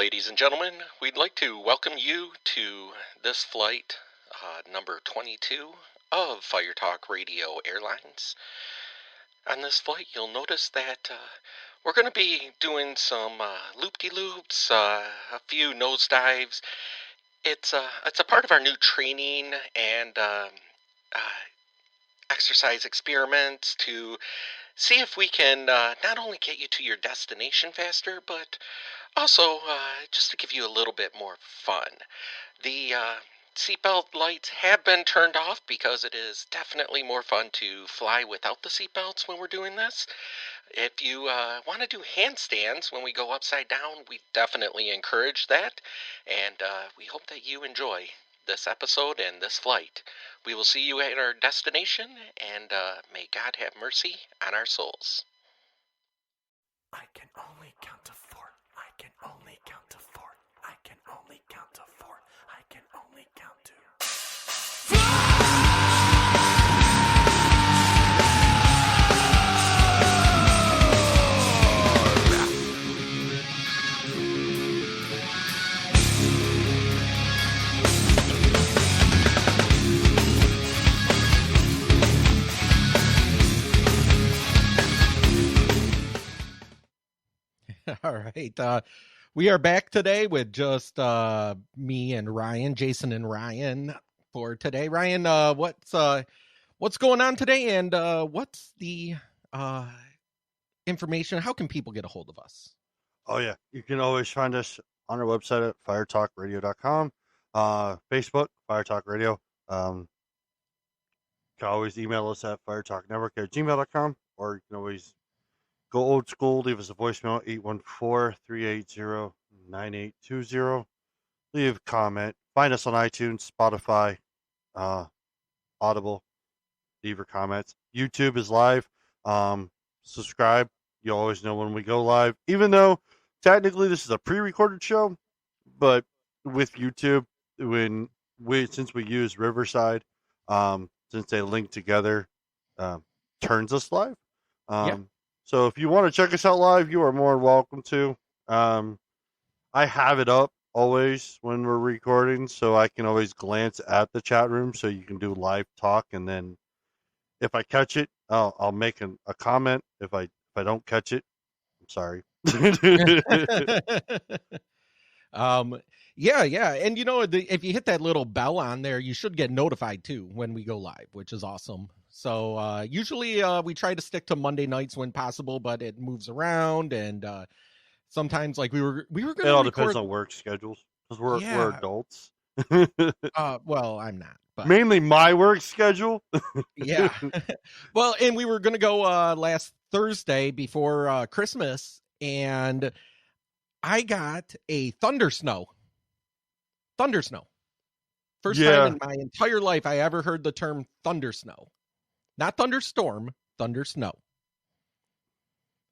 ladies and gentlemen. We'd like to welcome you to this flight, number 22 of Fire Talk Radio Airlines. On this flight, you'll notice that we're going to be doing some loop-de-loops, a few nosedives. It's a part of our new training and exercise experiments to see if we can not only get you to your destination faster, but also just to give you a little bit more fun. The seatbelt lights have been turned off because it is definitely more fun to fly without the seatbelts when we're doing this. If you want to do handstands when we go upside down, we definitely encourage that, and we hope that you enjoy this episode and this flight. We will see you at our destination, and may God have mercy on our souls. I can only count to four. I can only count to four. I can only count to four. I can only count to All right. We are back today with just me and Ryan, Jason and Ryan for today. Ryan, what's going on today, and what's the information? How can people get a hold of us? Oh, yeah. You can always find us on our website at firetalkradio.com, Facebook, Fire Talk Radio. You can always email us at firetalknetwork@gmail.com, or you can always go old school, leave us a voicemail, 814-380-9820. Leave a comment. Find us on iTunes, Spotify, Audible. Leave your comments. YouTube is live. Subscribe. You always know when we go live. Even though technically this is a pre-recorded show, but with YouTube, since we use Riverside, since they link together, turns us live. So if you want to check us out live, you are more than welcome to. I have it up always when we're recording, so I can always glance at the chat room so you can do live talk. And then if I catch it, I'll make a comment. If I don't catch it, I'm sorry. Yeah. And you know, if you hit that little bell on there, you should get notified too when we go live, which is awesome. So usually we try to stick to Monday nights when possible, but it moves around, and sometimes like we were going to. It all depends on work schedules because we're adults. Well, I'm not. But mainly my work schedule. Yeah. Well, and we were going to go last Thursday before Christmas, and I got a thunder snow. First time in my entire life I ever heard the term thunder snow. Not thunderstorm, thunder snow.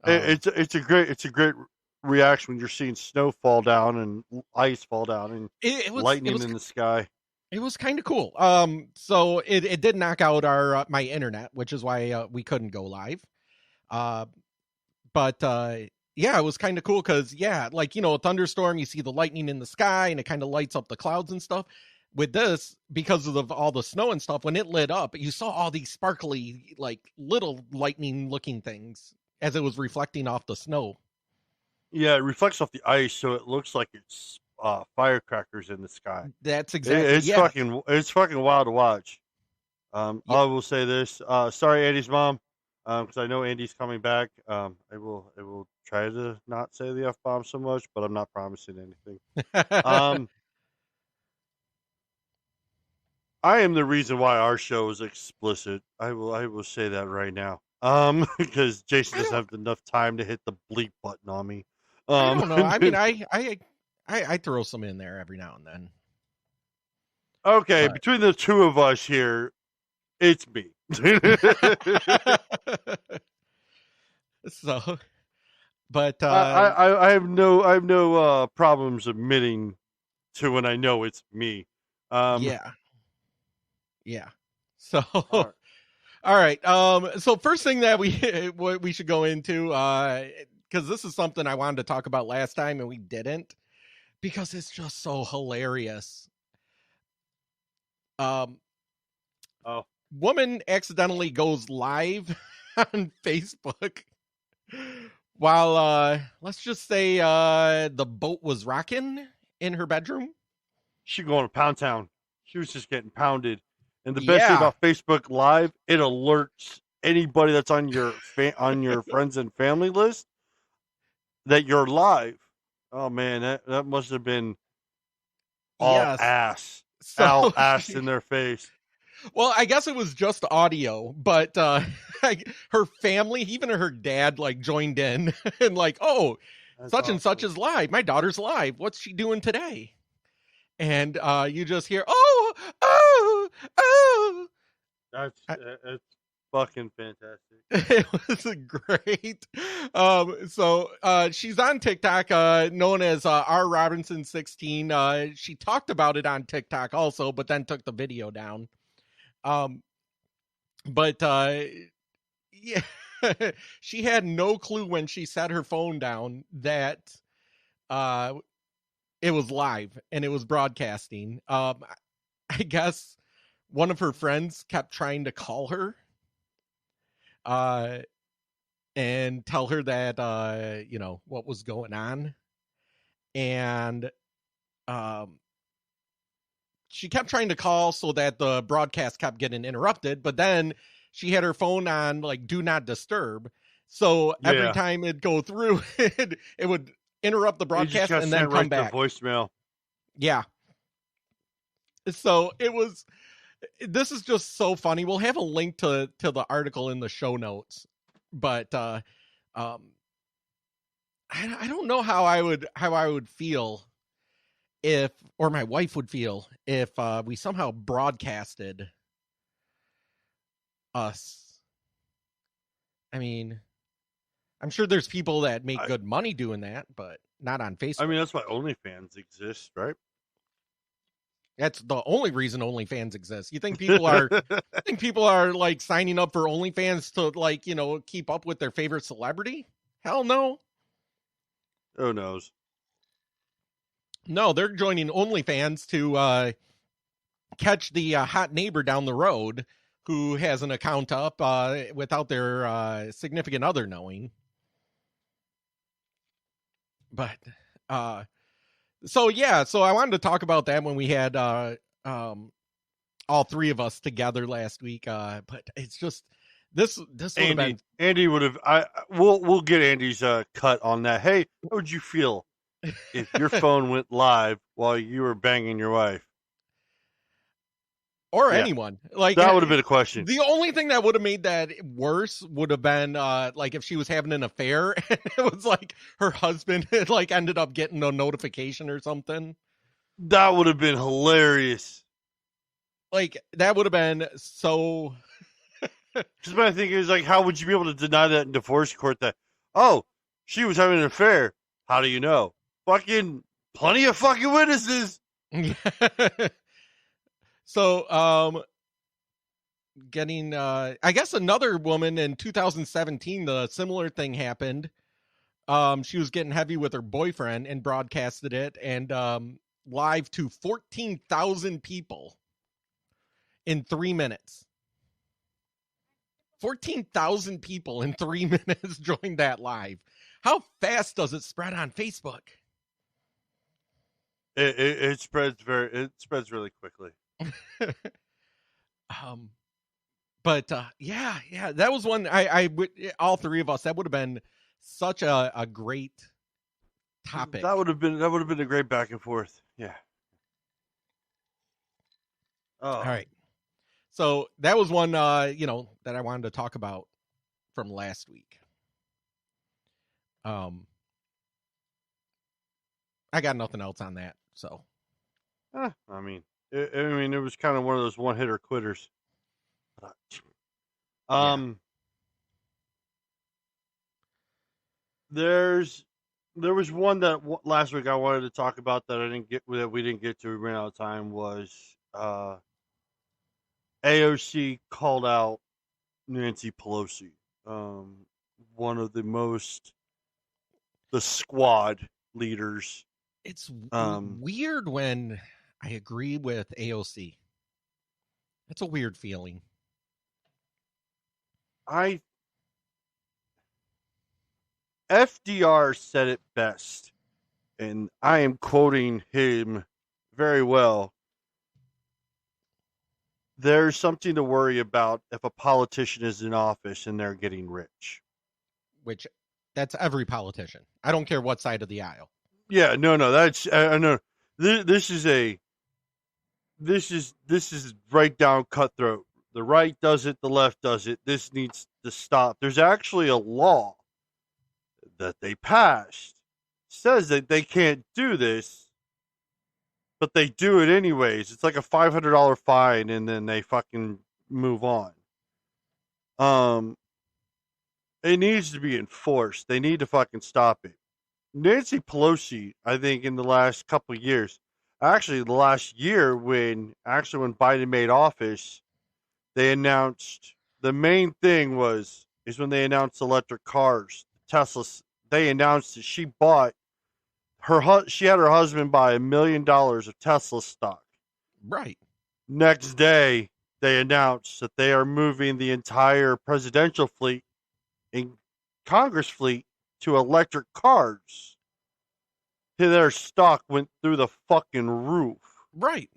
It's a great reaction when you're seeing snow fall down and ice fall down and lightning in the sky. It was kind of cool. So it did knock out my internet, which is why we couldn't go live. But yeah, it was kind of cool because like, you know, a thunderstorm, you see the lightning in the sky and it kind of lights up the clouds and stuff. With this, because of all the snow and stuff, when it lit up, you saw all these sparkly, like little lightning looking things as it was reflecting off the snow. Yeah, it reflects off the ice, so it looks like it's firecrackers in the sky. That's exactly it's fucking wild to watch. I will say this. Sorry, Andy's mom, because I know Andy's coming back. I will try to not say the F-bomb so much, but I'm not promising anything. I am the reason why our show is explicit. I will say that right now. Because Jason doesn't have enough time to hit the bleep button on me. I don't know. I mean, I throw some in there every now and then. Okay, but between the two of us here, it's me. So, but I have no problems admitting to when I know it's me. Yeah. So, all right. So first thing that we should go into, because this is something I wanted to talk about last time and we didn't. because it's just so hilarious. Um, Oh, woman accidentally goes live on Facebook while let's just say the boat was rocking in her bedroom. she going to Pound Town. She was just getting pounded. And the best thing Yeah. about Facebook Live, it alerts anybody that's on your on your friends and family list that you're live. Oh man, that must have been all Yes. ass, So all ass in their face. well, I guess it was just audio, but her family, even her dad, like joined in and like, oh, That's such and such awesome. is live. My daughter's live. What's she doing today? And you just hear, oh, oh, oh. That's fucking fantastic. It was great. So she's on TikTok, known as R Robinson 16. She talked about it on TikTok also, but then took the video down. But yeah, she had no clue when she set her phone down that uh, it was live and it was broadcasting. I guess one of her friends kept trying to call her uh, and tell her that what was going on, and um, she kept trying to call so that the broadcast kept getting interrupted, but then she had her phone on like do not disturb, so every Yeah, time it'd go through it would interrupt the it just broadcast got and then sent come right to back. voicemail. Yeah, so this is just so funny. We'll have a link to the article in the show notes, but um I don't know how I would feel if, or my wife would feel if we somehow broadcasted us. I mean, I'm sure there's people that make good money doing that, but not on Facebook. I mean, that's why OnlyFans exists, right? That's the only reason OnlyFans exists. You think people are like signing up for OnlyFans to like, keep up with their favorite celebrity? Hell no. Who knows? No, they're joining OnlyFans to catch the hot neighbor down the road who has an account up without their significant other knowing. But so I wanted to talk about that when we had all three of us together last week. But it's just this would have been. Andy would have. We'll get Andy's cut on that. Hey, how would you feel if your phone went live while you were banging your wife? Or Yeah. anyone. Like That would have been a question. The only thing that would have made that worse would have been like if she was having an affair and it was like her husband had like ended up getting a notification or something. That would have been hilarious. Like that would have been so. Because my thing is like, how would you be able to deny that in divorce court? That she was having an affair. How do you know? Fucking plenty of fucking witnesses. So getting I guess another woman in 2017, the similar thing happened. She was getting heavy with her boyfriend and broadcasted it and live to 14,000 people in 3 minutes. 14,000 people in 3 minutes joined that live. How fast does it spread on Facebook? It spreads really quickly. But yeah, that was one. I all three of us. That would have been such a great topic. That would have been a great back and forth. Yeah. Oh. All right. So that was one, that I wanted to talk about from last week. I got nothing else on that. So, I mean, it was kind of one of those one hitter quitters. There was one that last week I wanted to talk about that we didn't get to. We ran out of time. Was AOC called out Nancy Pelosi, one of the squad leaders It's Um, weird when I agree with AOC. It's a weird feeling. I FDR said it best, and I am quoting him very well. There's something to worry about if a politician is in office and they're getting rich. Which that's every politician. I don't care what side of the aisle. Yeah, no, that's no. This is right down cutthroat. The right does it, the left does it. This needs to stop. There's actually a law that they passed says that they can't do this, but they do it anyways. It's like a $500 fine, and then they fucking move on. Um, it needs to be enforced. They need to fucking stop it. Nancy Pelosi, I think, in the last couple of years, actually the last year when Biden made office, they announced the main thing is when they announced electric cars, Tesla. They announced that she had her husband buy $1 million of Tesla stock. Right. Next day, they announced that they are moving the entire presidential fleet and Congress fleet to electric cars. Their stock went through the fucking roof. Right.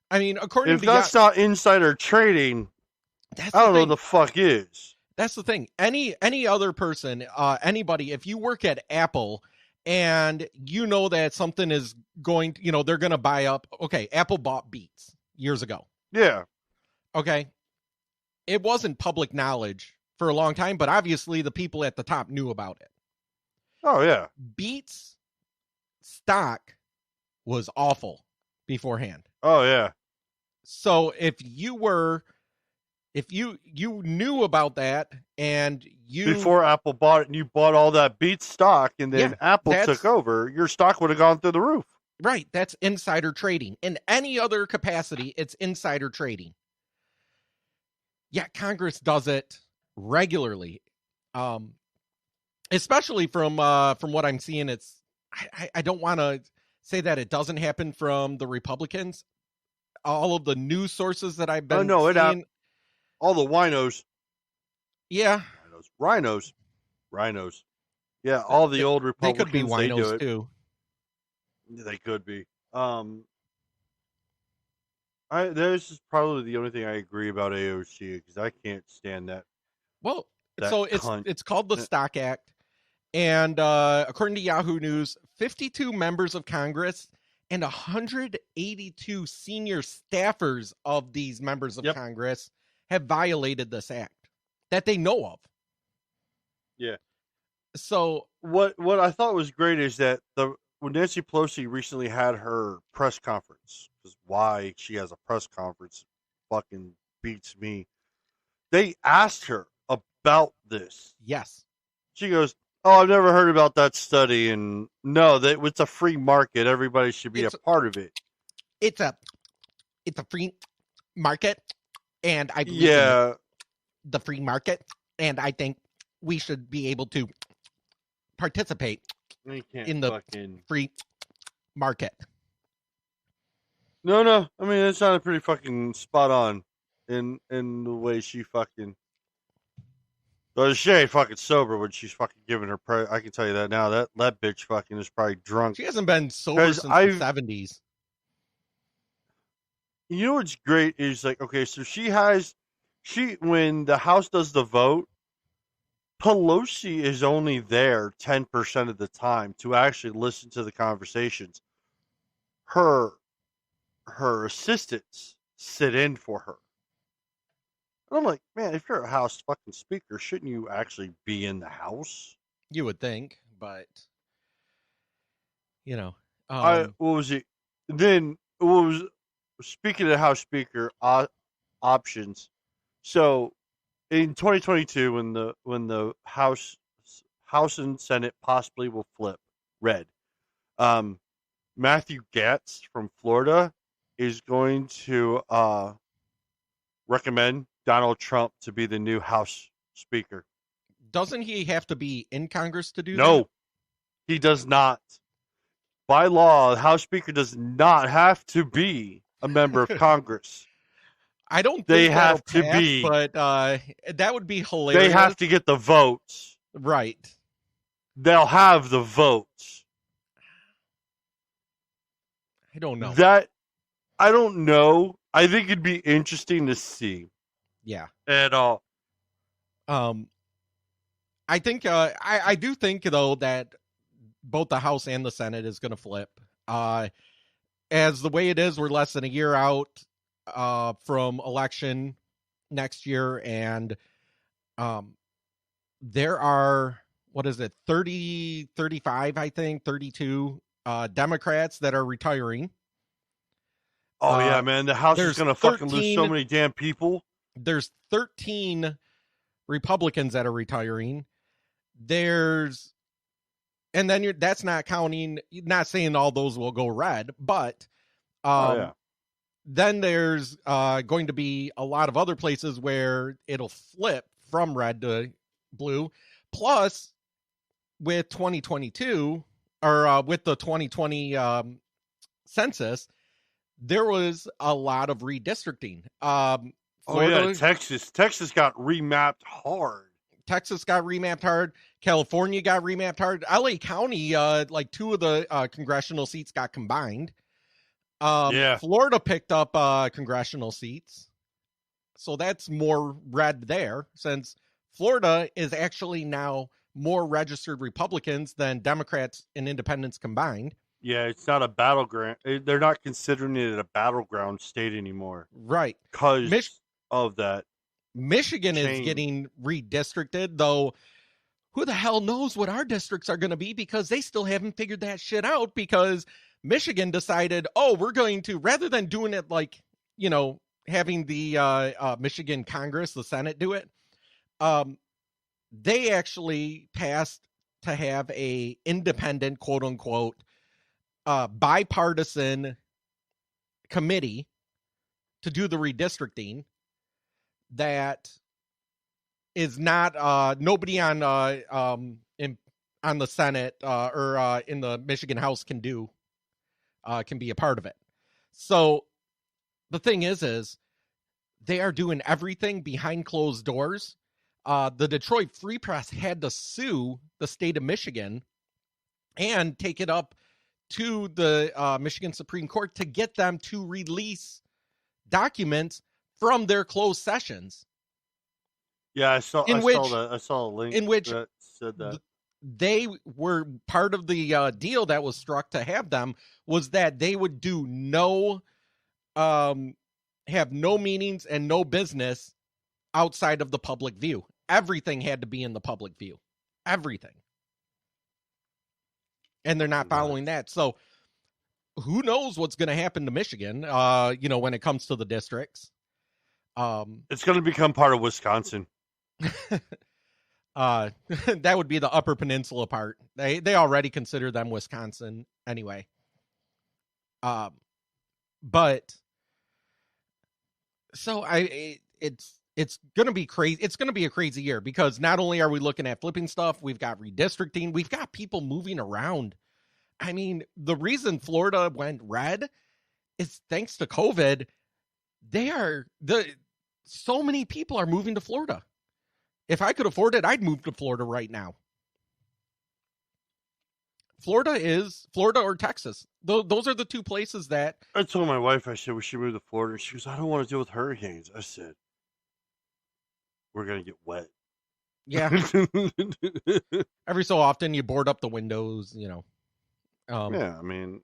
I mean, according If to that's not insider trading, that's I the don't know what thing. the fuck is. That's the thing. Any other person, anybody, if you work at Apple and you know that something is going, they're going to buy up. Okay, Apple bought Beats years ago. Yeah. Okay, it wasn't public knowledge for a long time, but obviously the people at the top knew about it. Oh yeah. Beats stock was awful beforehand. Oh yeah. So if you knew about that and you Before Apple bought it and you bought all that Beats stock and then Apple took over, your stock would have gone through the roof. Right, that's insider trading. In any other capacity, it's insider trading. Yeah, Congress does it regularly. Especially from what I'm seeing, I don't want to say that it doesn't happen from the Republicans. All of the news sources that I've been seeing, all the winos. Yeah. Rhinos. Yeah, all the old Republicans, they could be winos do it. too. They could be. This is probably the only thing I agree about AOC because I can't stand that. Well, so it's called the Stock Act, and according to Yahoo News, 52 members of Congress and 182 senior staffers of these members of Congress have violated this act that they know of. Yeah. So what I thought was great is that when Nancy Pelosi recently had her press conference, because why she has a press conference fucking beats me. They asked her about this. Yes. She goes, "Oh, I've never heard about that study." And no, it's a free market. Everybody should be a part of it. It's a free market, and I believe in the free market, and I think we should be able to participate in the free market. No. I mean, it sounded pretty fucking spot on in the way she fucking. But she ain't fucking sober when she's fucking giving her I can tell you that now. That bitch fucking is probably drunk. She hasn't been sober since the 70s. You know what's great is like, okay, so when the House does the vote, Pelosi is only there 10% of the time to actually listen to the conversations. Her assistants sit in for her. And I'm like, man, if you're a House fucking speaker, shouldn't you actually be in the House? You would think, but what was it? Then speaking of House Speaker options, so in 2022, when the House and Senate possibly will flip red, Matthew Gaetz from Florida is going to recommend Donald Trump to be the new House Speaker. Doesn't he have to be in Congress to do that? No, he does not. by law, the House Speaker does not have to be a member of Congress. I don't They think that'll have to pass, be. but that would be They hilarious. have to get the votes. Right. They'll have the votes. I don't know. That I don't know. I think it'd be interesting to see. Yeah. At all. I think I do think though that both the House and the Senate is going to flip. As the way it is, we're less than a year out from election next year, and there are, what is it, 30, 35, I think, 32 Democrats that are retiring. Oh, yeah, man. The House is there's going to fucking lose so many damn people. There's 13 Republicans that are retiring. And then that's not counting, not saying all those will go red, but then there's going to be a lot of other places where it'll flip from red to blue. Plus, with 2022, or with the 2020 census, there was a lot of redistricting. Florida, Texas got remapped hard. Texas got remapped hard. California got remapped hard. LA County, like 2 of the congressional seats got combined. Florida picked up congressional seats. So that's more red there, since Florida is actually now more registered Republicans than Democrats and independents combined. Yeah, it's not a battleground. They're not considering it a battleground state anymore. Right. Because of that. Michigan is getting redistricted, though who the hell knows what our districts are going to be, because they still haven't figured that shit out, because Michigan decided, we're going to, rather than doing it like, having the Michigan Congress, the Senate do it, they actually passed to have a independent, quote unquote, bipartisan committee to do the redistricting that is not nobody on the Senate or in the Michigan House can be a part of it. So the thing is they are doing everything behind closed doors. The Detroit Free Press had to sue the state of Michigan and take it up to the Michigan Supreme Court to get them to release documents from their closed sessions. Yeah, I saw a link in which that said that. They were part of the deal that was struck to have them, was that they would do have no meetings and no business outside of the public view. Everything had to be in the public view. Everything. And they're not following that. So who knows what's going to happen to Michigan, when it comes to the districts. It's going to become part of Wisconsin. That would be the Upper Peninsula part. They already consider them Wisconsin anyway. But so it's going to be crazy. It's going to be a crazy year, because not only are we looking at flipping stuff, we've got redistricting, we've got people moving around. I mean, the reason Florida went red is thanks to COVID. So many people are moving to Florida. If I could afford it, I'd move to Florida right now. Florida or Texas. Those are the 2 places that... I told my wife, I said, we should move to Florida. And she goes, I don't want to deal with hurricanes. I said, we're going to get wet. Yeah. Every so often you board up the windows, yeah, I mean...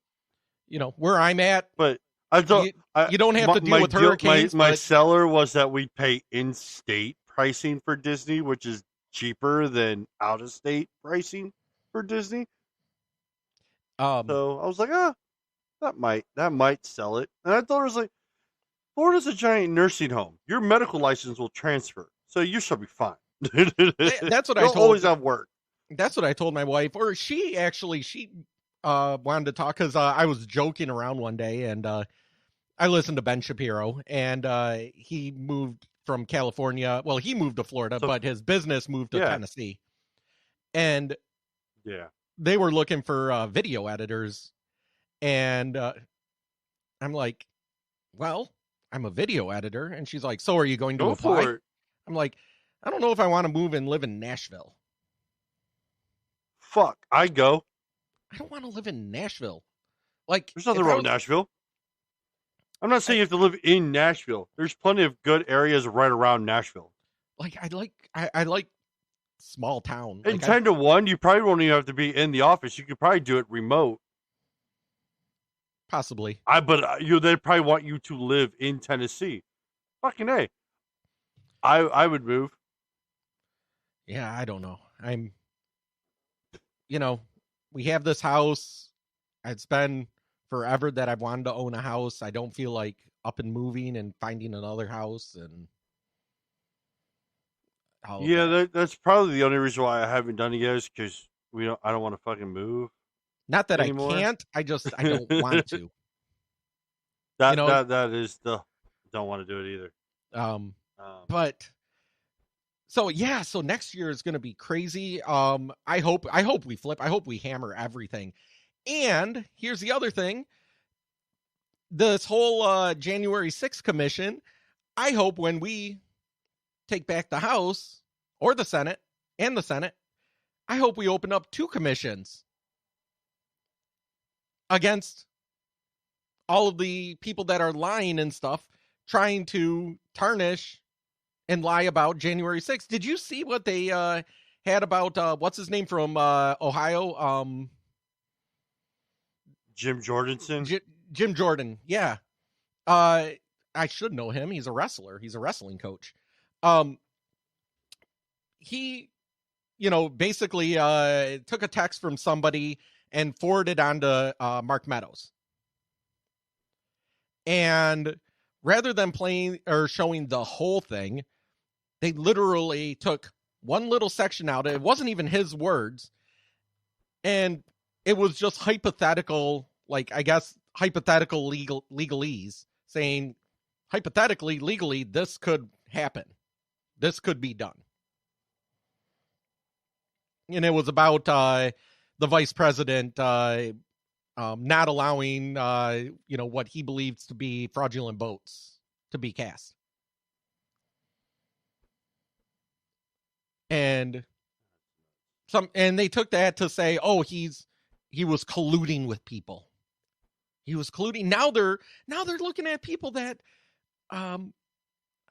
where I'm at... But I don't... You don't have to deal with hurricanes. My seller was that we'd pay in-state pricing for Disney, which is cheaper than out-of-state pricing for Disney. So I was like, that might sell it. And I thought it was like, Florida's a giant nursing home. Your medical license will transfer, so you shall be fine. That's what I told. Always have work. That's what I told my wife. Or she wanted to talk, because I was joking around one day, and I listened to Ben Shapiro, and he moved from California. Well, he moved to Florida, but his business moved to Tennessee. And they were looking for video editors. And I'm like, well, I'm a video editor. And she's like, so are you going to Go apply? for it. I'm like, I don't know if I want to move and live in Nashville. Fuck, I go. I don't want to live in Nashville. Like, There's nothing if I wrong with was, Nashville. I'm not saying you have to live in Nashville. There's plenty of good areas right around Nashville. like, I like small town. In Like, I 10-1, you probably won't even have to be in the office. You could probably do it remote. possibly. But they probably want you to live in Tennessee. Fucking A. I would move. Yeah, I don't know. We have this house. It's been forever that I've wanted to own a house. I don't feel like up and moving and finding another house and all of Yeah, that. that's probably the only reason why I haven't done it yet is because I don't want to fucking move Not that I anymore. can't. I don't want to. That is the don't want to do it either. But so yeah, so next year is going to be crazy. I hope we flip. I hope we hammer everything. And here's the other thing. This whole January 6th commission, I hope when we take back the House or the Senate, I hope we open up 2 commissions against all of the people that are lying and stuff, trying to tarnish and lie about January 6th. Did you see what they had about what's his name from Ohio? Jim Jordanson. Jim Jordan. Yeah. I should know him. He's a wrestler. He's a wrestling coach. He, basically took a text from somebody and forwarded on to Mark Meadows. And rather than playing or showing the whole thing, they literally took one little section out. It wasn't even his words. And it was just hypothetical, like, I guess, hypothetical legalese saying, hypothetically, legally, this could happen. This could be done. And it was about the vice president not allowing, what he believes to be fraudulent votes to be cast. And they took that to say, oh, he was colluding with people. He was colluding. Now they're looking at people that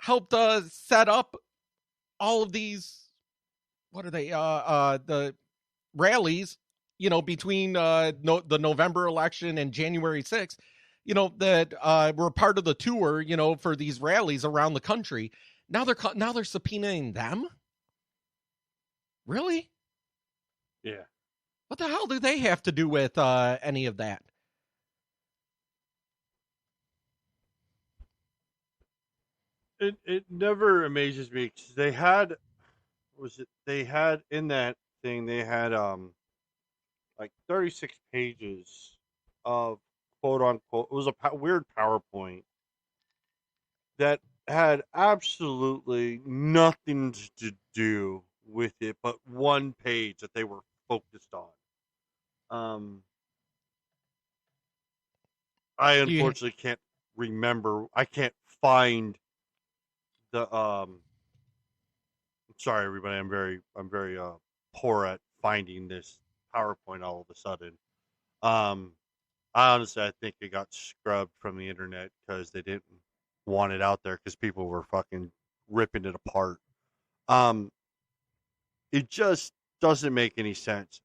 helped set up all of these. What are they? The rallies, between the November election and January 6th, that were part of the tour, for these rallies around the country. Now they're subpoenaing them. Really? Yeah. What the hell do they have to do with any of that? It never amazes me because they had in that thing they had like 36 pages of quote unquote, it was a weird PowerPoint that had absolutely nothing to do with it but one page that they were focused on. I unfortunately can't remember. I can't find the sorry everybody, I'm very poor at finding this PowerPoint all of a sudden. I think it got scrubbed from the internet because they didn't want it out there because people were fucking ripping it apart. It just doesn't make any sense.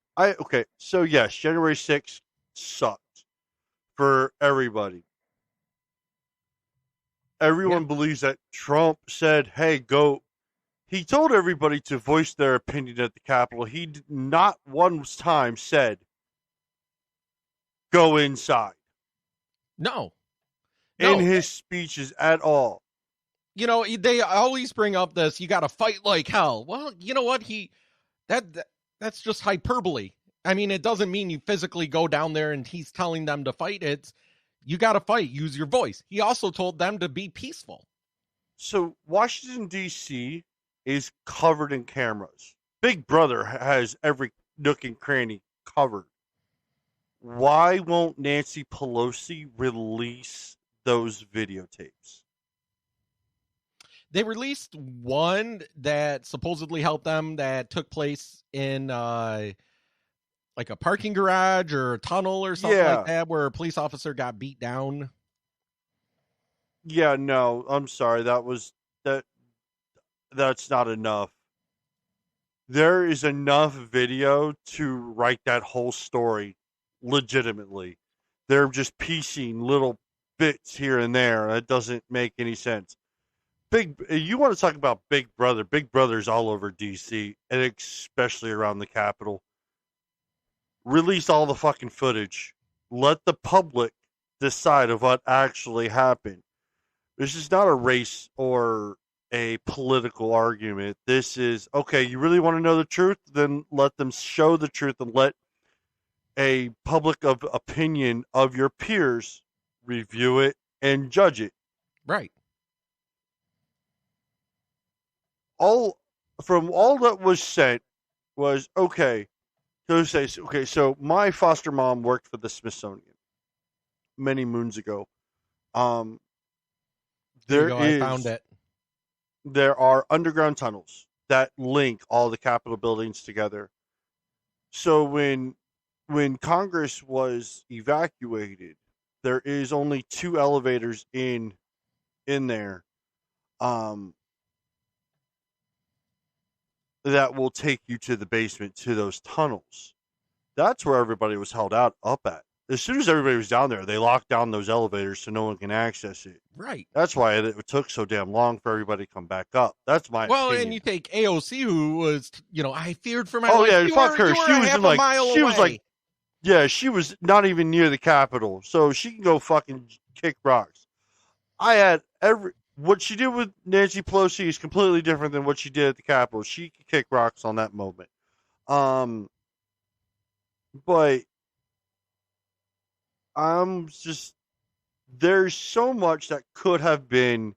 So yes, January 6th sucked for everybody. Everyone believes that Trump said, hey, go. He told everybody to voice their opinion at the Capitol. He did not one time said, go inside. No. In his speeches at all. They always bring up this, you got to fight like hell. Well, you know what? That's just hyperbole. I mean, it doesn't mean you physically go down there and he's telling them to fight. It's, you got to fight, use your voice. He also told them to be peaceful. So Washington, D.C. is covered in cameras. Big Brother has every nook and cranny covered. why won't Nancy Pelosi release those videotapes? They released one that supposedly helped them that took place in like a parking garage or a tunnel or something like that, where a police officer got beat down. Yeah, no, I'm sorry. That's not enough. There is enough video to write that whole story legitimately. They're just piecing little bits here and there. That doesn't make any sense. You want to talk about Big Brother? Big Brother's all over DC, and especially around the Capitol. Release all the fucking footage. Let the public decide of what actually happened. This is not a race or a political argument. This is, okay, you really want to know the truth? Then let them show the truth and let a public of opinion of your peers review it and judge it. Right. All that was sent was, okay, so my foster mom worked for the Smithsonian many moons ago. I found it. There are underground tunnels that link all the Capitol buildings together. So when Congress was evacuated, there is only 2 elevators in there that will take you to the basement, to those tunnels. That's where everybody was held up at. As soon as everybody was down there, they locked down those elevators so no one can access it. Right. That's why it took so damn long for everybody to come back up. That's my opinion. And you take AOC, who was, I feared for my life. Oh yeah, fuck her. She was she was not even near the Capitol, so she can go fucking kick rocks. What she did with Nancy Pelosi is completely different than what she did at the Capitol. She could kick rocks on that moment. But there's so much that could have been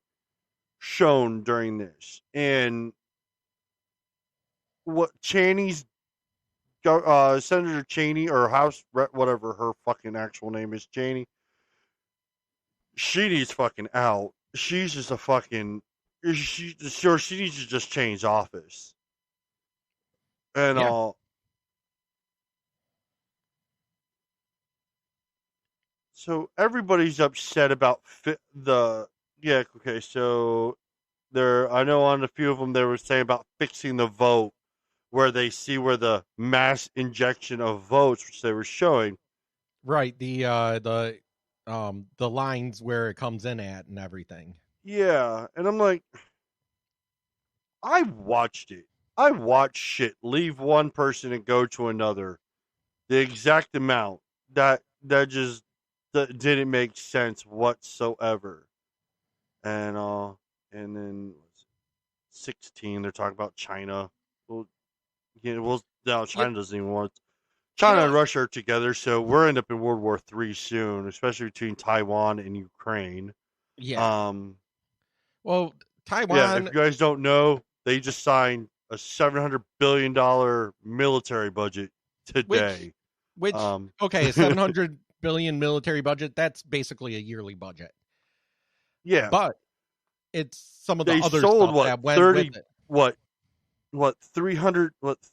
shown during this. And what Senator Cheney, or House Rep, whatever her fucking actual name is, Cheney, she needs fucking out. She's just a fucking, she needs to just change office. And so everybody's upset about so I know on a few of them they were saying about fixing the vote, where they see where the mass injection of votes, which they were showing. Right, the lines where it comes in at and everything. Yeah, and I'm like, I watched it. I watched shit leave one person and go to another. The exact amount that just didn't make sense whatsoever. And then 16, they're talking about China. China doesn't even want China and Russia are together, so we'll end up in World War III soon, especially between Taiwan and Ukraine. Yeah. Well, Taiwan. Yeah, if you guys don't know, they just signed a $700 billion military budget today. Which a $700 billion military budget, that's basically a yearly budget. Yeah. But it's some of the other sold, stuff that went with it.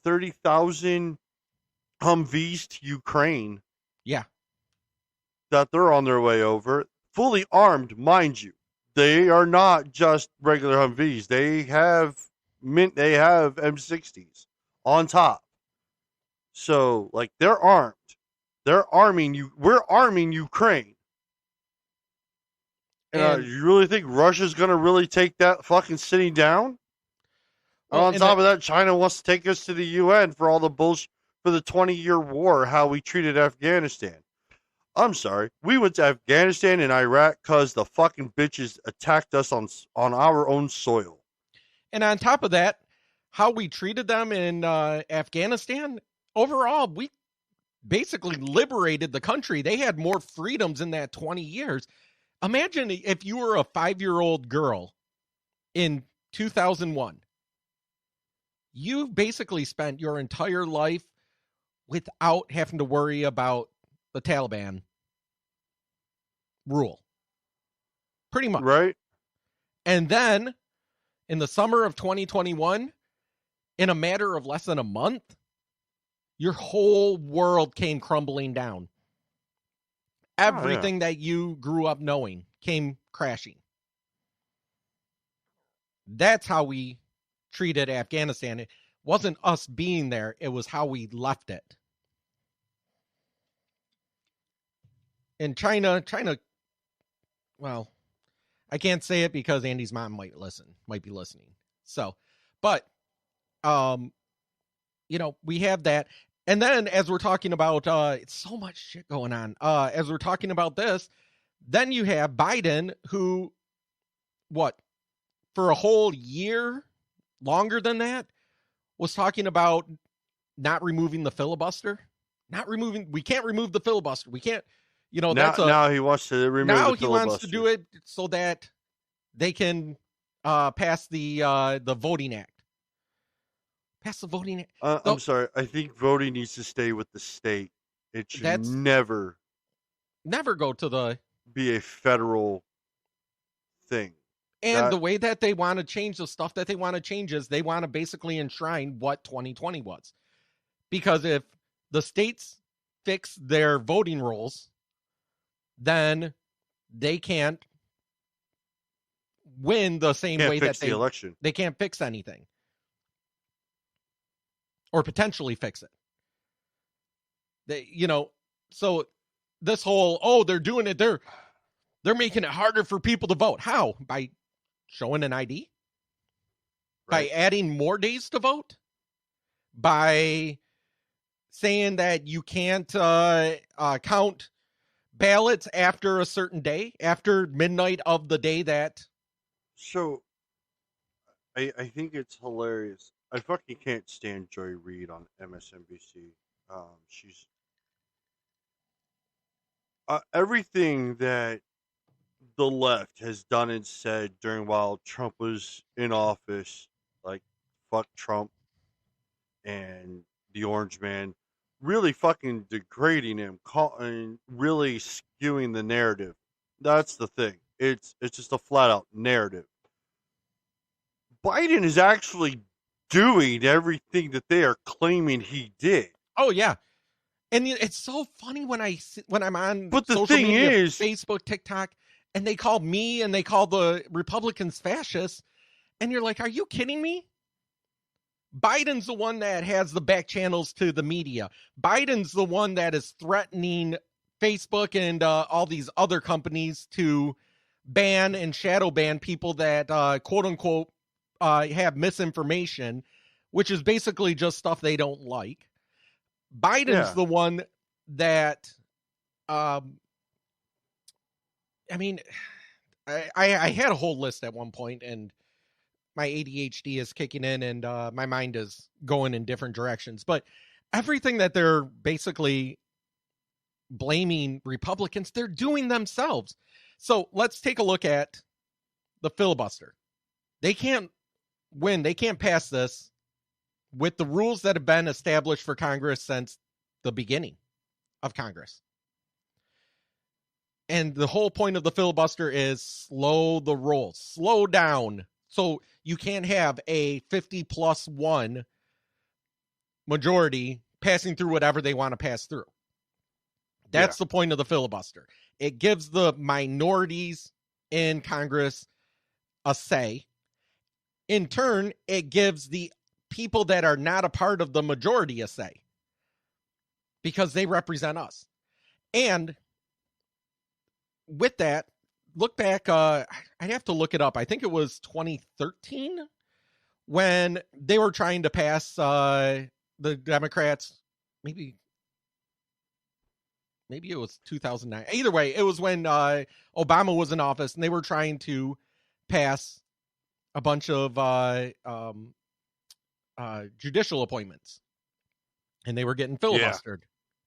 30,000 Humvees to Ukraine. Yeah. That they're on their way over. Fully armed, mind you. They are not just regular Humvees. They have M60s on top. So, like, they're armed. They're arming you. We're arming Ukraine. And you really think Russia's going to really take that fucking city down? On top of that, China wants to take us to the UN for all the bullshit for the 20-year war, how we treated Afghanistan. I'm sorry. We went to Afghanistan and Iraq because the fucking bitches attacked us on our own soil. And on top of that, how we treated them in Afghanistan, overall, we basically liberated the country. They had more freedoms in that 20 years. Imagine if you were a 5-year-old girl in 2001. You basically spent your entire life without having to worry about the Taliban rule. Pretty much. Right? And then in the summer of 2021, in a matter of less than a month, your whole world came crumbling down. Everything that you grew up knowing came crashing. That's how we treated Afghanistan. It wasn't us being there, it was how we left it. And China, well, I can't say it because Andy's mom might be listening. So, but, we have that. And then as we're talking about, it's so much shit going on. As we're talking about this, then you have Biden who, for a whole year, longer than that, was talking about not removing the filibuster. We can't remove the filibuster. We can't, now he wants to remove now the he wants to do it so that they can pass the voting act. Pass the voting act. I'm sorry. I think voting needs to stay with the state. It should never go to the be a federal thing. And the way that they want to change the stuff that they want to change is they want to basically enshrine what 2020 was. Because if the states fix their voting rolls, then they can't win the same way that the election. They can't fix anything. Or potentially fix it. So this whole, they're doing it, they're making it harder for people to vote. How? By showing an ID? Right. By adding more days to vote? By saying that you can't count ballots after a certain day, after midnight of the day that... So, I think it's hilarious. I fucking can't stand Joy Reid on MSNBC. She's... everything that the left has done and said while Trump was in office, like fuck Trump and the Orange Man, really fucking degrading him, and really skewing the narrative. That's the thing. It's just a flat out narrative. Biden is actually doing everything that they are claiming he did. Oh yeah. And it's so funny when I'm on social media, Facebook, TikTok, and they call me and they call the Republicans fascists, and you're like, are you kidding me? Biden's the one that has the back channels to the media. Biden's the one that is threatening Facebook and all these other companies to ban and shadow ban people that quote unquote have misinformation, which is basically just stuff they don't like. Biden's the one that, I had a whole list at one point, and my ADHD is kicking in, and my mind is going in different directions. But everything that they're basically blaming Republicans, they're doing themselves. So let's take a look at the filibuster. They can't win. They can't pass this with the rules that have been established for Congress since the beginning of Congress. And the whole point of the filibuster is slow the roll, slow down. So you can't have a 50+1 majority passing through whatever they want to pass through. That's the point of the filibuster. It gives the minorities in Congress a say. In turn, it gives the people that are not a part of the majority a say, because they represent us. And with that, look back, I'd have to look it up. I think it was 2013 when they were trying to pass the Democrats, maybe it was 2009. Either way, it was when Obama was in office, and they were trying to pass a bunch of judicial appointments, and they were getting filibustered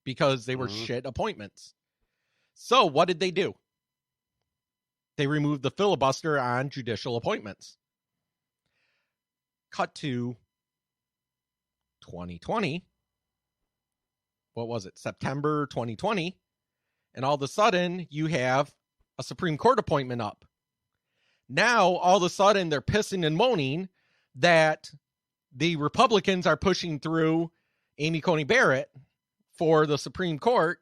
because they were shit appointments. So what did they do? They removed the filibuster on judicial appointments. Cut to 2020. What was it? September 2020. And all of a sudden, you have a Supreme Court appointment up. Now, all of a sudden, they're pissing and moaning that the Republicans are pushing through Amy Coney Barrett for the Supreme Court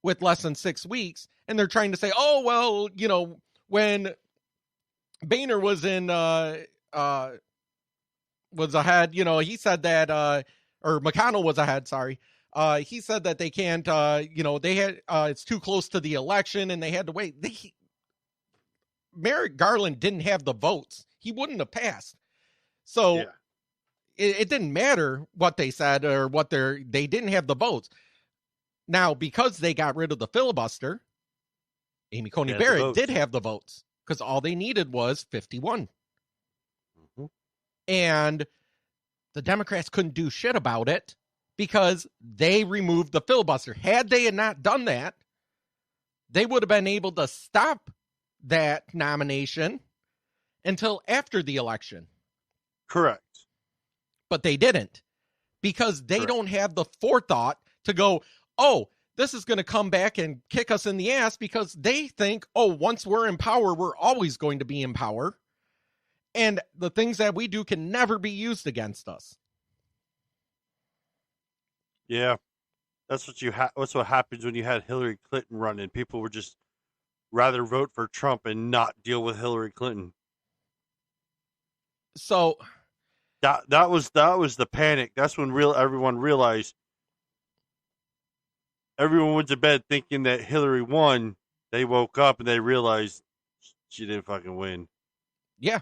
with less than 6 weeks. And they're trying to say, oh, well, you know, when Boehner was ahead, you know, he said that, or McConnell was ahead, sorry. He said that they can't, you know, they had, it's too close to the election and they had to wait. Merrick Garland didn't have the votes. He wouldn't have passed. So it didn't matter what they said or what they didn't have the votes. Now, because they got rid of the filibuster, Amy Coney Barrett did have the votes because all they needed was 51. Mm-hmm. And the Democrats couldn't do shit about it because they removed the filibuster. Had they not done that, they would have been able to stop that nomination until after the election. Correct. But they didn't because they don't have the forethought to go, oh, this is going to come back and kick us in the ass because they think, oh, once we're in power, we're always going to be in power. And the things that we do can never be used against us. Yeah. That's what happens when you had Hillary Clinton running. People would just rather vote for Trump and not deal with Hillary Clinton. So that was the panic. That's when everyone realized. Everyone went to bed thinking that Hillary won. They woke up and they realized she didn't fucking win. Yeah.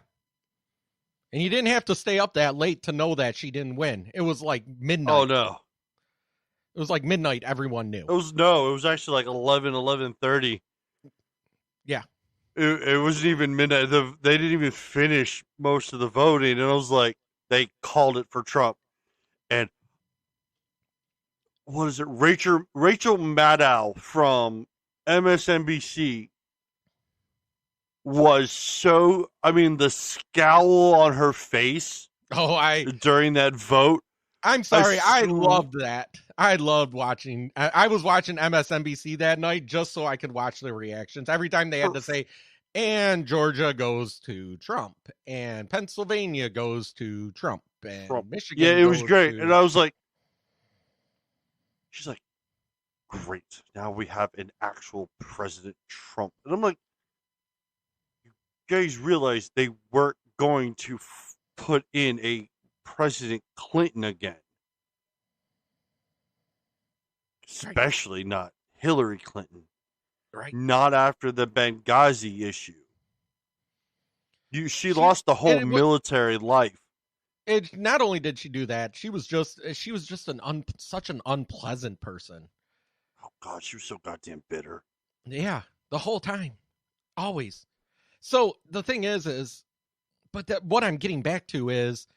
And you didn't have to stay up that late to know that she didn't win. It was like midnight. Oh, no. It was like midnight. Everyone knew. It was actually like 11:30. Yeah. It wasn't even midnight. They didn't even finish most of the voting. And I was like, they called it for Trump. And what is it? Rachel Maddow from MSNBC was so, I mean, the scowl on her face during that vote. I'm sorry. I loved that. I loved watching. I was watching MSNBC that night just so I could watch the reactions. Every time they had to say, and Georgia goes to Trump, and Pennsylvania goes to Trump, and Michigan. Yeah, it was great. And I was like, she's like, great. Now we have an actual President Trump. And I'm like, you guys realize they weren't going to put in a President Clinton again. Especially not Hillary Clinton. Right. Not after the Benghazi issue. She lost the whole military life. Not only did she do that, she was just such an unpleasant person. Oh God, she was so goddamn bitter. Yeah, the whole time, always. So the thing is, what I'm getting back to is,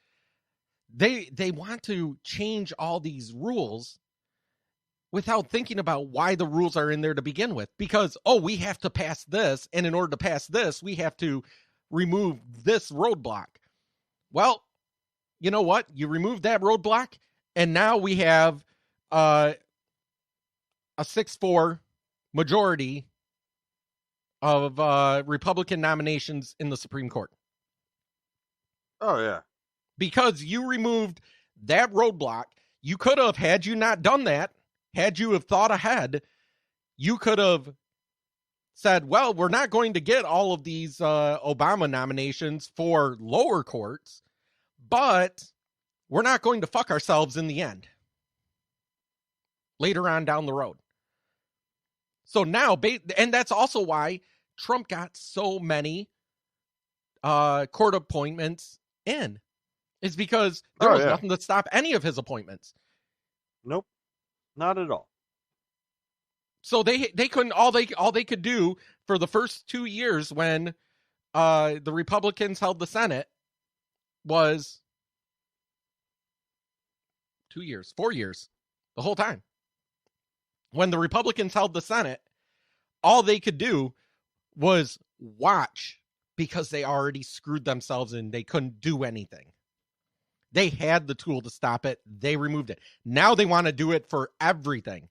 they want to change all these rules without thinking about why the rules are in there to begin with. Because, we have to pass this, and in order to pass this, we have to remove this roadblock. Well, you know what? You remove that roadblock, and now we have a 6-4 majority of Republican nominations in the Supreme Court. Oh, yeah. Because you removed that roadblock. You could have, had you not done that, had you have thought ahead, you could have said, well, we're not going to get all of these Obama nominations for lower courts, but we're not going to fuck ourselves in the end later on down the road. So now, and that's also why Trump got so many court appointments in, is because there was nothing to stop any of his appointments. Nope. Not at all. So they couldn't, all they could do for the first 2 years when the Republicans held the Senate was 4 years, the whole time. When the Republicans held the Senate, all they could do was watch, because they already screwed themselves and they couldn't do anything. They had the tool to stop it. They removed it. Now they want to do it for everything.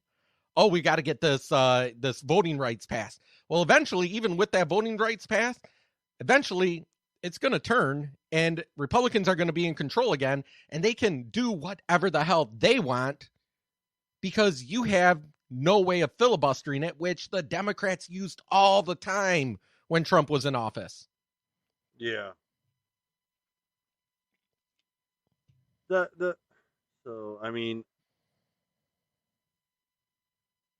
oh, we got to get this this voting rights passed. Well, eventually, even with that voting rights passed, eventually it's going to turn and Republicans are going to be in control again, and they can do whatever the hell they want because you have no way of filibustering it, which the Democrats used all the time when Trump was in office. Yeah. So I mean,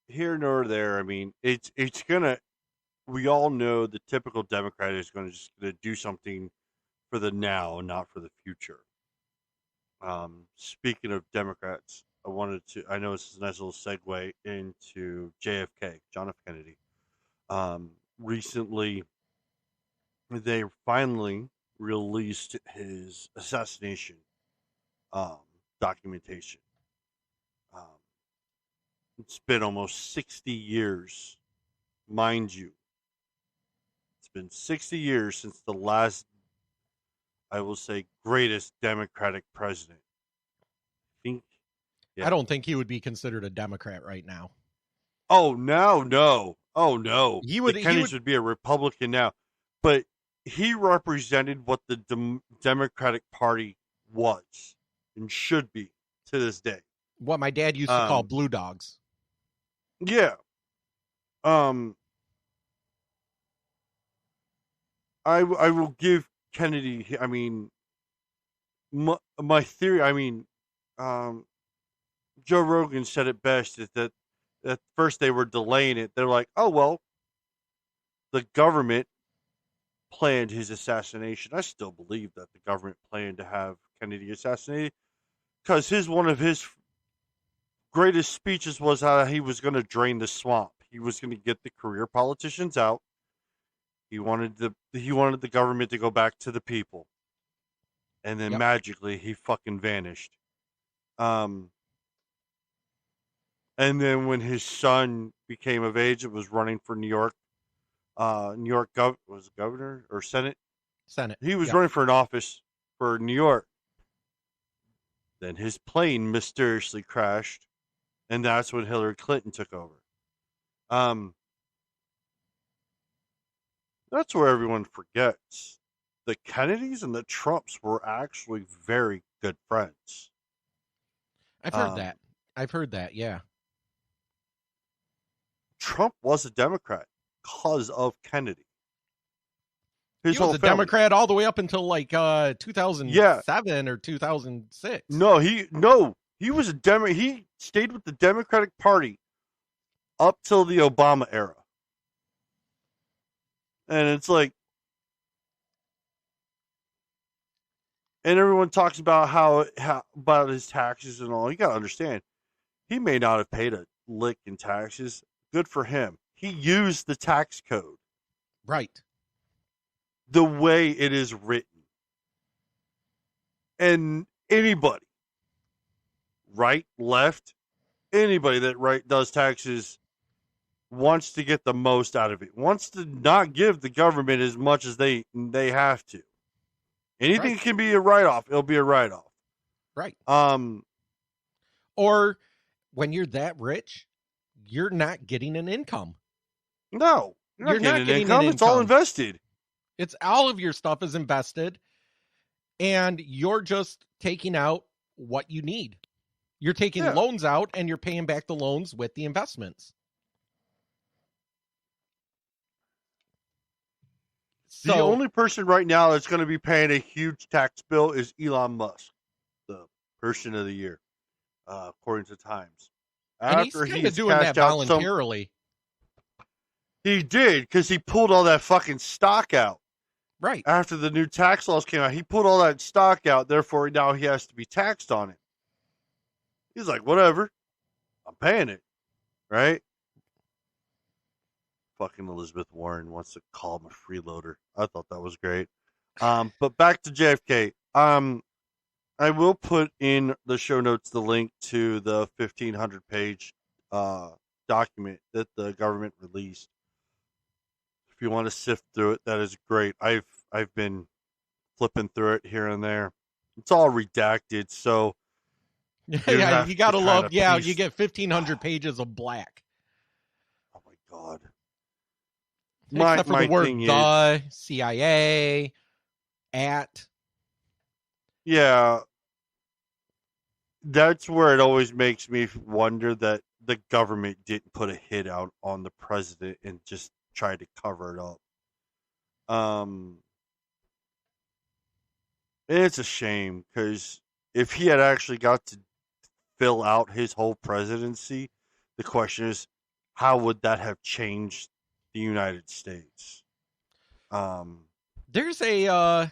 here nor there. I mean, it's gonna. We all know the typical Democrat is going to just gonna do something for the now, not for the future. Speaking of Democrats, I know this is a nice little segue into JFK, John F. Kennedy. Recently, they finally released his assassination documentation. Um, it's been almost 60 years, mind you. It's been 60 years since the last, I will say, greatest Democratic president. I think. Yeah. I don't think he would be considered a Democrat right now. Oh no! Oh no! The Kennedys would be a Republican now, but he represented what the Democratic Party was and should be to this day. What my dad used to call blue dogs. Yeah. I will give Kennedy. I mean, my theory. I mean, Joe Rogan said it best. That at first they were delaying it. They're like, oh well, the government planned his assassination. I still believe that the government planned to have Kennedy assassinated because one of his greatest speeches was how he was going to drain the swamp. He was going to get the career politicians out. He wanted the government to go back to the people. And then magically he fucking vanished. And then when his son became of age, it was running for New York. New York was governor or Senate? Senate. He was running for an office for New York. Then his plane mysteriously crashed, and that's when Hillary Clinton took over. That's where everyone forgets. The Kennedys and the Trumps were actually very good friends. I've heard that. Yeah. Trump was a Democrat because of Kennedy. He was a Democrat all the way up until like 2007 or 2006. No, he was a Democrat. He stayed with the Democratic Party up till the Obama era. And it's like, and everyone talks about how about his taxes and all. You got to understand, he may not have paid a lick in taxes. Good for him. He used the tax code. Right. The way it is written. And anybody, right, left, anybody that does taxes wants to get the most out of it. Wants to not give the government as much as they have to. Anything can be a write-off. It'll be a write-off. Right. Or when you're that rich, you're not getting an income. No, you're not getting an income. It's all invested. It's all of your stuff is invested, and you're just taking out what you need. You're taking loans out, and you're paying back the loans with the investments. So, the only person right now that's going to be paying a huge tax bill is Elon Musk, the person of the year, according to Times. And he's kind of doing that voluntarily. He did, because he pulled all that fucking stock out. Right. After the new tax laws came out, he pulled all that stock out, therefore now he has to be taxed on it. He's like, whatever, I'm paying it, right? Fucking Elizabeth Warren wants to call him a freeloader. I thought that was great. But back to JFK. I will put in the show notes the link to the 1,500-page document that the government released. If you want to sift through it, that is great. I've been flipping through it here and there. It's all redacted, so yeah, you gotta love. Yeah, you get 1,500 pages of black. God. Except for the word thing the, CIA, at. Yeah, that's where it always makes me wonder that the government didn't put a hit out on the president and just try to cover it up. Um, and it's a shame because if he had actually got to fill out his whole presidency, the question is, how would that have changed the United States? There's a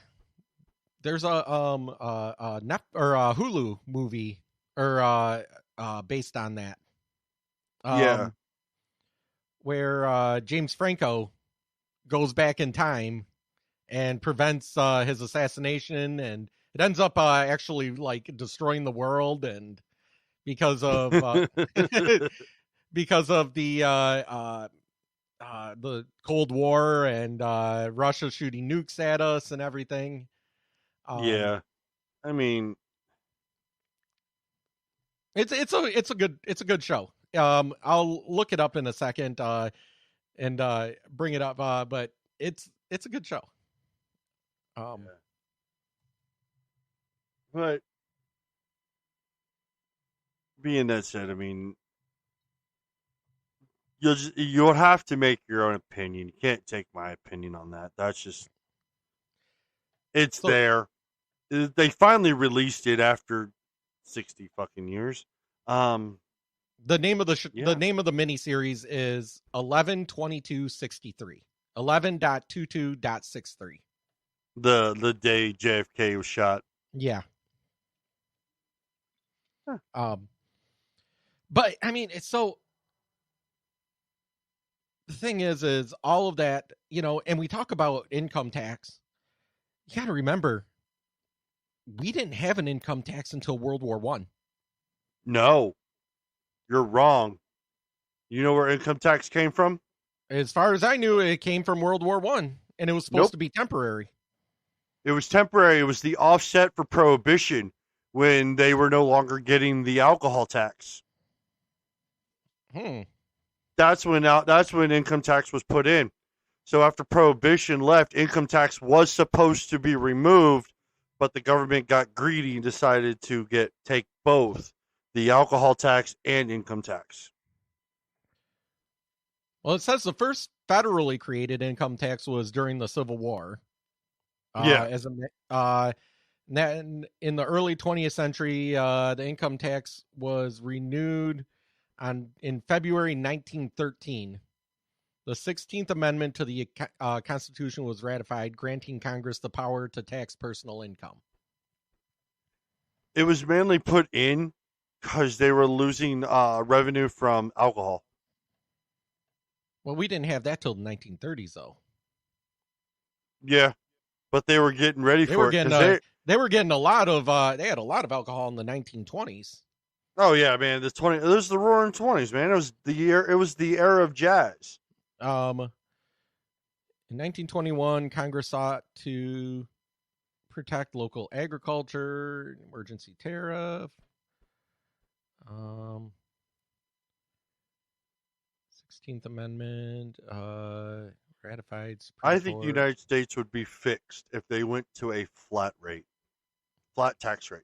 Hulu movie based on that. Yeah, Where James Franco goes back in time and prevents his assassination, and it ends up actually like destroying the world, and because of because of the Cold War and Russia shooting nukes at us and everything. yeah. I mean, It's a good show. I'll look it up in a second and bring it up. But it's a good show. yeah. But being that said, I mean, you'll have to make your own opinion. You can't take my opinion on that. That's just it's So there. They finally released it after 60 fucking years. the name of the Yeah. name of the miniseries is 11/22/63. 11.22.63. The day JFK was shot. Yeah. Huh. But I mean, it's so. The thing is all of that, and we talk about income tax. You got to remember, we didn't have an income tax until World War One. No, you're wrong. You know where income tax came from? As far as I knew, it came from World War One, and it was supposed Nope. to be temporary. It was temporary. It was the offset for prohibition when they were no longer getting the alcohol tax. That's when income tax was put in. So after prohibition left, income tax was supposed to be removed, but the government got greedy and decided to take both the alcohol tax and income tax. Well, it says the first federally created income tax was during the Civil War. Yeah. In the early 20th century, the income tax was renewed in February 1913. The 16th Amendment to the Constitution was ratified, granting Congress the power to tax personal income. It was mainly put in because they were losing revenue from alcohol. Well, we didn't have that till the 1930s, though. Yeah, but they were getting ready for it. They were getting a lot of. They had a lot of alcohol in the 1920s. Oh yeah, man. It was the Roaring 20s, man. It was the year. It was the era of jazz. In 1921, Congress sought to protect local agriculture, emergency tariff. 16th Amendment ratified. I think the United States would be fixed if they went to a flat tax rate.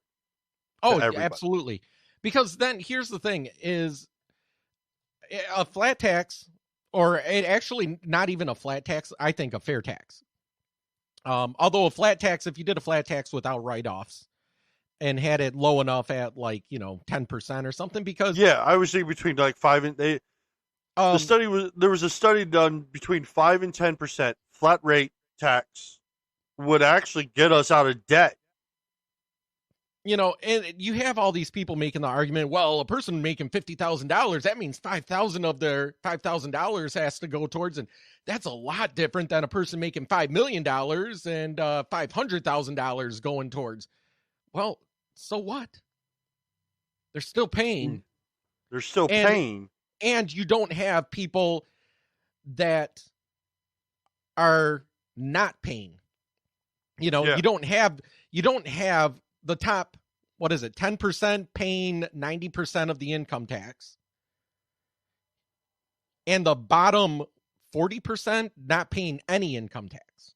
Oh, absolutely. Because then here's the thing: is a flat tax, or actually not even a flat tax. I think a fair tax. Although a flat tax, if you did a flat tax without write-offs and had it low enough at 10% or something, because I was thinking between 5 and 8. There was a study done between 5 and 10% flat rate tax would actually get us out of debt. And you have all these people making the argument, well, a person making $50,000, that means 5,000 of their $5,000 has to go towards, and that's a lot different than a person making $5 million and $500,000 going towards. Well, so what? They're still paying. And you don't have people that are not paying. You don't have the top, 10% paying 90% of the income tax. and the bottom 40% not paying any income tax.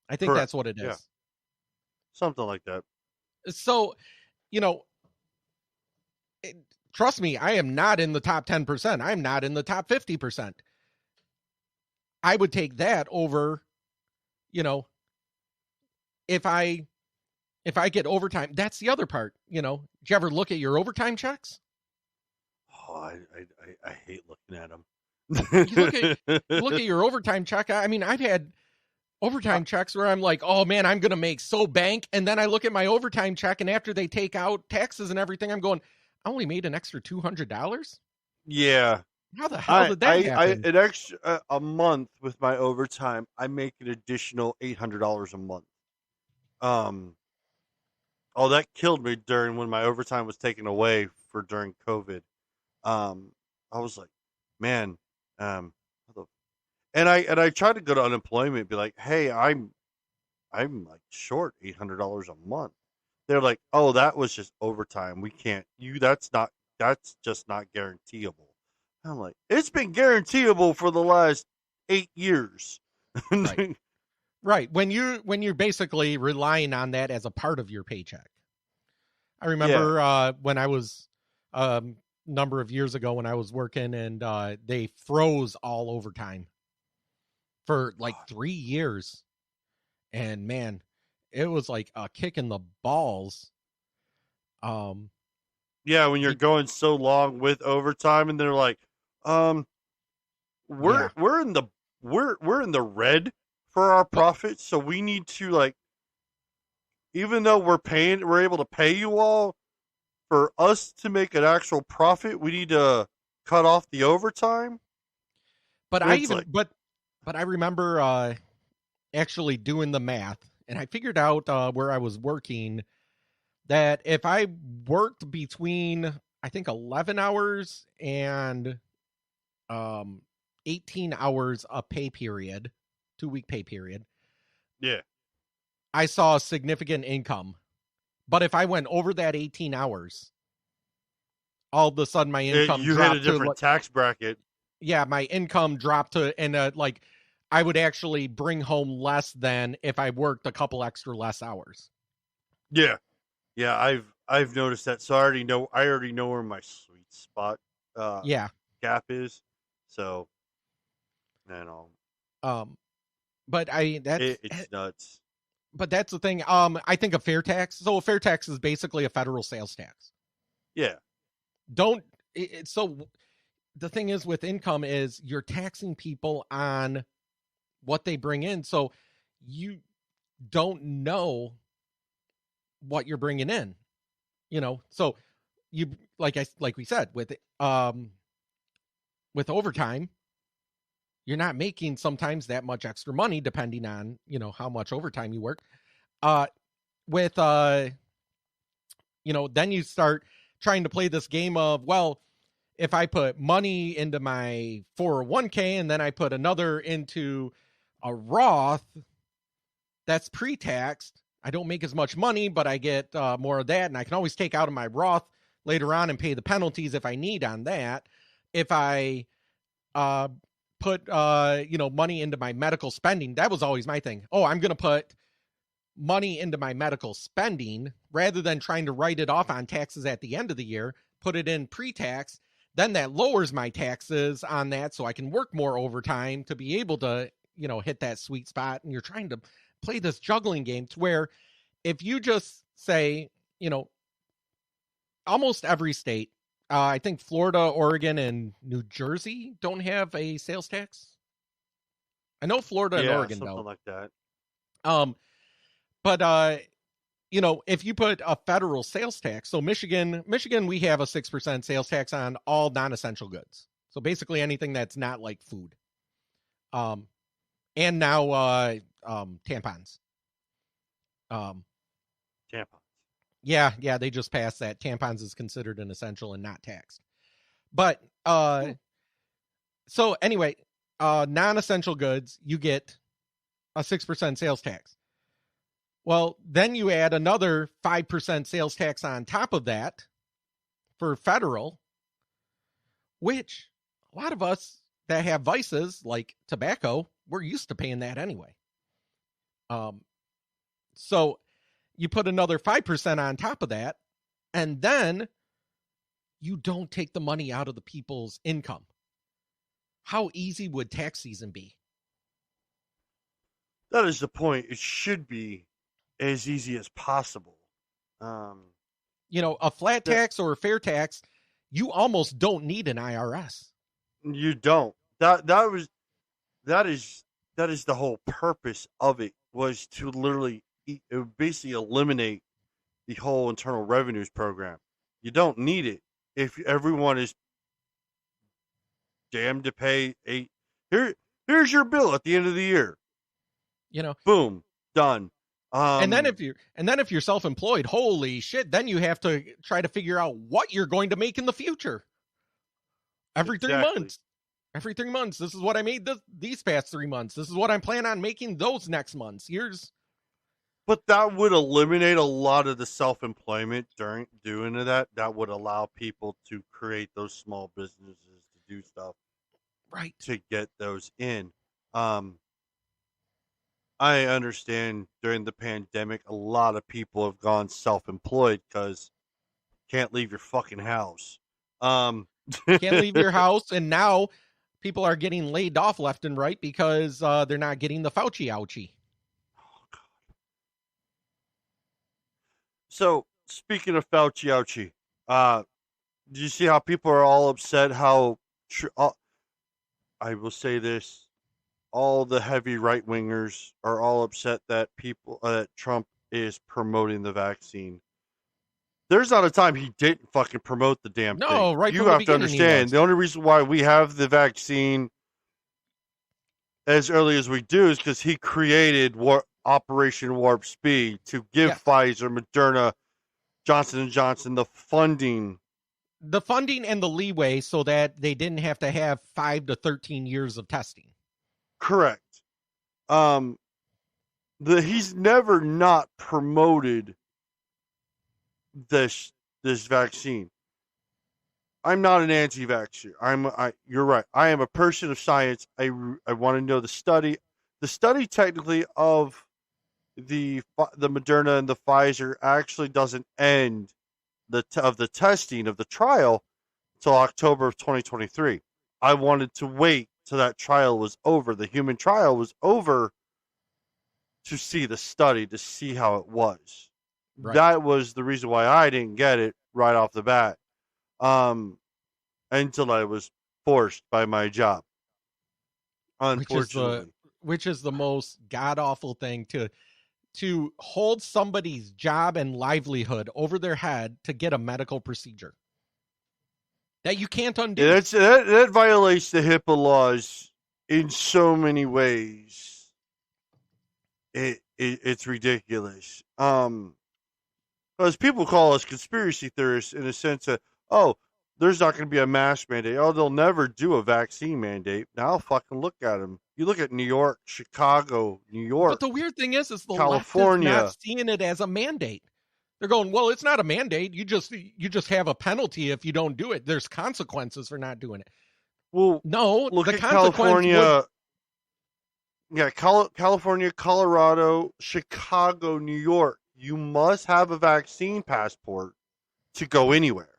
I think Correct. that's what it is. Yeah. Something like that. So, you know, trust me, I am not in the top 10%. I'm not in the top 50%. I would take that over, you know, if I get overtime. That's the other part, you know. Did you ever look at your overtime checks? Oh, I hate looking at them. You look at your overtime check. I mean, I've had overtime checks where I'm like, oh man, I'm gonna make so bank, and then I look at my overtime check, and after they take out taxes and everything, I'm going, I only made an extra $200. Yeah. How the hell did that happen? An extra a month with my overtime, I make an additional $800 a month. Oh, that killed me during when my overtime was taken away for during COVID. I was like, man, how the- and I tried to go to unemployment, and be like, hey, I'm like short $800 a month. They're like, oh, that was just overtime. We can't that's just not guaranteeable. I'm like, it's been guaranteeable for the last 8 years. Right. Right. When you're basically relying on that as a part of your paycheck. I remember when I was number of years ago when I was working, and they froze all overtime for like 3 years. And man, it was like a kick in the balls. Yeah, when you're going so long with overtime, and they're like, we're in the we're in the red for our profits, so we need to, like, even though we're able to pay you all, for us to make an actual profit, we need to cut off the overtime. But I remember actually doing the math, and I figured out where I was working that if I worked between, I think, 11 hours and 18 hours a pay period, 2-week pay period. Yeah. I saw a significant income. But if I went over that 18 hours, all of a sudden my income you dropped hit a different tax bracket. Yeah, my income dropped to, and like I would actually bring home less than if I worked a couple extra less hours. Yeah. Yeah, I've noticed that. So I already know where my sweet spot gap is. So, and but it's nuts. But that's the thing. I think a fair tax. So a fair tax is basically a federal sales tax. Yeah. So the thing is with income is you're taxing people on what they bring in. So you don't know what you're bringing in, you know? So you, like we said, with overtime, you're not making sometimes that much extra money depending on, you know, how much overtime you work. Then you start trying to play this game of, well, if I put money into my 401k and then I put another into a Roth, that's pre-taxed. I don't make as much money, but I get more of that, and I can always take out of my Roth later on and pay the penalties if I need on that. If I put money into my medical spending, that was always my thing. Oh, I'm going to put money into my medical spending rather than trying to write it off on taxes at the end of the year, put it in pre-tax. Then that lowers my taxes on that, so I can work more overtime to be able to, hit that sweet spot. And you're trying to play this juggling game to where if you just say, almost every state, I think Florida, Oregon, and New Jersey don't have a sales tax. I know Florida and Oregon something though. like that. But if you put a federal sales tax, so Michigan, we have a 6% sales tax on all non-essential goods. So basically anything that's not like food. And now tampons. Tampons. Yeah, they just passed that tampons is considered an essential and not taxed. But so anyway, non-essential goods, you get a 6% sales tax. Well, then you add another 5% sales tax on top of that for federal, which a lot of us that have vices like tobacco, we're used to paying that anyway. So you put another 5% on top of that, and then you don't take the money out of the people's income. How easy would tax season be? That is the point. It should be as easy as possible. A flat tax or a fair tax, you almost don't need an IRS. You don't. That is the whole purpose of it, was to literally basically eliminate the whole internal revenues program. You don't need it if everyone is damned to pay here's your bill at the end of the year. Boom, done. And then if you're self-employed, holy shit, then you have to try to figure out what you're going to make in the future. Every 3 months. Every 3 months. This is what I made these past 3 months. This is what I'm planning on making those next months. But that would eliminate a lot of the self-employment during doing that. That would allow people to create those small businesses to do stuff. Right. To get those in. I understand during the pandemic, a lot of people have gone self-employed because can't leave your fucking house. Can't leave your house, and now people are getting laid off left and right because they're not getting the Fauci ouchie. Oh, God. So, speaking of Fauci ouchie, do you see how people are all upset how... I will say this. All the heavy right-wingers are all upset that that Trump is promoting the vaccine. There's not a time he didn't fucking promote the damn thing. No, right you from the have to beginning understand, the only reason why we have the vaccine as early as we do is because he created Operation Warp Speed to give Pfizer, Moderna, Johnson & Johnson the funding and the leeway so that they didn't have to have 5 to 13 years of testing. Correct. He's never not promoted this vaccine. I'm not an anti-vaxxer. You're right. I am a person of science. I want to know the study. The study technically of the Moderna and the Pfizer actually doesn't end of the testing of the trial until October of 2023. I wanted to wait till that trial was over. The human trial was over to see the study, to see how it was. Right. That was the reason why I didn't get it right off the bat, until I was forced by my job. Unfortunately, which is the most god awful thing, to hold somebody's job and livelihood over their head to get a medical procedure that you can't undo. Yeah, that violates the HIPAA laws in so many ways. It's ridiculous. Because people call us conspiracy theorists in a sense that, there's not going to be a mask mandate. They'll never do a vaccine mandate. Now fucking look at them. You look at New York, Chicago, New York. But the weird thing is the California left is not seeing it as a mandate. They're going, well, it's not a mandate. You just have a penalty if you don't do it. There's consequences for not doing it. Well, no, look at California. Yeah, California, Colorado, Chicago, New York. You must have a vaccine passport to go anywhere.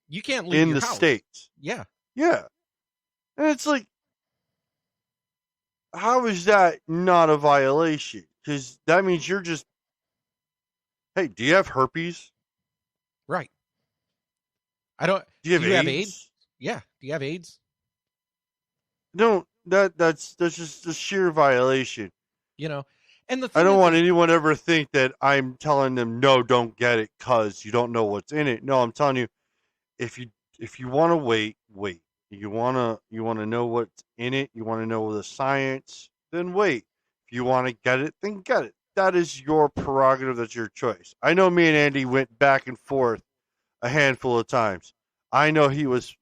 You can't leave in your the house. States. Yeah. Yeah. And it's like, how is that not a violation? Because that means you're just, hey, do you have herpes? Right. Do you have AIDS? Yeah. Do you have AIDS? No, that's just a sheer violation. And the thing I don't want anyone ever think that I'm telling them, no, don't get it because you don't know what's in it. No, I'm telling you, if you want to wait. You want to know what's in it. You want to know the science. Then wait. If you want to get it, then get it. That is your prerogative. That's your choice. I know me and Andy went back and forth a handful of times. I know he was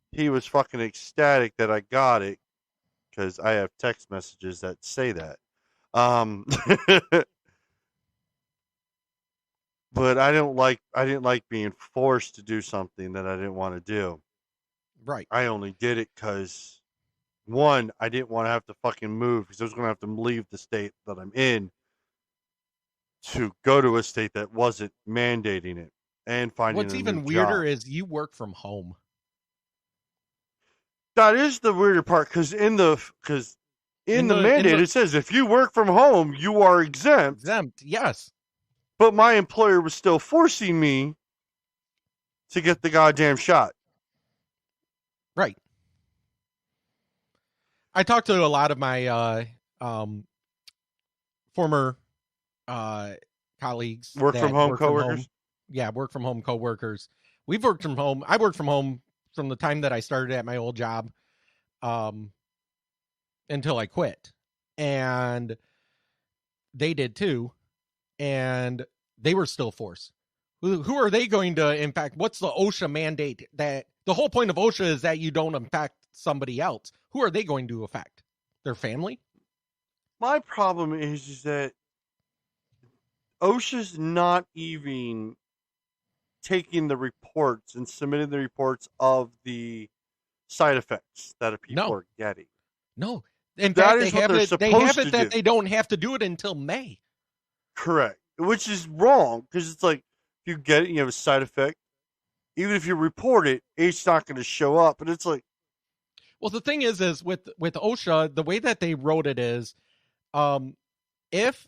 fucking ecstatic that I got it because I have text messages that say that. But I didn't like being forced to do something that I didn't want to do. Right. I only did it because One, I didn't want to have to fucking move because I was going to have to leave the state that I'm in to go to a state that wasn't mandating it and finding What's a new even weirder job. is you work from home. That is the weirder part because in the mandate it says if you work from home you are exempt. Yes. But my employer was still forcing me to get the goddamn shot. Right. I talked to a lot of my former colleagues Work from home coworkers. Yeah, work from home coworkers. We've worked from home. I worked from home from the time that I started at my old job until I quit. And they did too. And they were still forced. Who are they going to impact? What's the OSHA mandate? That the whole point of OSHA is that you don't impact somebody else. Who are they going to affect? Their family? My problem is that OSHA's not even taking the reports and submitting the reports of the side effects that people are getting. No. In that fact, is they what have they're it, supposed they have to it that do. they don't have to do it until May. Correct. Which is wrong because it's like if you get it, you have a side effect. Even if you report it, it's not going to show up. And it's like, well, the thing is with OSHA, the way that they wrote it is, if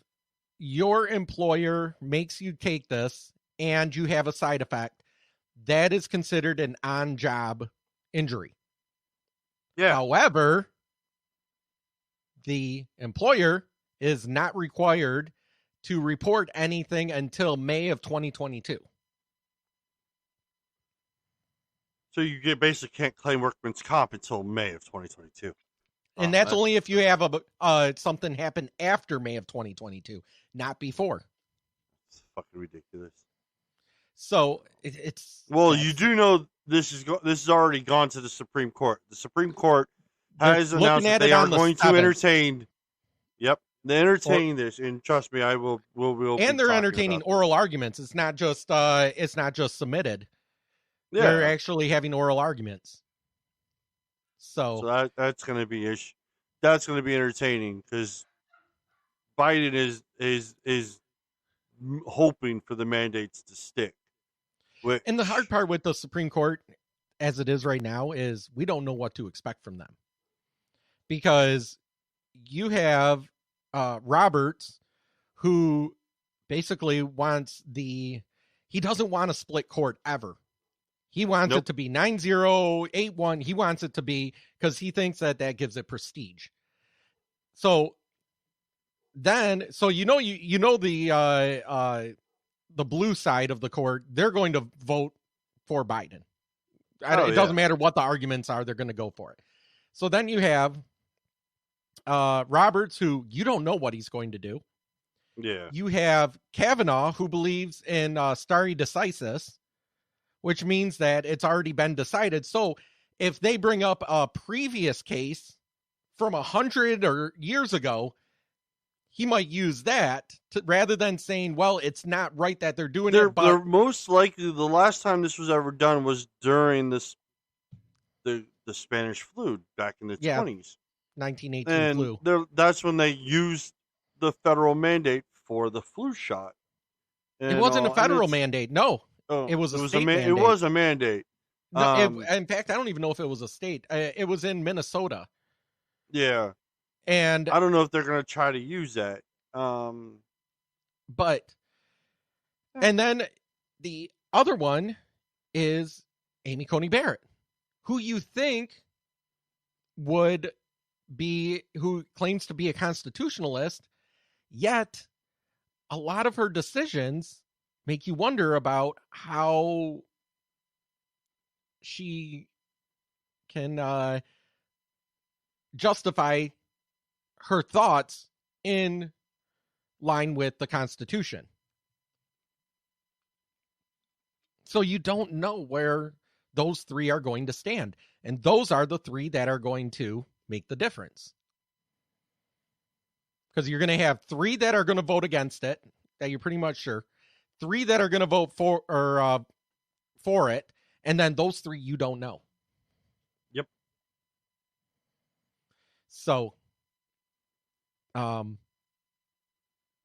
your employer makes you take this and you have a side effect, that is considered an on-job injury. yeah. However, the employer is not required to report anything until May of 2022. So you basically can't claim workman's comp until May of 2022. And that's only if you have something happen after May of 2022, not before. It's fucking ridiculous. So it's well, you do know this is already gone to the Supreme Court. The Supreme Court has announced that they are going to entertain. Yep, they entertain this, and trust me, I will. And they're entertaining oral arguments. It's not just submitted. Yeah. They're actually having oral arguments. So that's going to be that's going to be entertaining because Biden is hoping for the mandates to stick. And the hard part with the Supreme Court, as it is right now, is we don't know what to expect from them. Because you have Roberts, who basically he doesn't want a split court ever. He wants it to be 9-0-8-1. He wants it to be because he thinks that gives it prestige. So then, the blue side of the court, they're going to vote for Biden. It doesn't matter what the arguments are, they're going to go for it. So then you have Roberts, who you don't know what he's going to do. Yeah. You have Kavanaugh, who believes in stare decisis, which means that it's already been decided. So if they bring up a previous case from 100 years ago, he might use that rather than saying, well, it's not right that they're doing it. But they're most likely, the last time this was ever done was during the Spanish flu back in the 20s. 1918 flu. That's when they used the federal mandate for the flu shot. It wasn't a federal mandate. No. It was a state mandate. It was a mandate. No, in fact, I don't even know if it was a state. It was in Minnesota. Yeah. And I don't know if they're going to try to use that. But, and then the other one is Amy Coney Barrett, who you think who claims to be a constitutionalist, yet a lot of her decisions make you wonder about how she can justify her thoughts in line with the Constitution. So you don't know where those three are going to stand. And those are the three that are going to make the difference. Because you're going to have three that are going to vote against it, that you're pretty much sure. Three that are going to vote for it. And then those three you don't know. Yep. So, And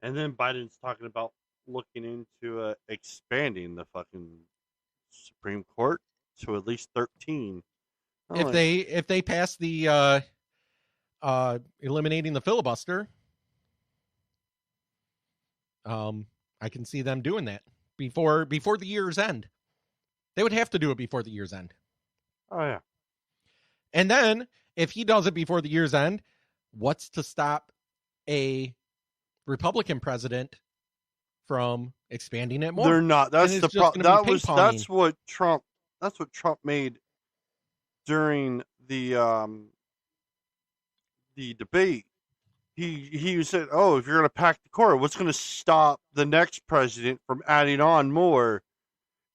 then Biden's talking about looking into expanding the fucking Supreme Court to at least 13. if they pass the eliminating the filibuster, I can see them doing that before the year's end. They would have to do it before the year's end. Oh yeah. And then if he does it before the year's end, what's to stop a Republican president from expanding it more? They're not. That's the problem. That's what Trump made during the debate. He said, "Oh, if you're going to pack the court, what's going to stop the next president from adding on more?"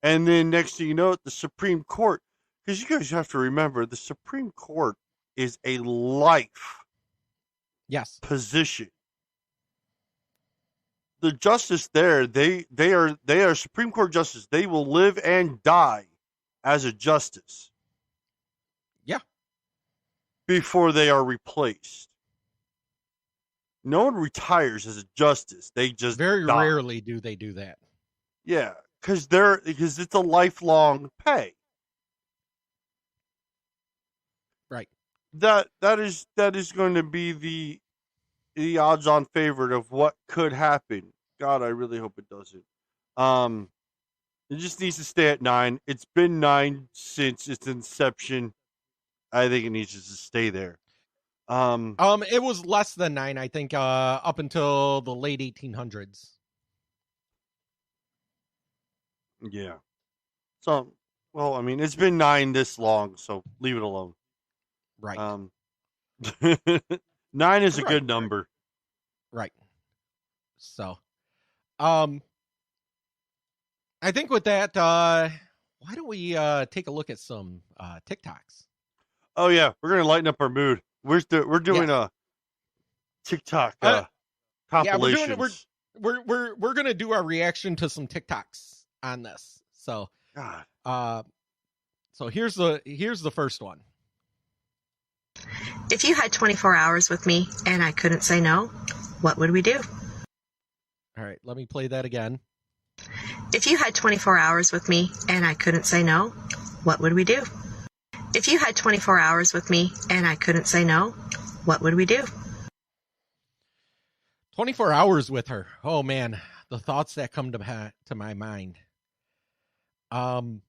And then next thing you know, the Supreme Court, because you guys have to remember, the Supreme Court is a life position. The justice there, they are Supreme Court justice. They will live and die as a justice. Yeah. Before they are replaced. No one retires as a justice. They just very die. Rarely do they do that. Yeah, because it's a lifelong pay. Right. That is going to be the odds-on favorite of what could happen. God, I really hope it doesn't. It just needs to stay at 9. It's been 9 since its inception. I think it needs to stay there. It was less than 9, I think, up until the late 1800s. Yeah. So, well, I mean, it's been 9 this long, so leave it alone. Right. 9 is a good number. Right. So, I think with that, why don't we take a look at some TikToks? Oh yeah, we're gonna lighten up our mood. We're doing a TikTok compilations. Yeah, we're gonna do our reaction to some TikToks on this. So, God. So here's the first one. If you had 24 hours with me and I couldn't say no, what would we do? All right, let me play that again. If you had 24 hours with me and I couldn't say no, what would we do? If you had 24 hours with me and I couldn't say no, what would we do? 24 hours with her. Oh man, the thoughts that come to my mind. I'm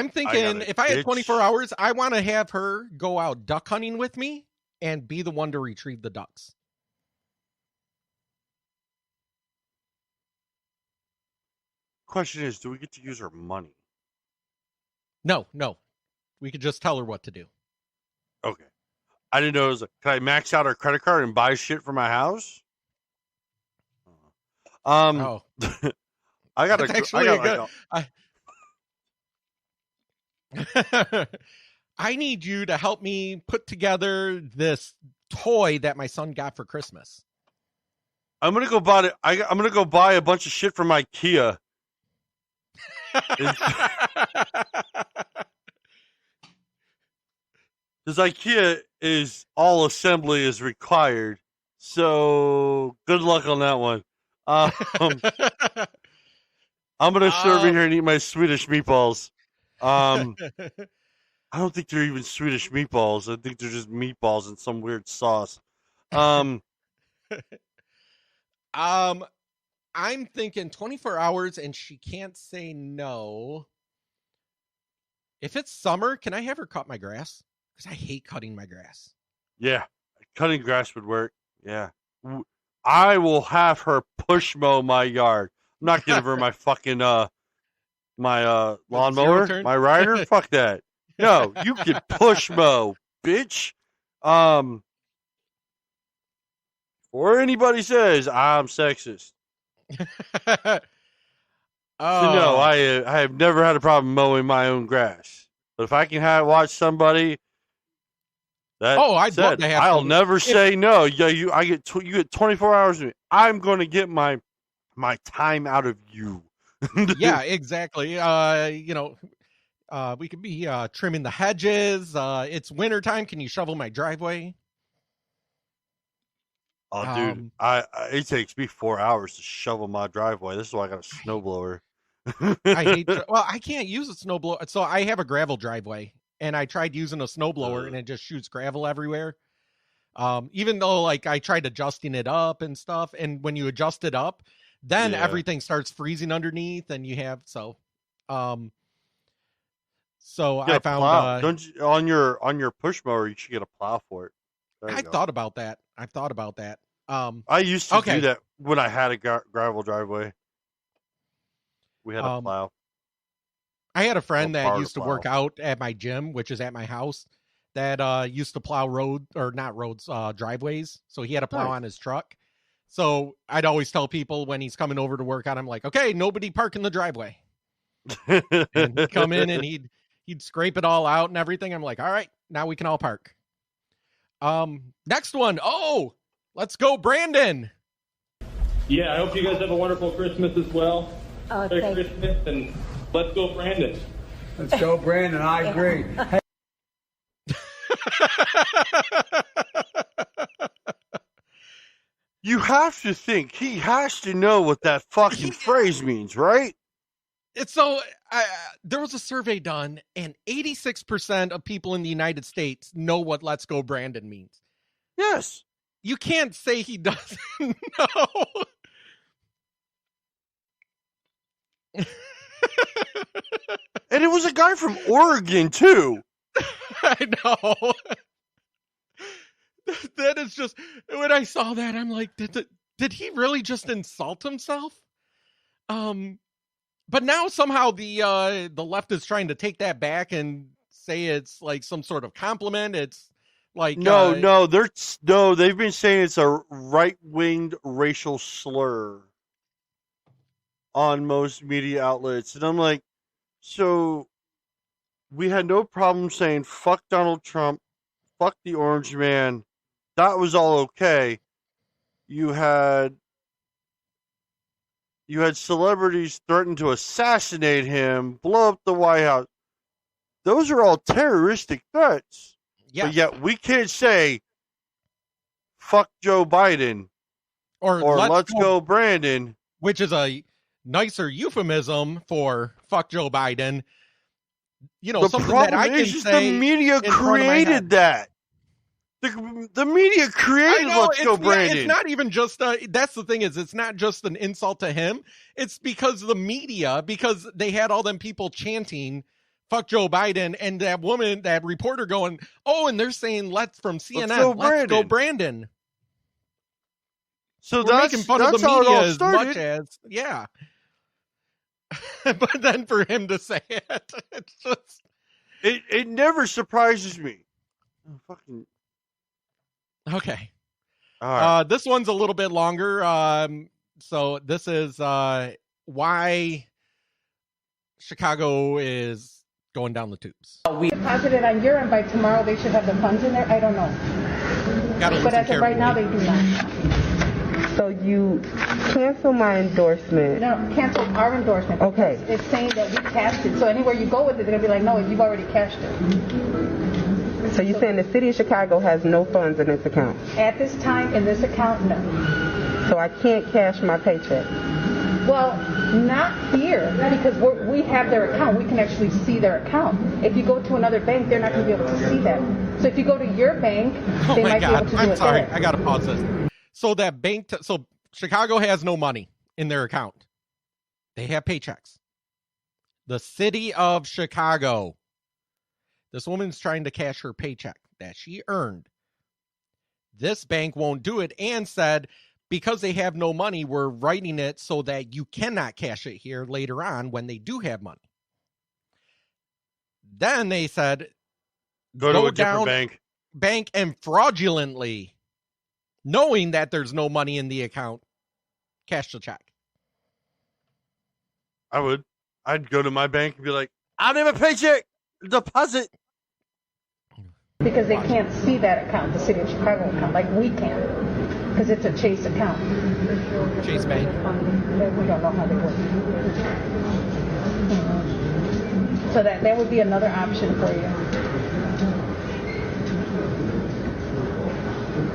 thinking if I had 24 hours, I want to have her go out duck hunting with me and be the one to retrieve the ducks. Question is, do we get to use her money? No. We could just tell her what to do. Okay. I didn't know. Can I max out her credit card and buy shit for my house? Oh. I got I need you to help me put together this toy that my son got for Christmas. I'm gonna go buy it. I'm gonna go buy a bunch of shit from IKEA. Because IKEA is all assembly is required. So good luck on that one. I'm gonna serve in here and eat my Swedish meatballs. I don't think they're even Swedish meatballs. I think they're just meatballs in some weird sauce. I'm thinking 24 hours and she can't say no. If it's summer, can I have her cut my grass? Because I hate cutting my grass. Yeah, cutting grass would work. Yeah. I will have her push mow my yard. I'm not giving her my fucking my lawnmower, my rider. Fuck that. No, you can push mow, bitch. Or anybody says I'm sexist. So no, I have never had a problem mowing my own grass. But if I can watch somebody that I'd love to have. I'll never say no. Yeah, you get 24 hours. I'm going to get my time out of you. Yeah, exactly. We could be trimming the hedges. It's wintertime. Can you shovel my driveway? Oh, dude, it takes me 4 hours to shovel my driveway. This is why I got a snowblower. I hate. Well, I can't use a snowblower, so I have a gravel driveway, and I tried using a snowblower, and it just shoots gravel everywhere. Even though like I tried adjusting it up and stuff, and when you adjust it up, then everything starts freezing underneath, and you have so. So I found don't you, on your push mower you should get a plow for it. I've thought about that. I used to do that when I had a gravel driveway. We had a plow. I had a friend that used to work out at my gym, which is at my house, that used to plow driveways. So he had a plow on his truck. So I'd always tell people when he's coming over to work out, I'm like, okay, nobody park in the driveway. And he'd come in and he'd scrape it all out and everything. I'm like, all right, now we can all park. Next one. Oh, let's go, Brandon. Yeah, I hope you guys have a wonderful Christmas as well. Merry Christmas, and let's go, Brandon. Let's go, Brandon. I agree. Hey. You have to think he has to know what that fucking phrase means, right? It's so there was a survey done, and 86% of people in the United States know what "Let's Go, Brandon" means. Yes. You can't say he doesn't know. And it was a guy from Oregon too. I know. That is just, when I saw that, I'm like, did he really just insult himself? But now somehow the left is trying to take that back and say it's like some sort of compliment. It's like they've been saying it's a right-winged racial slur on most media outlets, and I'm like, so we had no problem saying fuck Donald Trump, fuck the Orange Man. That was all okay. You had celebrities threaten to assassinate him, blow up the White House. Those are all terroristic threats. Yeah. But yet we can't say fuck Joe Biden or let's go Brandon, which is a nicer euphemism for fuck Joe Biden. You know, the something problem that I can is say the media created that. The media created let's go Brandon. It's not even just that's the thing, is it's not just an insult to him. It's because the media, because they had all them people chanting fuck Joe Biden, and that reporter going, oh, and they're saying from CNN, let's go Brandon. So we're making fun of the media as much as but then for him to say it, it's just it never surprises me. Fucking okay. All right. This one's a little bit longer. So this is why Chicago is going down the tubes. We deposited on your end. By tomorrow they should have the funds in there. I don't know. But as of right now, they do not. So you cancel my endorsement. No, cancel our endorsement. Okay. It's saying that we cashed it. So anywhere you go with it, they're going to be like, no, you've already cashed it. So you're saying the city of Chicago has no funds in its account? At this time, in this account, no. So I can't cash my paycheck? Well, not here, because we have their account. We can actually see their account. If you go to another bank, they're not going to be able to see that. So if you go to your bank, they might be able to do it. I'm sorry. there. I got to pause this. So that bank, so Chicago has no money in their account. They have paychecks. The city of Chicago. This woman's trying to cash her paycheck that she earned. This bank won't do it and said, because they have no money, we're writing it so that you cannot cash it here later on when they do have money. Then they said, go to a different bank and fraudulently, knowing that there's no money in the account, cash the check. I'd go to my bank and be like, I don't have a paycheck. Deposit. Because they can't see that account, the city of Chicago account, like we can. Because it's a Chase account. Chase Bank. We don't know how they work. So that would be another option for you.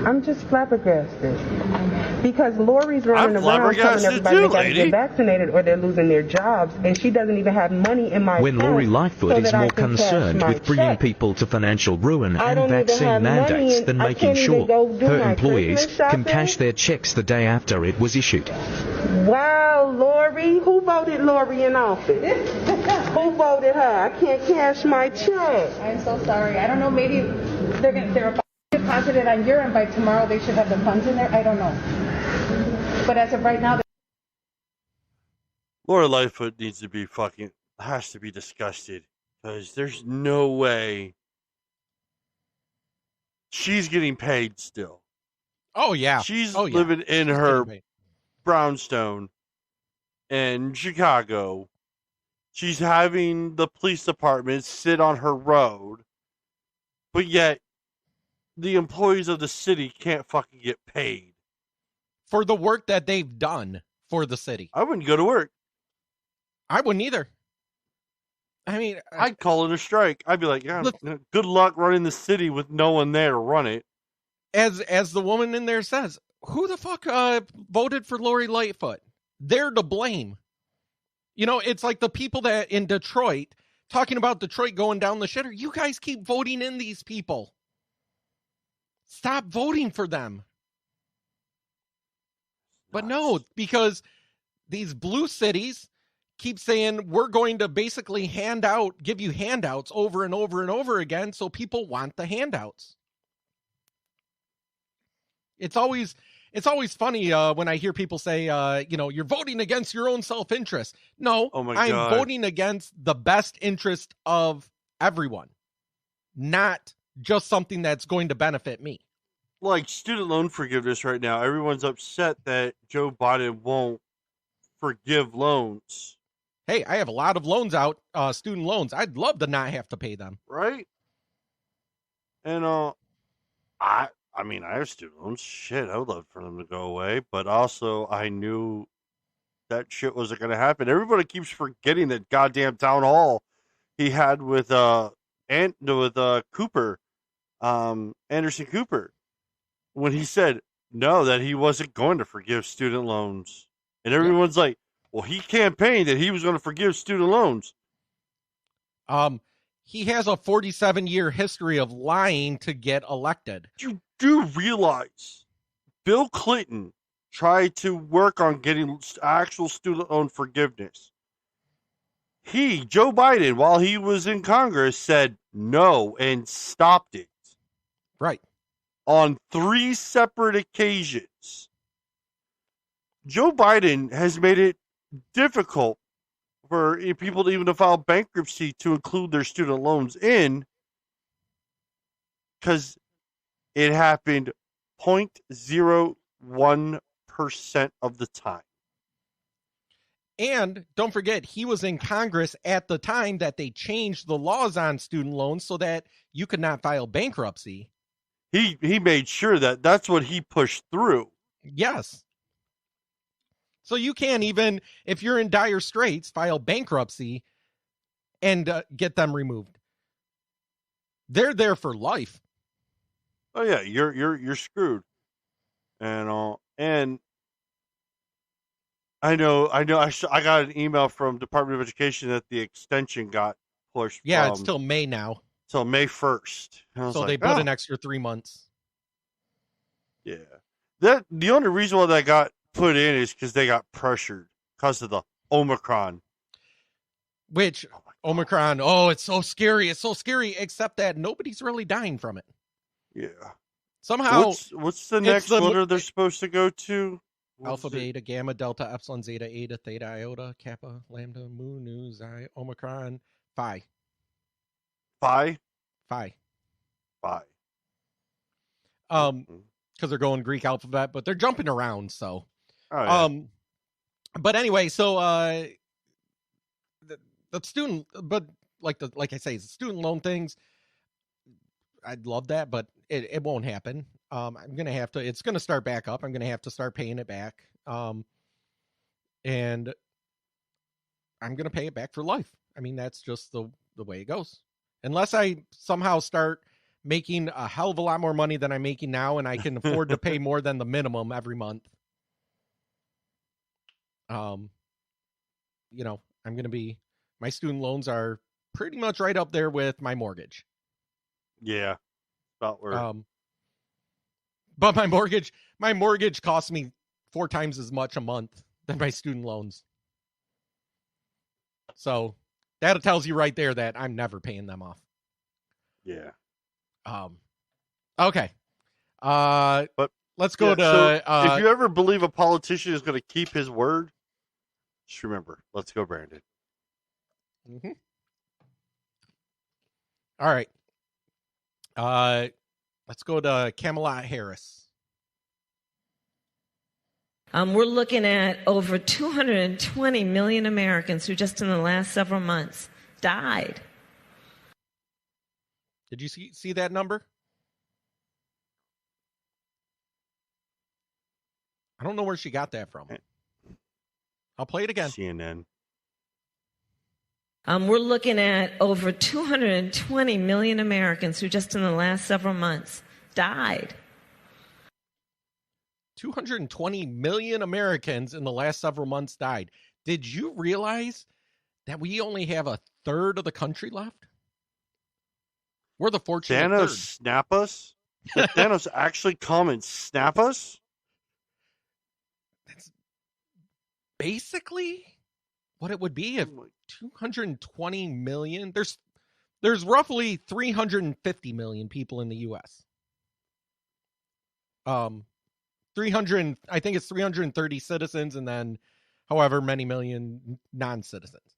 I'm just flabbergasted. Because Lori's running around telling everybody they got to get vaccinated or they're losing their jobs, and she doesn't even have money in my When account Lori Lightfoot so is that I more can concerned cash my with bringing check. people to financial ruin I and don't even vaccine have money mandates and than I making can't even sure go do her my employees Christmas can shopping. cash their checks the day after it was issued. Wow, Lori. Who voted Lori in office? Who voted her? I can't cash my check. I'm so sorry. I don't know. Maybe they're about to deposit it on your end. By tomorrow, they should have the funds in there. I don't know. But as of right now, Lori Lightfoot has to be disgusted, because there's no way she's getting paid still. Oh yeah. She's living in her brownstone in Chicago. She's having the police department sit on her road, but yet the employees of the city can't fucking get paid for the work that they've done for the city. I wouldn't go to work. I wouldn't either. I mean, I'd call it a strike. I'd be like, yeah, good luck running the city with no one there to run it. As the woman in there says, who the fuck voted for Lori Lightfoot? They're to blame. You know, it's like the people that in Detroit, talking about Detroit going down the shitter. You guys keep voting in these people. Stop voting for them. But no, because these blue cities keep saying we're going to basically give you handouts over and over and over again, so people want the handouts. It's always funny when I hear people say, you're voting against your own self-interest. No, I'm voting against the best interest of everyone, not just something that's going to benefit me. Like student loan forgiveness right now, everyone's upset that Joe Biden won't forgive loans. Hey, I have a lot of loans out, student loans. I'd love to not have to pay them. Right? And I have student loans. Shit, I would love for them to go away. But also, I knew that shit wasn't going to happen. Everybody keeps forgetting that goddamn town hall he had with Cooper, Anderson Cooper, when he said no, that he wasn't going to forgive student loans. And everyone's like, well, he campaigned that he was going to forgive student loans. He has a 47-year history of lying to get elected. You do realize Bill Clinton tried to work on getting actual student loan forgiveness. Joe Biden, while he was in Congress, said no and stopped it. Right. On 3 separate occasions. Joe Biden has made it difficult for people to even file bankruptcy to include their student loans in, because it happened 0.01% of the time. And don't forget, he was in Congress at the time that they changed the laws on student loans so that you could not file bankruptcy. He made sure that that's what he pushed through. Yes. So you can't even, if you're in dire straits, file bankruptcy and get them removed. They're there for life. Oh yeah, you're screwed. And I know. I got an email from Department of Education that the extension got pushed. Yeah, it's till May now. Till May 1st. So they put an extra 3 months. Yeah. The only reason why that got put in is because they got pressured because of the Omicron. Which, Omicron, it's so scary. It's so scary, except that nobody's really dying from it. Yeah. Somehow. What's the next letter they're supposed to go to? Alpha, beta, gamma, delta, epsilon, zeta, eta, theta, iota, kappa, lambda, mu, nu, xi, omicron, phi. Phi? Phi. Phi. Because they're going Greek alphabet, but they're jumping around, so. Oh, yeah. But anyway, so the student, but like I say, the student loan things, I'd love that, but it won't happen. I'm gonna have to. It's gonna start back up. I'm gonna have to start paying it back, and I'm gonna pay it back for life. I mean, that's just the the way it goes. Unless I somehow start making a hell of a lot more money than I'm making now, and I can afford to pay more than the minimum every month. You know, my student loans are pretty much right up there with my mortgage. Yeah. About where. But my mortgage costs me 4 times as much a month than my student loans. So that tells you right there that I'm never paying them off. Yeah. Okay. But let's go to. So if you ever believe a politician is going to keep his word, just remember, let's go, Brandon. Mm-hmm. All right. Let's go to Kamala Harris. We're looking at over 220 million Americans who just in the last several months died. Did you see that number? I don't know where she got that from. I'll play it again. CNN. We're looking at over 220 million Americans who just in the last several months died. 220 million Americans in the last several months died. Did you realize that we only have a third of the country left? We're the fortunate Thanos third. Snap us? Did Thanos actually come and snap us? That's basically what it would be if 220 million. There's roughly 350 million people in the U.S. 300, I think it's 330 citizens, and then however many million non-citizens.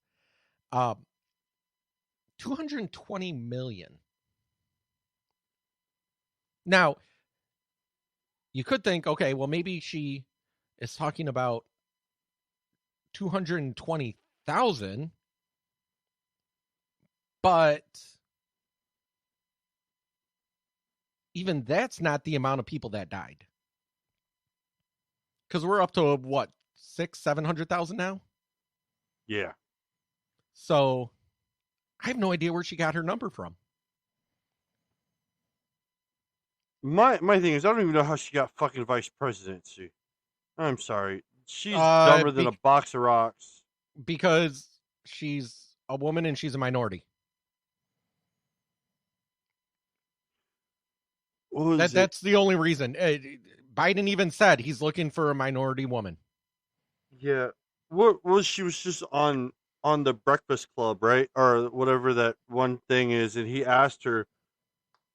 220 million. Now, you could think, okay, well, maybe she is talking about 220,000, but even that's not the amount of people that died. Because we're up to what, 600,000-700,000 now? Yeah. So I have no idea where she got her number from. My thing is, I don't even know how she got fucking vice presidency. I'm sorry. She's dumber than a box of rocks. Because she's a woman and she's a minority. That's the only reason. Biden even said he's looking for a minority woman. Yeah. What was she was just on the Breakfast Club, right? Or whatever that one thing is, and he asked her,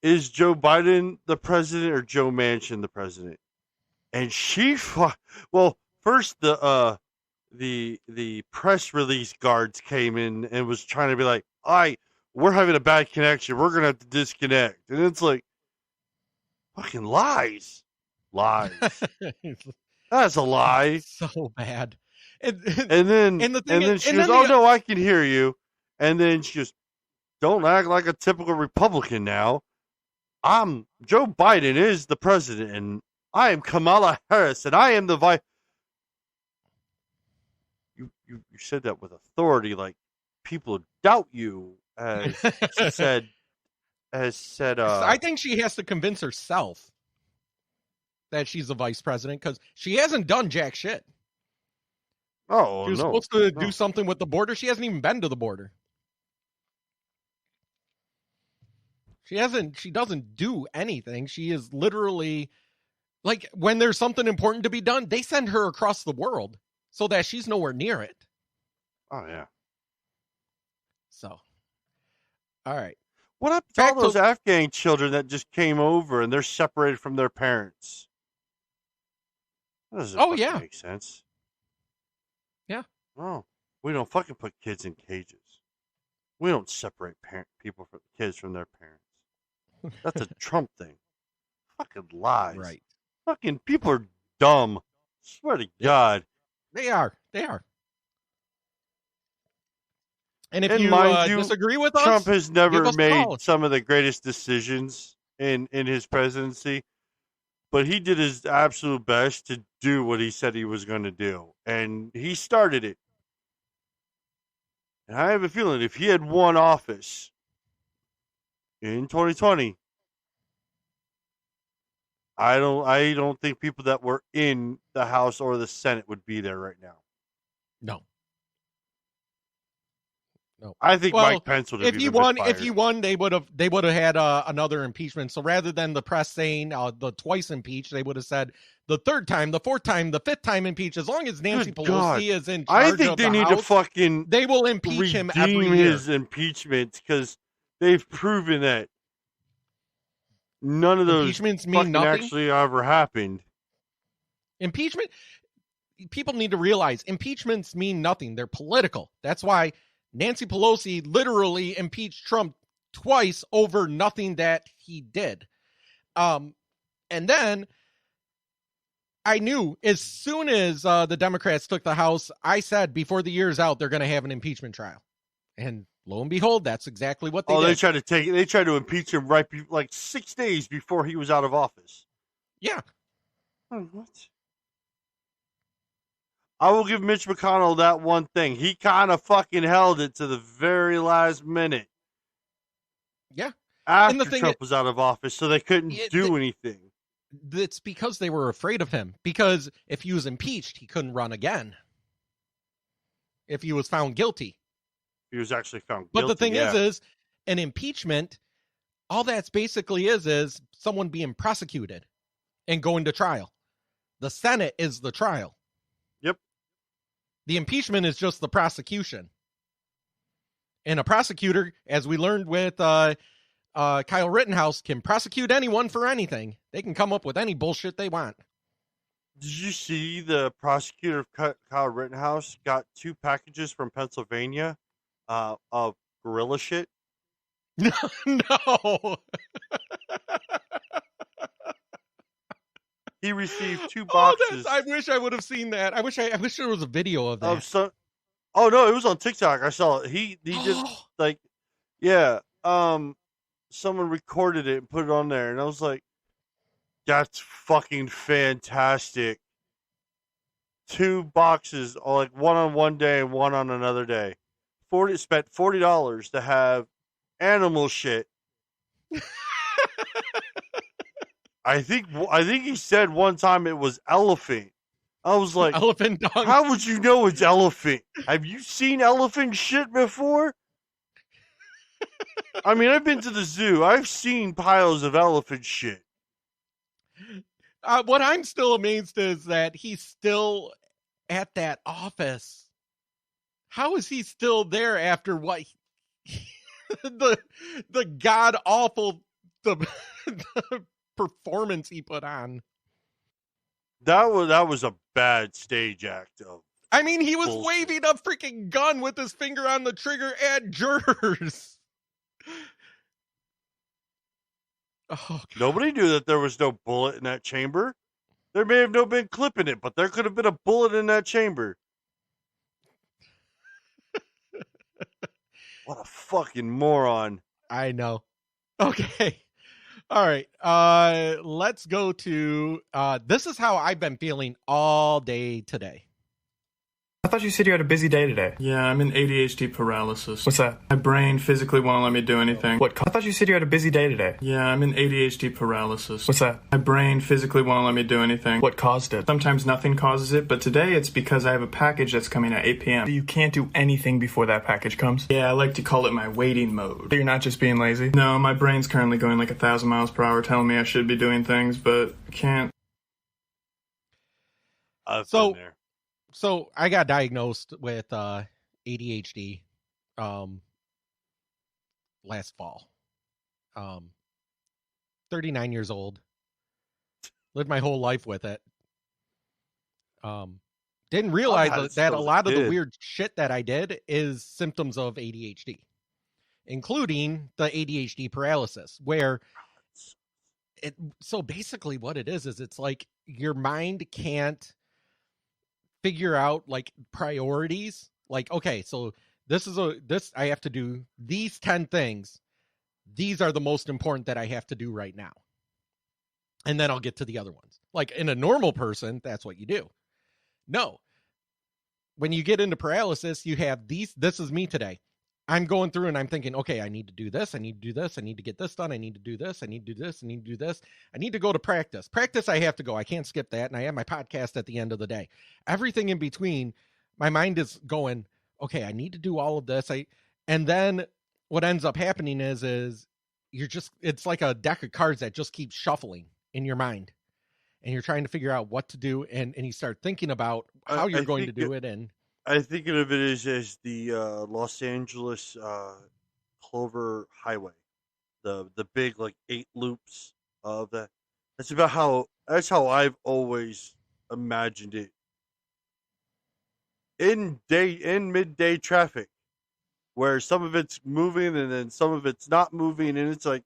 is Joe Biden the president or Joe Manchin the president? And she first the press release guards came in and was trying to be like, we're having a bad connection. We're gonna have to disconnect. And it's like, fucking lies. That's a lie. So bad. And then she goes, no, I can hear you. And then she goes, don't act like a typical Republican now. Joe Biden is the president, and I am Kamala Harris, and I am the vice. You said that with authority, like people doubt you, as she said. I think she has to convince herself that she's the vice president because she hasn't done jack shit. Oh, she was supposed to do something with the border. She hasn't even been to the border. She doesn't do anything. She is literally, like, when there's something important to be done, they send her across the world so that she's nowhere near it. Oh, yeah. So, all right. What up to all those Afghan children that just came over and they're separated from their parents? That doesn't make sense. Yeah. Oh, we don't fucking put kids in cages. We don't separate kids from their parents. That's a Trump thing. Fucking lies. Right. Fucking people are dumb. Swear to God. They are. And if you disagree with us, Trump has never made some of the greatest decisions in his presidency, but he did his absolute best to do what he said he was going to do, and he started it. And I have a feeling if he had won office in 2020, I don't think people that were in the House or the Senate would be there right now. No. I think Mike Pence would have if he won, they would have had another impeachment. So rather than the press saying the twice impeached, they would have said the third time, the fourth time, the fifth time impeached. As long as Nancy Pelosi is in charge, I think they need House, to fucking they will impeach him every year. his impeachment because they've proven that none of those impeachments mean nothing. Actually ever happened. Impeachment. People need to realize impeachments mean nothing. They're political. That's why Nancy Pelosi literally impeached Trump twice over nothing that he did. And then I knew as soon as the Democrats took the House, I said before the year's out, they're going to have an impeachment trial. And lo and behold, that's exactly what they did. They tried to impeach him like 6 days before he was out of office. Yeah. Oh, what? I will give Mitch McConnell that one thing. He kind of fucking held it to the very last minute. Yeah. After Trump was out of office, so they couldn't do anything. It's because they were afraid of him. Because if he was impeached, he couldn't run again. If he was found guilty. He was actually found guilty. But the thing is an impeachment, all that's basically is someone being prosecuted and going to trial. The Senate is the trial. Yep. The impeachment is just the prosecution. And a prosecutor, as we learned with Kyle Rittenhouse, can prosecute anyone for anything. They can come up with any bullshit they want. Did you see the prosecutor of Kyle Rittenhouse got 2 packages from Pennsylvania of gorilla shit? No. He received 2 boxes. I wish I would have seen that. I wish there was a video of that. Oh no, it was on TikTok. I saw it. He just like, yeah. Someone recorded it and put it on there, and I was like, that's fucking fantastic. 2 boxes, like one on one day and one on another day. Spent $40 to have animal shit. I think he said one time it was elephant. I was like, elephant dung. How would you know it's elephant? Have you seen elephant shit before? I mean, I've been to the zoo. I've seen piles of elephant shit. What I'm still amazed is that he's still at that office. How is he still there after what the god awful the performance he put on? That was a bad stage act. I mean, he was bullshit. waving a freaking gun with his finger on the trigger at jurors. Oh, nobody knew that there was no bullet in that chamber. There may have no been clip in it, but there could have been a bullet in that chamber. What a fucking moron. I know. Okay. All right. Let's go to this is how I've been feeling all day today. I thought you said you had a busy day today. Yeah, I'm in ADHD paralysis. What's that? My brain physically won't let me do anything. I thought you said you had a busy day today. Yeah, I'm in ADHD paralysis. What's that? My brain physically won't let me do anything. What caused it? Sometimes nothing causes it, but today it's because I have a package that's coming at 8 p.m. You can't do anything before that package comes? Yeah, I like to call it my waiting mode. But you're not just being lazy? No, my brain's currently going like 1,000 miles per hour telling me I should be doing things, but I can't. I've been there. So I got diagnosed with ADHD last fall. 39 years old. Lived my whole life with it. Didn't realize that a lot of the weird shit that I did is symptoms of ADHD, including the ADHD paralysis, where so basically what it is it's like your mind can't figure out like priorities. Like, okay, so this I have to do these 10 things. These are the most important that I have to do right now. And then I'll get to the other ones. Like in a normal person, that's what you do. No. when you get into paralysis, you have this is me today. I'm going through and I'm thinking, okay, I need to do this. I need to do this. I need to get this done. I need to do this. I need to do this. I need to do this. I need to go to practice. Practice, I have to go. I can't skip that. And I have my podcast at the end of the day. Everything in between, my mind is going, okay, I need to do all of this. And then what ends up happening is it's like a deck of cards that just keeps shuffling in your mind. And you're trying to figure out what to do. And you start thinking about how you're going to do it. And I think of it as the Los Angeles Clover Highway, the big like 8 loops of that. That's how I've always imagined it. In midday traffic, where some of it's moving and then some of it's not moving, and it's like,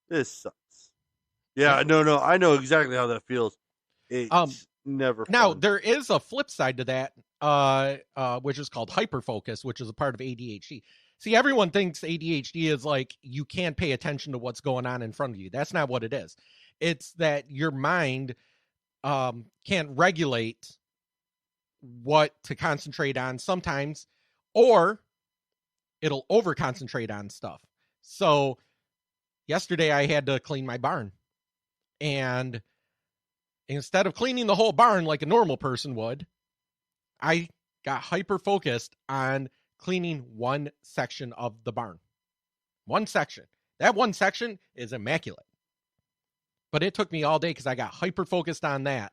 this sucks. Yeah, no, I know exactly how that feels. It's never fun. Now, there is a flip side to that, which is called hyperfocus, which is a part of ADHD. See, everyone thinks ADHD is like you can't pay attention to what's going on in front of you. That's not what it is. It's that your mind can't regulate what to concentrate on sometimes, or it'll over concentrate on stuff. So yesterday I had to clean my barn, and instead of cleaning the whole barn like a normal person would, I got hyper focused on cleaning one section of the barn. One section. That one section is immaculate. But it took me all day because I got hyper focused on that.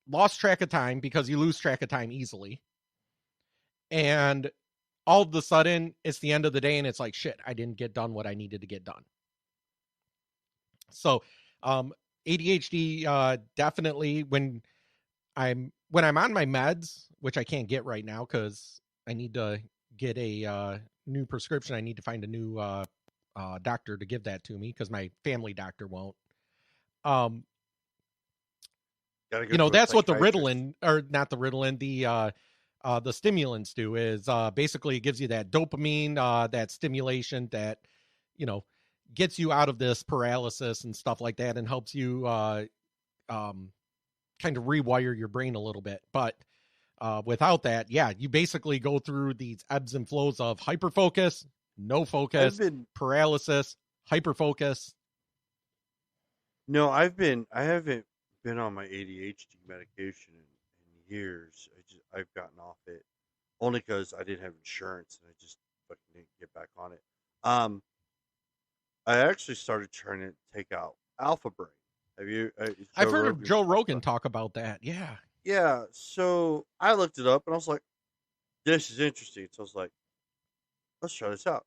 Lost track of time because you lose track of time easily. And all of a sudden, it's the end of the day and it's like, shit, I didn't get done what I needed to get done. So, ADHD, definitely when I'm on my meds, which I can't get right now because I need to get a new prescription. I need to find a new doctor to give that to me because my family doctor won't. That's what the Ritalin, or not the Ritalin, the stimulants do is basically it gives you that dopamine, that stimulation that, gets you out of this paralysis and stuff like that and helps you kind of rewire your brain a little bit. But without that, you basically go through these ebbs and flows of hyperfocus, no focus, paralysis, hyperfocus. No, I haven't been on my ADHD medication in years. I've gotten off it only because I didn't have insurance and I just fucking didn't get back on it. I actually started trying to take out Alpha Brain. Have you? I've heard of Joe Rogan talk about that. Yeah. Yeah. So I looked it up and I was like, "This is interesting." So I was like, "Let's try this out."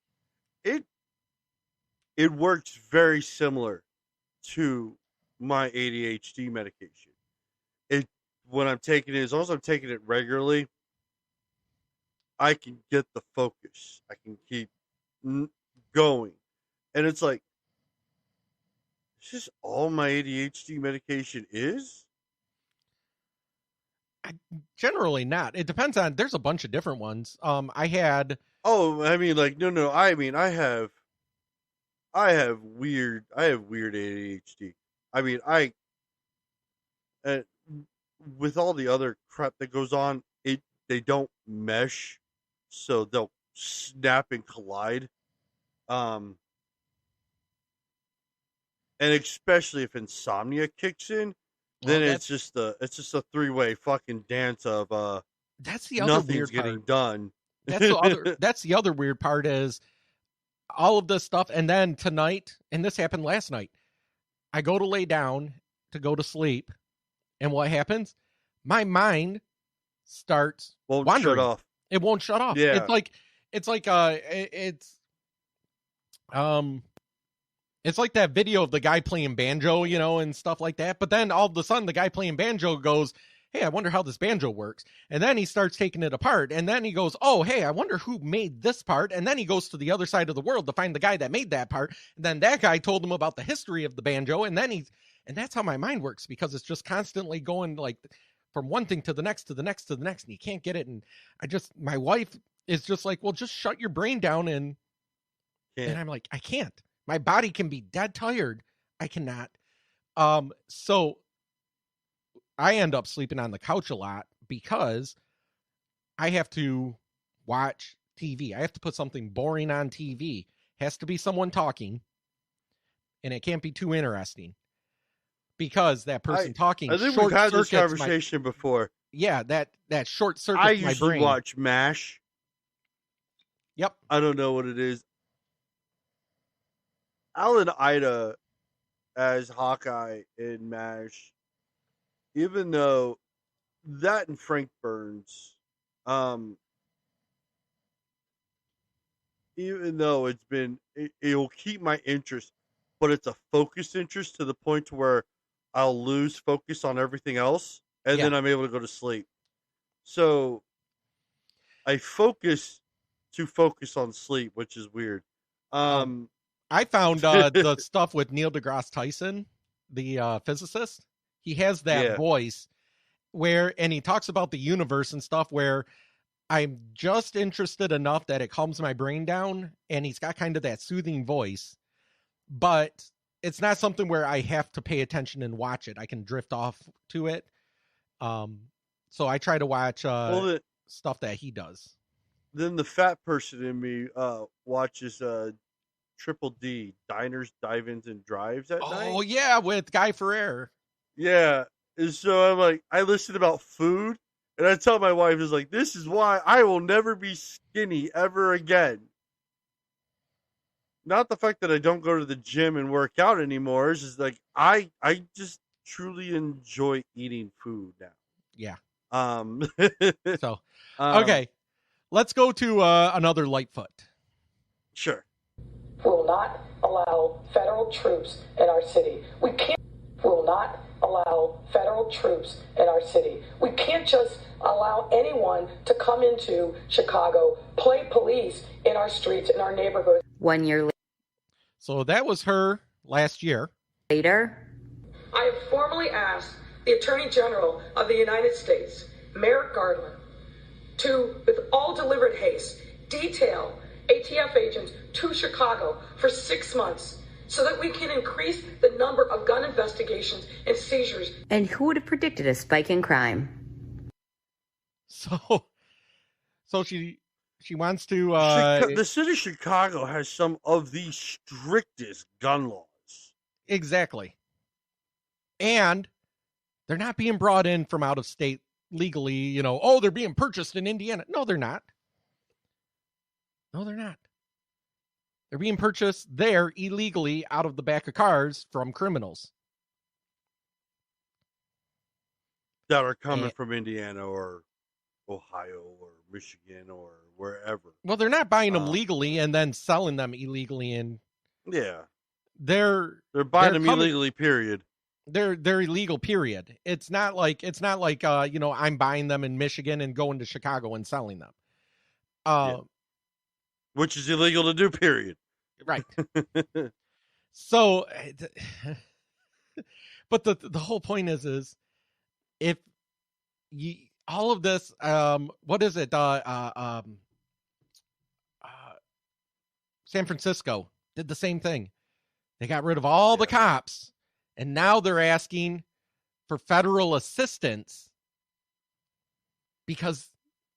It works very similar to my ADHD medication. When I'm taking it, as long as I'm taking it regularly, I can get the focus. I can keep going. And it's like, is this all my ADHD medication is? Generally not. It depends on, there's a bunch of different ones. I have weird ADHD. I mean, with all the other crap that goes on, they don't mesh, so they'll snap and collide. And especially if insomnia kicks in, then it's just a 3-way fucking dance of that's the other nothing's weird getting part. done. That's the other weird part is all of this stuff, and then tonight, and this happened last night, I go to lay down to go to sleep, and what happens? My mind starts wandering. Shut off. It won't shut off. Yeah. It's like that video of the guy playing banjo, and stuff like that. But then all of a sudden the guy playing banjo goes, hey, I wonder how this banjo works. And then he starts taking it apart. And then he goes, oh, hey, I wonder who made this part. And then he goes to the other side of the world to find the guy that made that part. And then that guy told him about the history of the banjo. And that's how my mind works, because it's just constantly going like from one thing to the next, to the next, to the next. And you can't get it. And my wife is just like, well, just shut your brain down. And I'm like, I can't. My body can be dead tired. I cannot. So I end up sleeping on the couch a lot because I have to watch TV. I have to put something boring on TV. Has to be someone talking, and it can't be too interesting because that person talking. I think we've had this conversation before. Yeah, that short circuits I my usually brain. watch MASH. Yep. I don't know what it is. Alan Ida as Hawkeye in MASH, even though that and Frank Burns, even though it'll keep my interest, but it's a focused interest to the point where I'll lose focus on everything else, and then I'm able to go to sleep. So I focus on sleep, which is weird. I found the stuff with Neil deGrasse Tyson, the physicist. He has that voice and he talks about the universe and stuff where I'm just interested enough that it calms my brain down, and he's got kind of that soothing voice, but it's not something where I have to pay attention and watch it. I can drift off to it. So I try to watch stuff that he does. Then the fat person in me watches Triple D, Diners, Dive-Ins, and Drives at night. Oh, yeah, with Guy Ferrer. Yeah. And so I'm like, I listen about food, and I tell my wife, is like, this is why I will never be skinny ever again. Not the fact that I don't go to the gym and work out anymore. It's just like, I just truly enjoy eating food now. Yeah. So, okay. Let's go to another Lightfoot. Sure. We will not allow federal troops in our city. We will not allow federal troops in our city. We can't just allow anyone to come into Chicago, play police in our streets, in our neighborhoods. 1 year later. So that was her last year. Later. I have formally asked the Attorney General of the United States, Merrick Garland, to, with all deliberate haste, detail ATF agents to Chicago for 6 months so that we can increase the number of gun investigations and seizures. And who would have predicted a spike in crime? So she wants to... the city of Chicago has some of the strictest gun laws. Exactly. And they're not being brought in from out of state legally, they're being purchased in Indiana. No, they're not. No, they're not. They're being purchased there illegally out of the back of cars from criminals. That are coming from Indiana or Ohio or Michigan or wherever. Well, they're not buying them legally and then selling them illegally. And they're buying them illegally, period. They're illegal, period. It's not like I'm buying them in Michigan and going to Chicago and selling them. Which is illegal to do, period. Right. So, but the whole point is if you, all of this, what is it? San Francisco did the same thing. They got rid of all the cops, and now they're asking for federal assistance because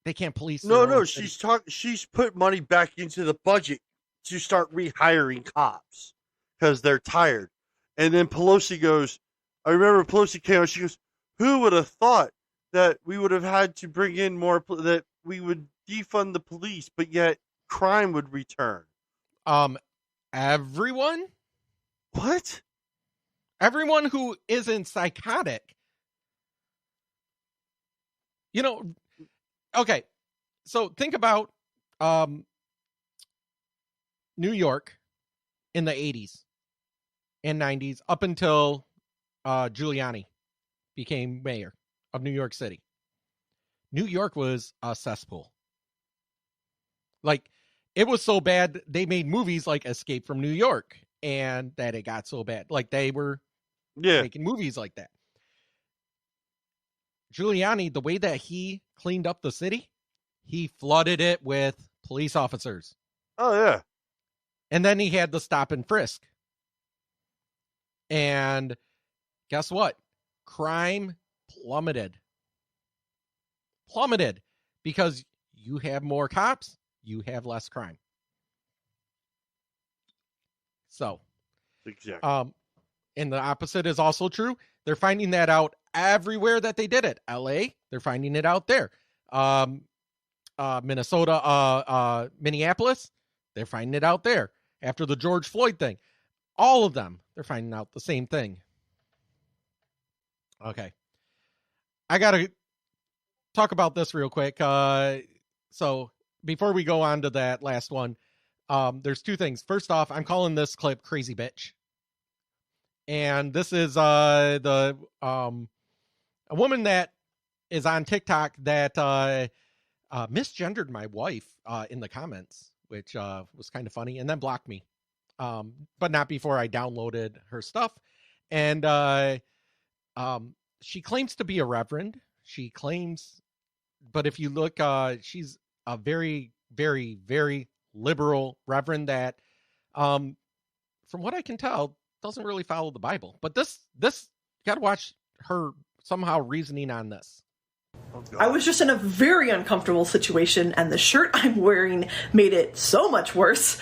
they can't police. No, she's put money back into the budget to start rehiring cops because they're tired. And then Pelosi goes, I remember Pelosi came out, she goes, who would have thought that we would have had to bring in more, that we would defund the police, but yet crime would return? Everyone? What? Everyone who isn't psychotic. Okay, so think about New York in the 80s and 90s up until Giuliani became mayor of New York City. New York was a cesspool. Like, it was so bad, they made movies like Escape from New York, and that it got so bad. Like, they were making movies like that. Giuliani, the way that he cleaned up the city, he flooded it with police officers. Oh, yeah. And then he had the stop and frisk. And guess what? Crime plummeted because you have more cops, you have less crime. So, exactly. And the opposite is also true. They're finding that out everywhere that they did it. LA, they're finding it out there. Minnesota, Minneapolis, they're finding it out there. After the George Floyd thing, all of them, they're finding out the same thing. Okay. I got to talk about this real quick. So before we go on to that last one, there's two things. First off, I'm calling this clip Crazy Bitch. And this is a woman that is on TikTok that misgendered my wife in the comments, which was kind of funny, and then blocked me. But not before I downloaded her stuff. And she claims to be a reverend. She claims, but if you look, she's a very, very, very liberal reverend that, from what I can tell, doesn't really follow the Bible. But this you got to watch her somehow reasoning on this. I was just in a very uncomfortable situation, and the shirt I'm wearing made it so much worse.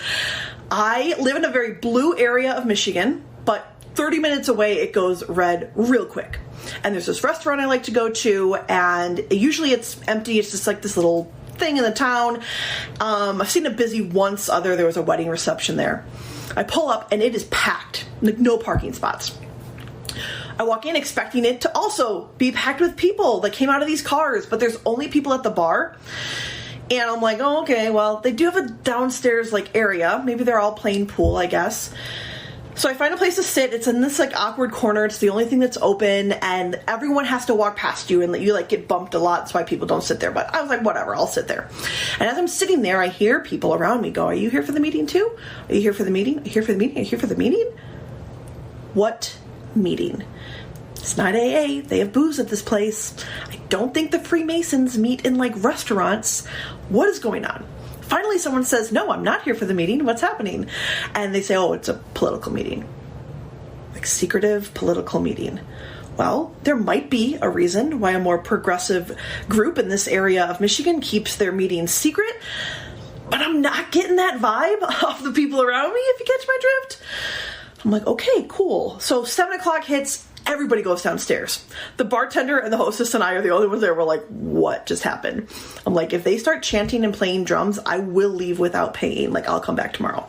I live in a very blue area of Michigan, but 30 minutes away it goes red real quick. And there's this restaurant I like to go to, and usually it's empty. It's just like this little thing in the town. I've seen it busy once. There was a wedding reception there. I pull up and it is packed, like no parking spots. I walk in expecting it to also be packed with people that came out of these cars, but there's only people at the bar. And I'm like, oh, okay, well, they do have a downstairs like area. Maybe they're all playing pool, I guess. So I find a place to sit. It's in this like awkward corner. It's the only thing that's open, and everyone has to walk past you, and you like get bumped a lot. That's why people don't sit there. But I was like, whatever, I'll sit there. And as I'm sitting there, I hear people around me go, are you here for the meeting too? Are you here for the meeting? Are you here for the meeting? Are you here for the meeting? What meeting? It's not AA. They have booze at this place. I don't think the Freemasons meet in like restaurants. What is going on? Finally, someone says, no, I'm not here for the meeting. What's happening? And they say, oh, it's a political meeting. Like secretive political meeting. Well, there might be a reason why a more progressive group in this area of Michigan keeps their meetings secret, but I'm not getting that vibe off the people around me, if you catch my drift. I'm like, okay, cool. So 7 o'clock hits. Everybody goes downstairs. The bartender and the hostess and I are the only ones there. We're like, what just happened? I'm like, if they start chanting and playing drums, I will leave without paying. Like, I'll come back tomorrow.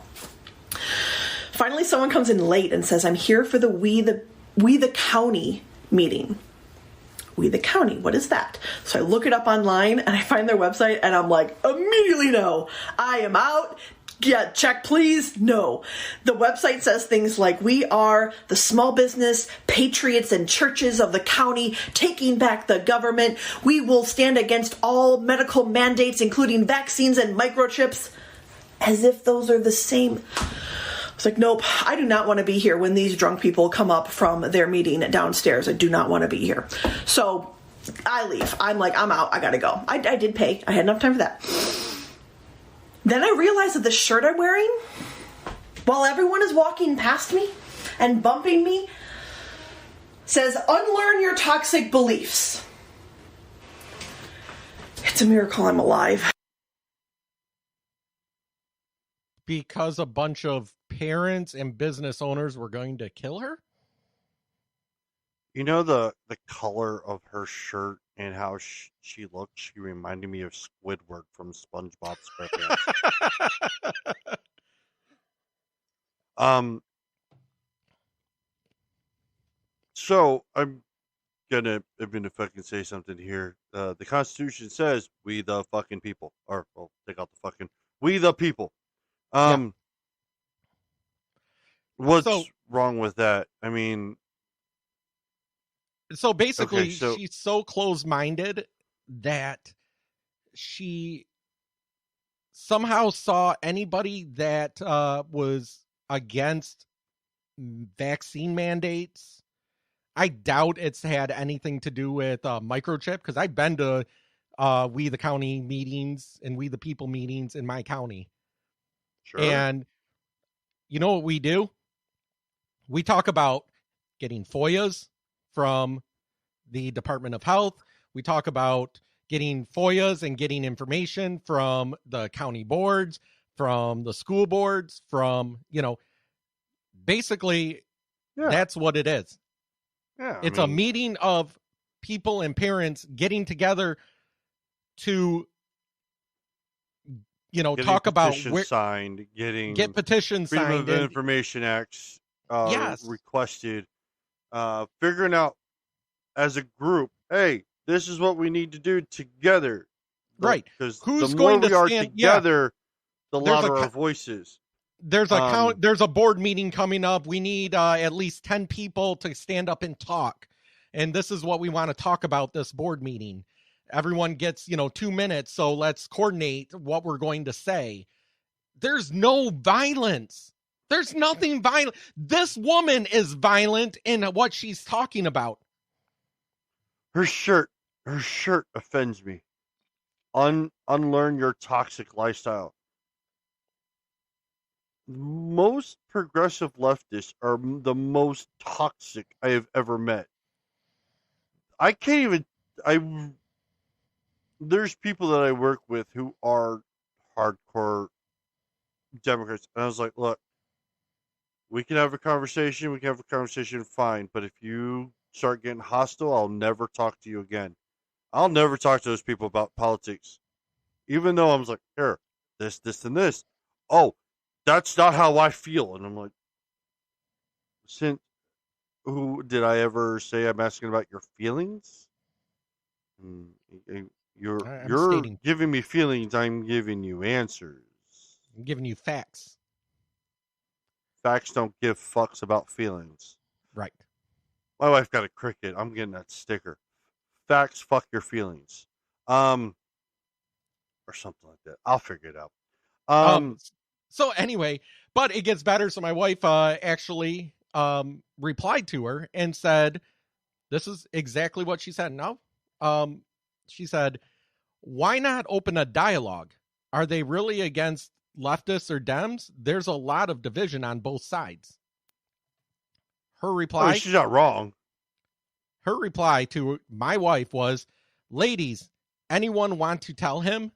Finally, someone comes in late and says, I'm here for the We the County meeting. We the County, what is that? So I look it up online and I find their website and I'm like, immediately no. I am out. Yeah, check please. No. The website says things like, we are the small business patriots and churches of the county taking back the government. We will stand against all medical mandates, including vaccines and microchips. As if those are the same. I was like, nope, I do not want to be here when these drunk people come up from their meeting downstairs. I do not want to be here. So I leave. I'm like, I'm out. I gotta go. I did pay. I had enough time for that. Then I realized that the shirt I'm wearing, while everyone is walking past me and bumping me, says, unlearn your toxic beliefs. It's a miracle I'm alive. Because a bunch of parents and business owners were going to kill her? You know the color of her shirt and how she looked? She reminded me of Squidward from SpongeBob SquarePants. So I'm gonna even if I can say something here. The Constitution says we the fucking people. Or well, take out the fucking we the people. What's wrong with that? I mean, so basically, she's so close-minded that she somehow saw anybody that was against vaccine mandates. I doubt it's had anything to do with microchip, because I've been to We the County meetings and We the People meetings in my county. Sure. And you know what we do? We talk about getting FOIAs from the Department of Health. We talk about getting FOIAs and getting information from the county boards, from the school boards, from, basically that's what it is. Yeah, it's a meeting of people and parents getting together to, talk about signed, get petitions Freedom signed, of Information Acts yes, requested, figuring out as a group, hey, this is what we need to do together, right? Because who's the more going to we are stand together, the There's louder our voices. There's a board meeting coming up. We need at least 10 people to stand up and talk, and this is what we want to talk about this board meeting. Everyone gets 2 minutes, so let's coordinate what we're going to say. There's no violence. There's nothing violent. This woman is violent in what she's talking about. Her shirt offends me. Unlearn your toxic lifestyle. Most progressive leftists are the most toxic I have ever met. I can't even. There's people that I work with who are hardcore Democrats, and I was like, look, we can have a conversation. Fine. But if you start getting hostile, I'll never talk to you again. I'll never talk to those people about politics. Even though I was like, here, this, and this. Oh, that's not how I feel. And I'm like, who did I ever say I'm asking about your feelings? You're giving me feelings. I'm giving you answers. I'm giving you facts. Facts don't give fucks about feelings. Right. My wife got a cricket. I'm getting that sticker. Facts fuck your feelings. Or something like that. I'll figure it out. So anyway, but it gets better. So my wife actually replied to her and said, this is exactly what she said. No. She said, why not open a dialogue? Are they really against leftists or Dems? There's a lot of division on both sides. Her reply. Oh, she's not wrong. Her reply to my wife was, ladies, anyone want to tell him?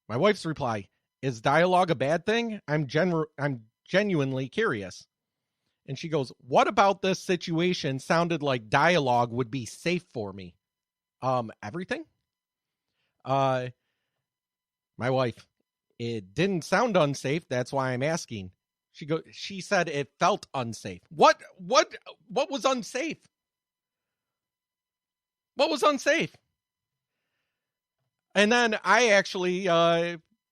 My wife's reply, is dialogue a bad thing? I'm genuinely curious. And she goes, what about this situation sounded like dialogue would be safe for me? Everything? My wife, it didn't sound unsafe. That's why I'm asking. She said it felt unsafe. What was unsafe? What was unsafe? And then I actually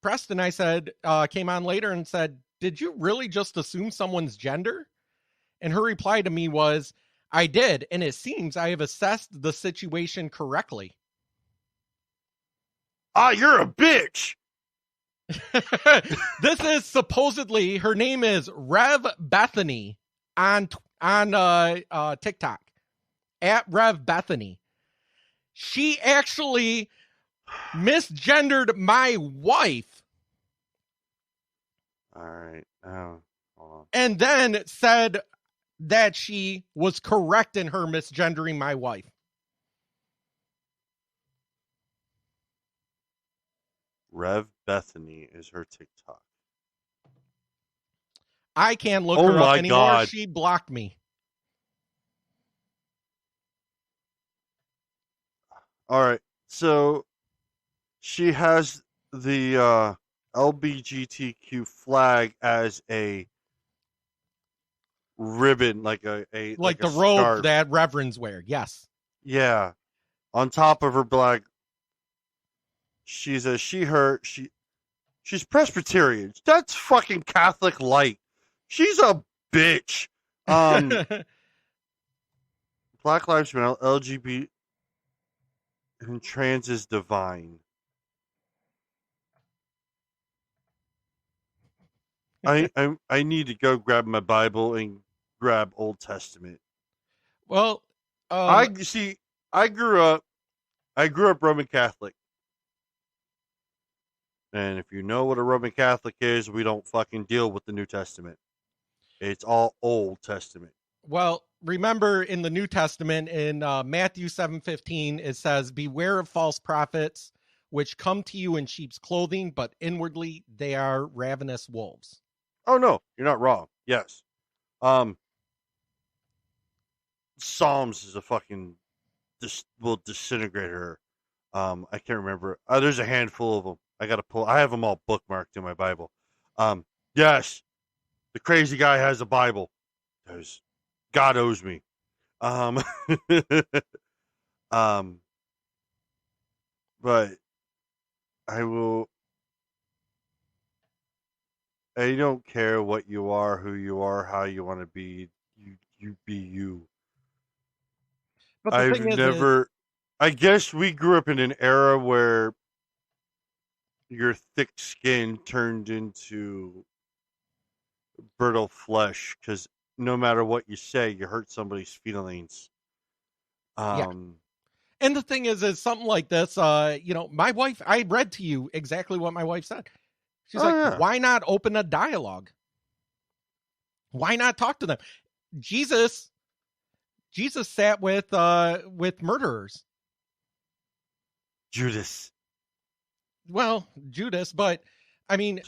pressed and I said, came on later and said, did you really just assume someone's gender? And her reply to me was, I did, and it seems I have assessed the situation correctly. You're a bitch. This is supposedly, her name is Rev Bethany on TikTok, at Rev Bethany. She actually misgendered my wife. All right. Oh, hold on. And then said that she was correct in her misgendering my wife. Rev Bethany is her TikTok. I can't look her up anymore. God. She blocked me. All right. So she has the LGBTQ flag as a ribbon, like a like the a robe scarf that reverends wear. Yes. Yeah. On top of her black, she's Presbyterian. That's fucking Catholic light. She's a bitch. Black Lives Matter, LGBT, and trans is divine. I need to go grab my Bible and grab Old Testament. Well, I grew up Roman Catholic. And if you know what a Roman Catholic is, we don't fucking deal with the New Testament. It's all Old Testament. Well, remember in the New Testament in Matthew 7:15, it says, "Beware of false prophets, which come to you in sheep's clothing, but inwardly they are ravenous wolves." Oh no, you're not wrong. Yes. Psalms is a fucking will disintegrate her. I can't remember. There's a handful of them. I have them all bookmarked in my Bible. Yes, the crazy guy has a Bible because God owes me. But I will. I don't care what you are, who you are, how you want to be. You be you. But the I've thing is, never. I guess we grew up in an era where your thick skin turned into brittle flesh because no matter what you say, you hurt somebody's feelings. yeah. And the thing is something like this, my wife, I read to you exactly what my wife said. She's why not open a dialogue? Why not talk to them? Jesus sat with murderers. Judas. Well, Judas, but I mean,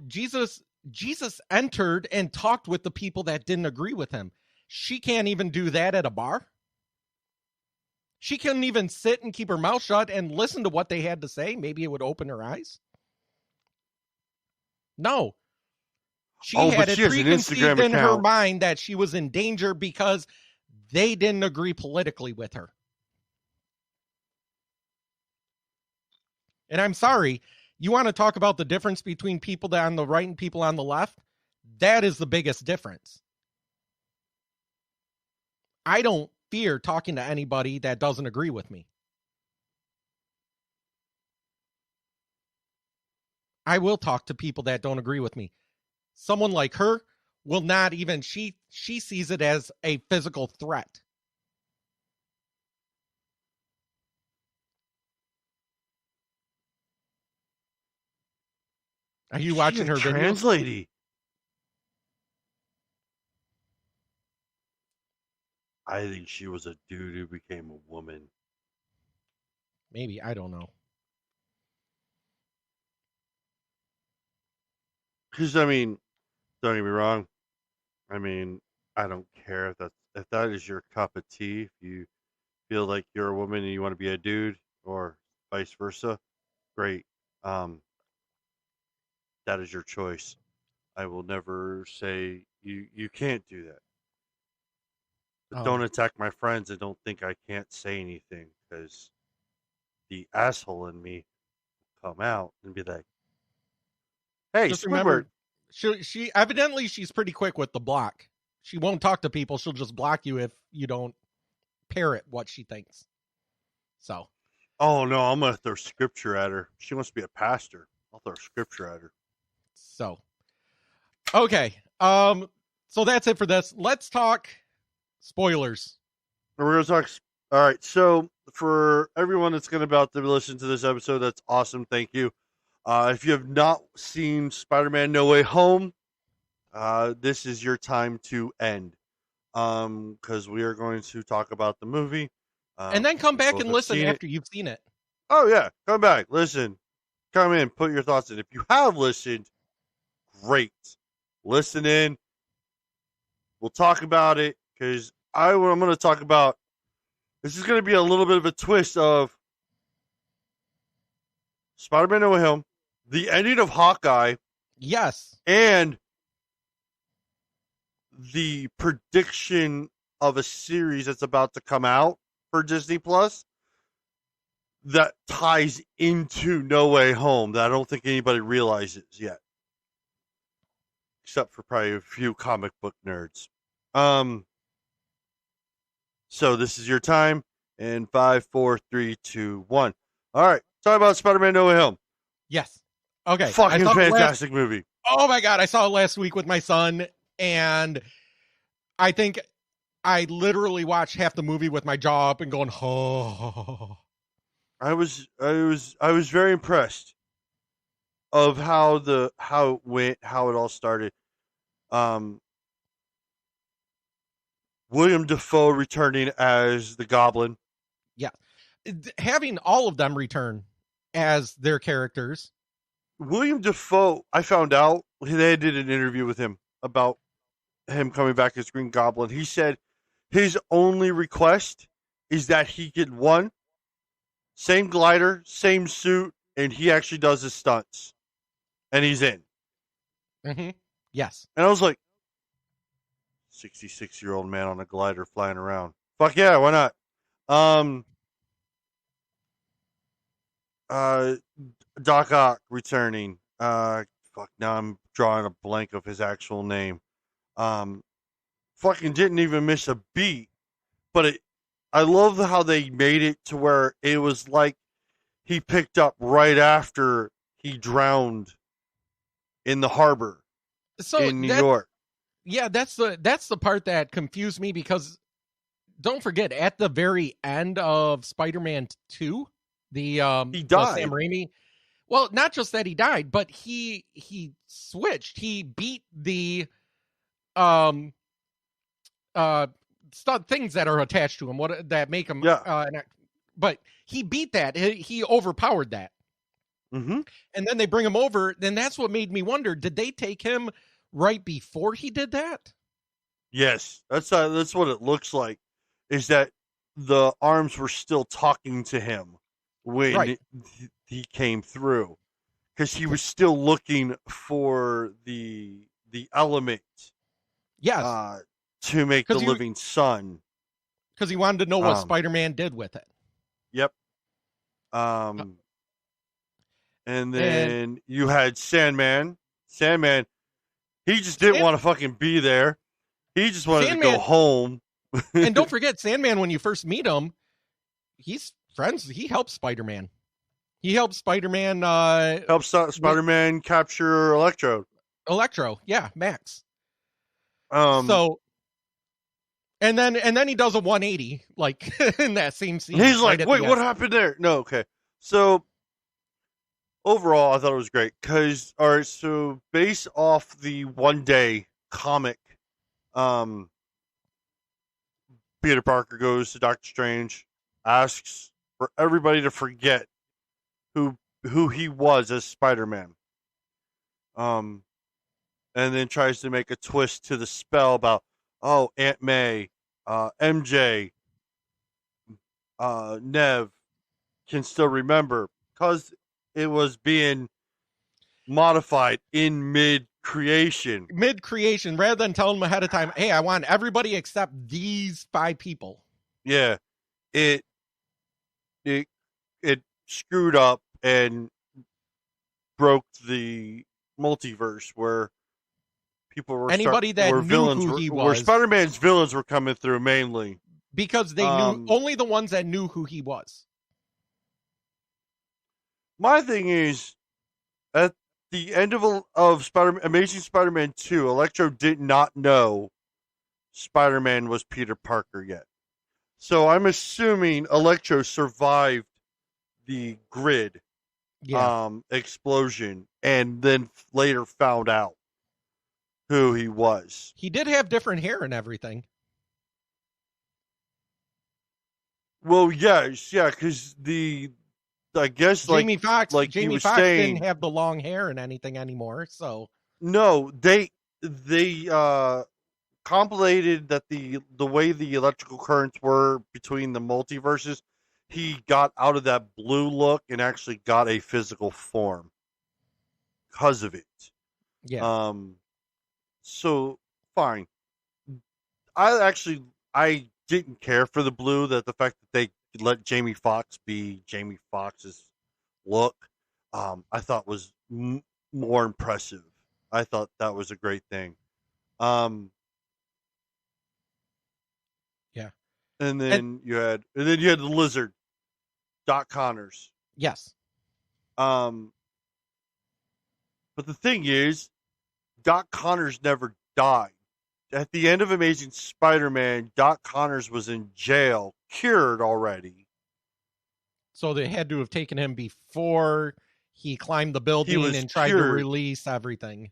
Jesus entered and talked with the people that didn't agree with him. She can't even do that at a bar. She couldn't even sit and keep her mouth shut and listen to what they had to say. Maybe it would open her eyes. No. She had it preconceived in her mind that she was in danger because they didn't agree politically with her. And I'm sorry, you want to talk about the difference between people that are on the right and people on the left? That is the biggest difference. I don't fear talking to anybody that doesn't agree with me. I will talk to people that don't agree with me. Someone like her will not even, she sees it as a physical threat. Are you watching her videos? Trans lady. I think she was a dude who became a woman. Maybe, I don't know. Because I mean, don't get me wrong. I mean, I don't care if that is your cup of tea. If you feel like you're a woman and you want to be a dude, or vice versa, great. That is your choice. I will never say you can't do that. But don't attack my friends and don't think I can't say anything because the asshole in me will come out and be like, "Hey, just Squidward." Remember, she evidently she's pretty quick with the block. She won't talk to people. She'll just block you if you don't parrot what she thinks. So. Oh no, I'm gonna throw scripture at her. She wants to be a pastor. I'll throw scripture at her. So. Okay. So that's it for this. Let's talk spoilers. We're gonna talk. All right. So for everyone that's gonna about to listen to this episode, that's awesome. Thank you. If you have not seen Spider-Man: No Way Home, this is your time to end. Because we are going to talk about the movie. And then come back and listen after you've seen it. Oh yeah, come back, listen, come in, put your thoughts in. If you have listened, great. Listen in. We'll talk about it because I'm going to talk about. This is going to be a little bit of a twist of Spider-Man: No Way Home, the ending of Hawkeye. Yes. And the prediction of a series that's about to come out for Disney Plus that ties into No Way Home that I don't think anybody realizes yet. Except for probably a few comic book nerds. So this is your time. In 5, 4, 3, 2, 1. All right. Talk about Spider-Man: No Way Home. Yes. Okay. Fucking fantastic movie. Oh my God. I saw it last week with my son, and I think I literally watched half the movie with my jaw up and going, oh. I was very impressed of how it went, how it all started. William Dafoe returning as the Goblin. Yeah. Having all of them return as their characters. William Dafoe, I found out, they did an interview with him about him coming back as Green Goblin. He said his only request is that he get one, same glider, same suit, and he actually does his stunts. And he's in. Mm-hmm. Yes. And I was like, 66-year-old man on a glider flying around. Fuck yeah, why not? Doc Ock returning. Fuck, now I'm drawing a blank of his actual name. Fucking didn't even miss a beat. But I love how they made it to where it was like he picked up right after he drowned in the harbor in New York. Yeah, that's the part that confused me, because don't forget, at the very end of Spider-Man 2, he died. Sam Raimi. Well, not just that he died, but he switched. He beat the things that are attached to him, that make him. Yeah. But he beat that. He overpowered that. Mm-hmm. And then they bring him over. Then that's what made me wonder: did they take him right before he did that? Yes, that's what it looks like. Is that the arms were still talking to him when he came through, because he was still looking for the element. Yes. To make the living sun. Because he wanted to know what Spider-Man did with it. Yep. And then you had Sandman. Sandman, he just didn't want to fucking be there. He just wanted to go home. And don't forget, Sandman, when you first meet him, he's friends. He helps Spider-Man. He helps Spider-Man. Helps Spider-Man capture Electro. Yeah, Max. So. And then he does a 180, like in that same scene. He's like, wait, what happened there? No, okay. So overall, I thought it was great because, all right, so based off the one-day comic, Peter Parker goes to Doctor Strange, asks for everybody to forget who he was as Spider-Man, and then tries to make a twist to the spell about, oh, Aunt May, MJ, Nev can still remember, because it was being modified in mid-creation, rather than telling them ahead of time, hey, I want everybody except these 5 people. Yeah, it screwed up and broke the multiverse where people were where Spider-Man's villains were coming through mainly because they knew only the ones that knew who he was. My thing is, at the end of Amazing Spider-Man 2, Electro did not know Spider-Man was Peter Parker yet. So I'm assuming Electro survived the grid explosion and then later found out who he was. He did have different hair and everything. Well, yes, yeah, because I guess Jamie Foxx saying, didn't have the long hair and anything anymore. So no, they compilated that the way the electrical currents were between the multiverses, he got out of that blue look and actually got a physical form because of it. Yeah. So fine. I didn't care for the blue, that the fact that they let Jamie Foxx be Jamie Foxx's look, I thought was more impressive. I thought that was a great thing. Yeah. And then you had the Lizard, Doc Connors. Yes. But the thing is, Doc Connors never died. At the end of Amazing Spider-Man, Doc Connors was in jail, cured already. So they had to have taken him before he climbed the building and tried to release everything.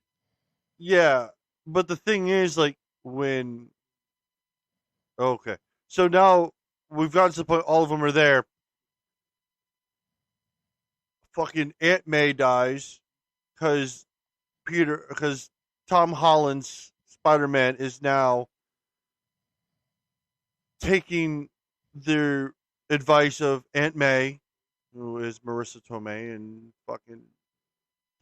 Yeah, but the thing is, like, when Okay. So now we've gotten to the point all of them are there. Fucking Aunt May dies because Tom Holland's Spider-Man is now taking the advice of Aunt May, who is Marissa Tomei, and fucking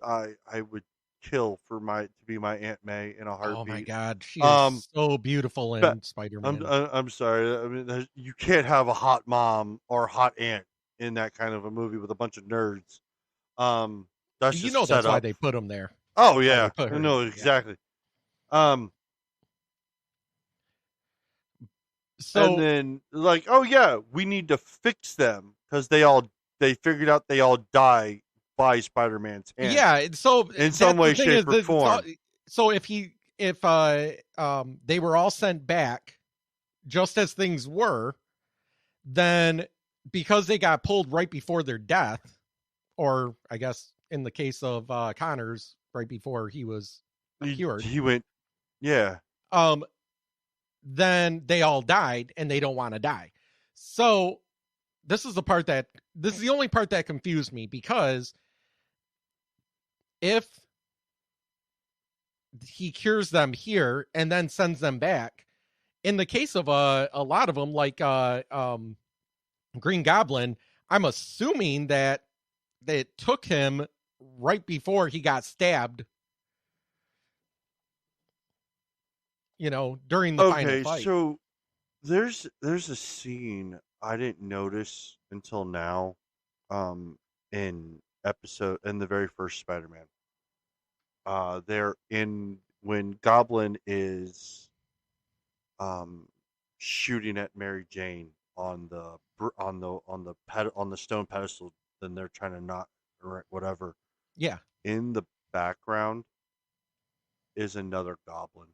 I would kill for to be my Aunt May in a heartbeat. Oh my god, she is so beautiful in Spider-Man. I'm sorry. I mean, you can't have a hot mom or hot aunt in that kind of a movie with a bunch of nerds. That's just that's up. why they put them there. Oh yeah, no, exactly. Yeah. And then oh yeah, we need to fix them because they figured out they all die by Spider-Man's hand. Yeah, so in some way, shape, or form. So if they were all sent back just as things were, then because they got pulled right before their death, or I guess in the case of Connors, right before he was cured, he went, yeah. Then they all died, and they don't want to die. So this is the only part that confused me, because if he cures them here and then sends them back, in the case of a lot of them, like Green Goblin, I'm assuming that it took him right before he got stabbed, during the final fight. Okay, so there's a scene I didn't notice until now, in the very first Spider-Man. When Goblin is shooting at Mary Jane on the stone pedestal, then they're trying to knock whatever. Yeah. In the background is another Goblin.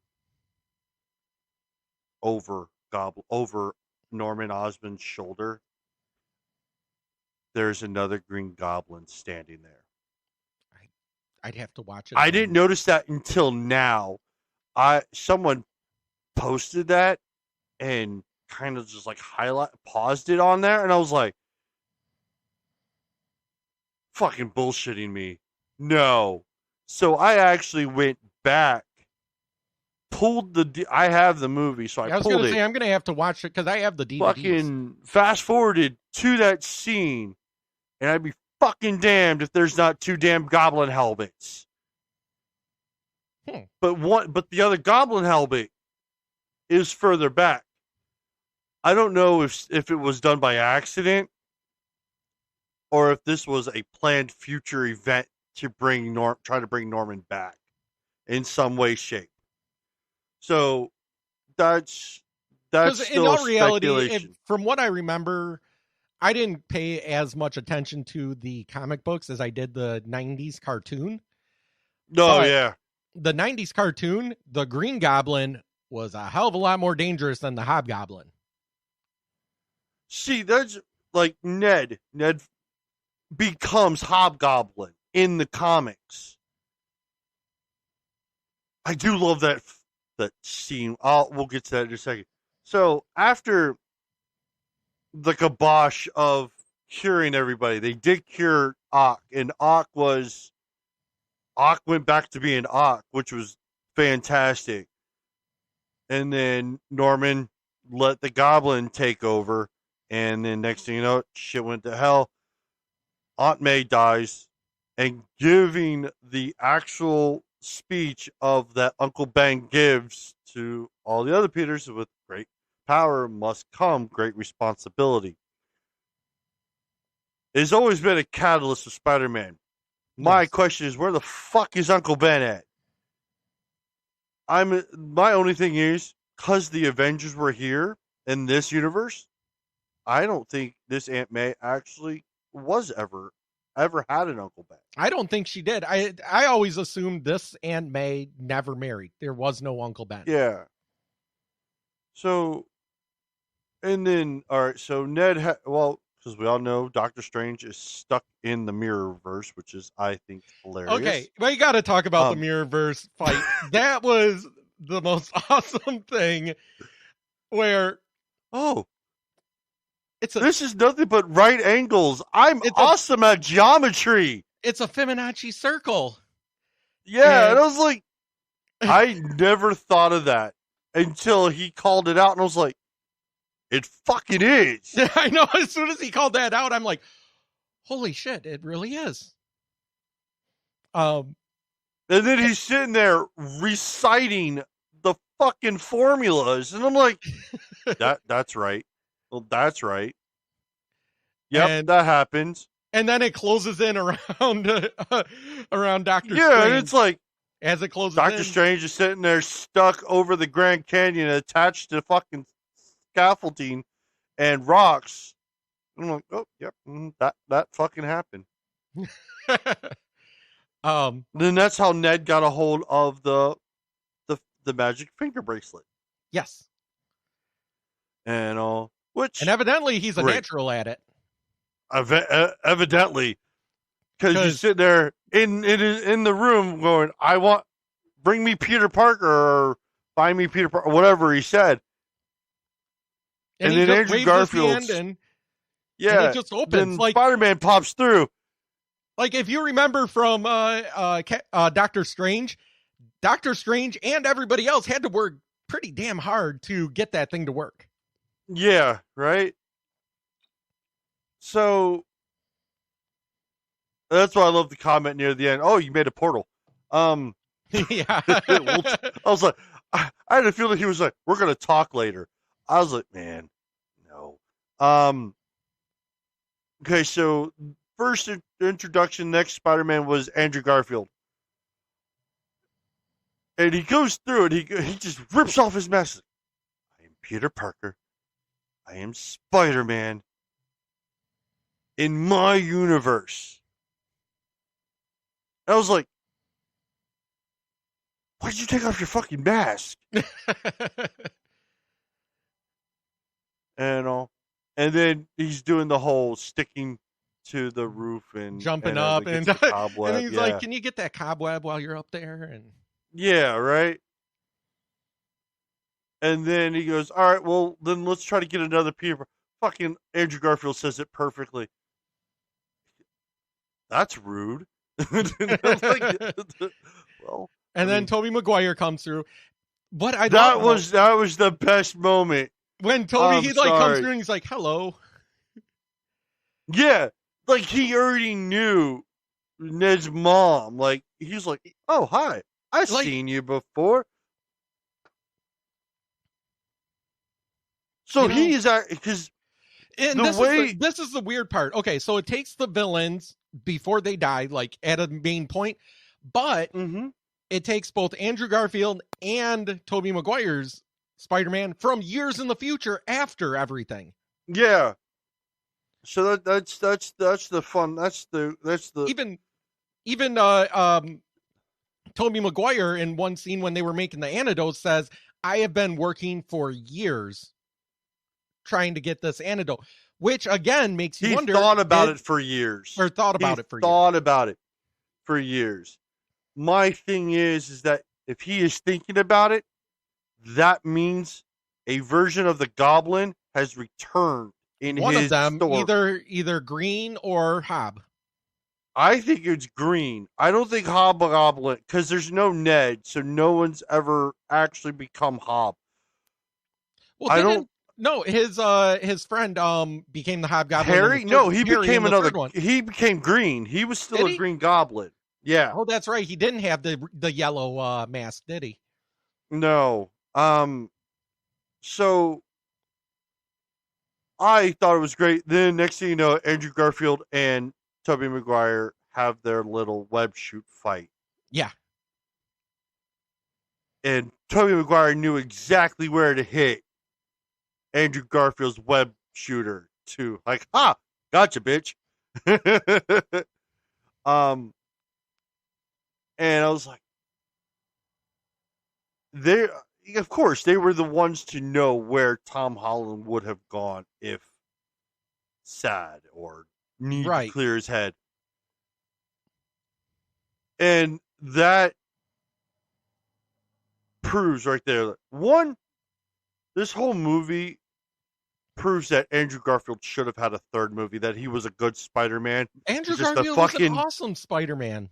Over Norman Osborn's shoulder, there's another Green Goblin standing there. I'd have to watch it. I didn't notice that until now. Someone posted that and kind of just paused it on there, and I was like, fucking bullshitting me. No. So I actually went back, pulled I have the movie, so I pulled it. I'm gonna have to watch it because I have the DVDs. Fucking fast forwarded to that scene, and I'd be fucking damned if there's not two damn Goblin helmets. But the other Goblin helmet is further back. I don't know if it was done by accident or if this was a planned future event to try to bring Norman back in some way, shape. So that's still in all reality, speculation. From what I remember, I didn't pay as much attention to the comic books as I did the 90s cartoon. No, yeah. The 90s cartoon, the Green Goblin was a hell of a lot more dangerous than the Hobgoblin. See, that's like Ned. Ned becomes Hobgoblin in the comics. I do love that scene. We'll get to that in a second. So after the kibosh of curing everybody, they did cure Ock, and Ock went back to being Ock, which was fantastic. And then Norman let the Goblin take over, and then next thing you know, shit went to hell. Aunt May dies, and giving the actual speech of that Uncle Ben gives to all the other Peters: with great power must come great responsibility. It's always been a catalyst of Spider-Man. My question is, where the fuck is Uncle Ben at? My only thing is, because the Avengers were here in this universe, I don't think this Aunt May actually was ever had an Uncle Ben. I don't think she did. I always assumed this Aunt May never married. There was no Uncle Ben. Yeah. So, and then, all right, so Ned, because we all know Doctor Strange is stuck in the Mirrorverse, which is, I think, hilarious. Okay, well, you got to talk about the Mirrorverse fight. That was the most awesome thing, where oh, It's this is nothing but right angles. I'm awesome at geometry. It's a Fibonacci circle. Yeah, and I was like, I never thought of that until he called it out, and I was like, it fucking is. I know. As soon as he called that out, I'm like, holy shit, it really is. And then he's sitting there reciting the fucking formulas, and I'm like, that's right. Well, that's right. Yep, that happens. And then it closes in around around Doctor Strange. Yeah, and it's like, as it closes Doctor Strange is sitting there stuck over the Grand Canyon attached to fucking scaffolding and rocks. I'm like, oh, yep, that fucking happened. Then that's how Ned got a hold of the magic finger bracelet. Yes. And and evidently he's a natural at it. Evidently, because you sit there in the room going, bring me Peter Parker or find me Peter Parker, or whatever he said. And then Andrew Garfield, and it just opens. Then like Spider-Man pops through. Like if you remember from Doctor Strange and everybody else had to work pretty damn hard to get that thing to work. Yeah, right. So that's why I love the comment near the end. Oh, you made a portal. Yeah. I was like, I had a feeling he was like, we're gonna talk later. I was like, man, no. Okay, so first introduction, next Spider-Man was Andrew Garfield. And he goes through it, he just rips off his mask. I am Peter Parker. I am Spider-Man. In my universe. I was like, why did you take off your fucking mask? And then he's doing the whole sticking to the roof and jumping up and he's yeah. like, can you get that cobweb while you're up there? And yeah, right. And then he goes, all right, well, then let's try to get another Peter. Fucking Andrew Garfield says it perfectly. That's rude. Well, and then Tobey Maguire comes through. What that was the best moment when Tobey comes through and he's like, "Hello." Yeah, like he already knew Ned's mom. Like he's like, "Oh, hi, I've seen you before." So he is because this is the weird part. Okay, so it takes the villains before they die, like at a main point, but it takes both Andrew Garfield and Tobey Maguire's Spider-Man from years in the future after everything. Yeah. So that's the fun. That's the even Tobey Maguire in one scene when they were making the antidote says, "I have been working for years trying to get this antidote," which again makes you wonder. He thought about it for years. Thought about it for years. My thing is that if he is thinking about it, that means a version of the Goblin has returned in one his of them, story. Either Green or Hob. I think it's Green. I don't think Hobgoblin, because there's no Ned, so no one's ever actually become Hob. Well, No, his friend became the Hobgoblin. Harry? No, he became another one. He became Green. He was still a Green Goblin. Yeah. Oh, that's right. He didn't have the yellow mask, did he? No. So I thought it was great. Then next thing you know, Andrew Garfield and Tobey Maguire have their little web shoot fight. Yeah. And Tobey Maguire knew exactly where to hit Andrew Garfield's web shooter too. Like, gotcha, bitch. And I was like, of course, they were the ones to know where Tom Holland would have gone if sad or need to clear his head. And that proves right there. One, this whole movie proves that Andrew Garfield should have had a third movie, that he was a good Spider-Man. Andrew Garfield was an awesome Spider-Man.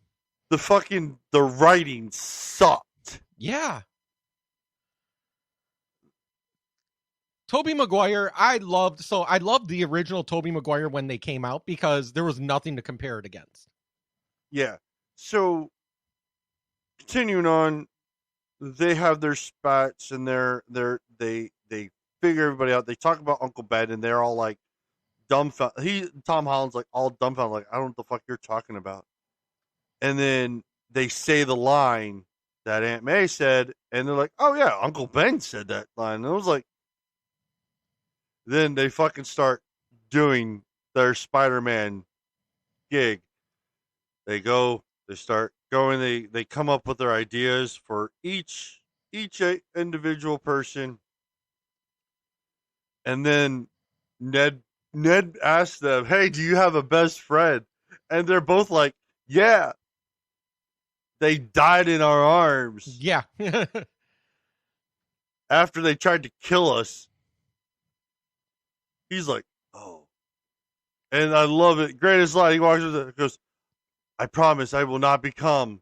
The writing sucked. Yeah. Tobey Maguire, I loved the original Tobey Maguire when they came out because there was nothing to compare it against. Yeah. So, continuing on, they have their spats and they figure everybody out. They talk about Uncle Ben and they're all like dumbfounded. Tom Holland's like all dumbfounded, like, I don't know what the fuck you're talking about. And then they say the line that Aunt May said, and they're like, oh yeah, Uncle Ben said that line. And it was like, then they fucking start doing their Spider-Man gig. They start going, they come up with their ideas for each individual person. And then Ned asks them, hey, do you have a best friend? And they're both like, yeah. They died in our arms. Yeah. After they tried to kill us. He's like, oh. And I love it. Greatest line. He walks with it, goes, I promise I will not become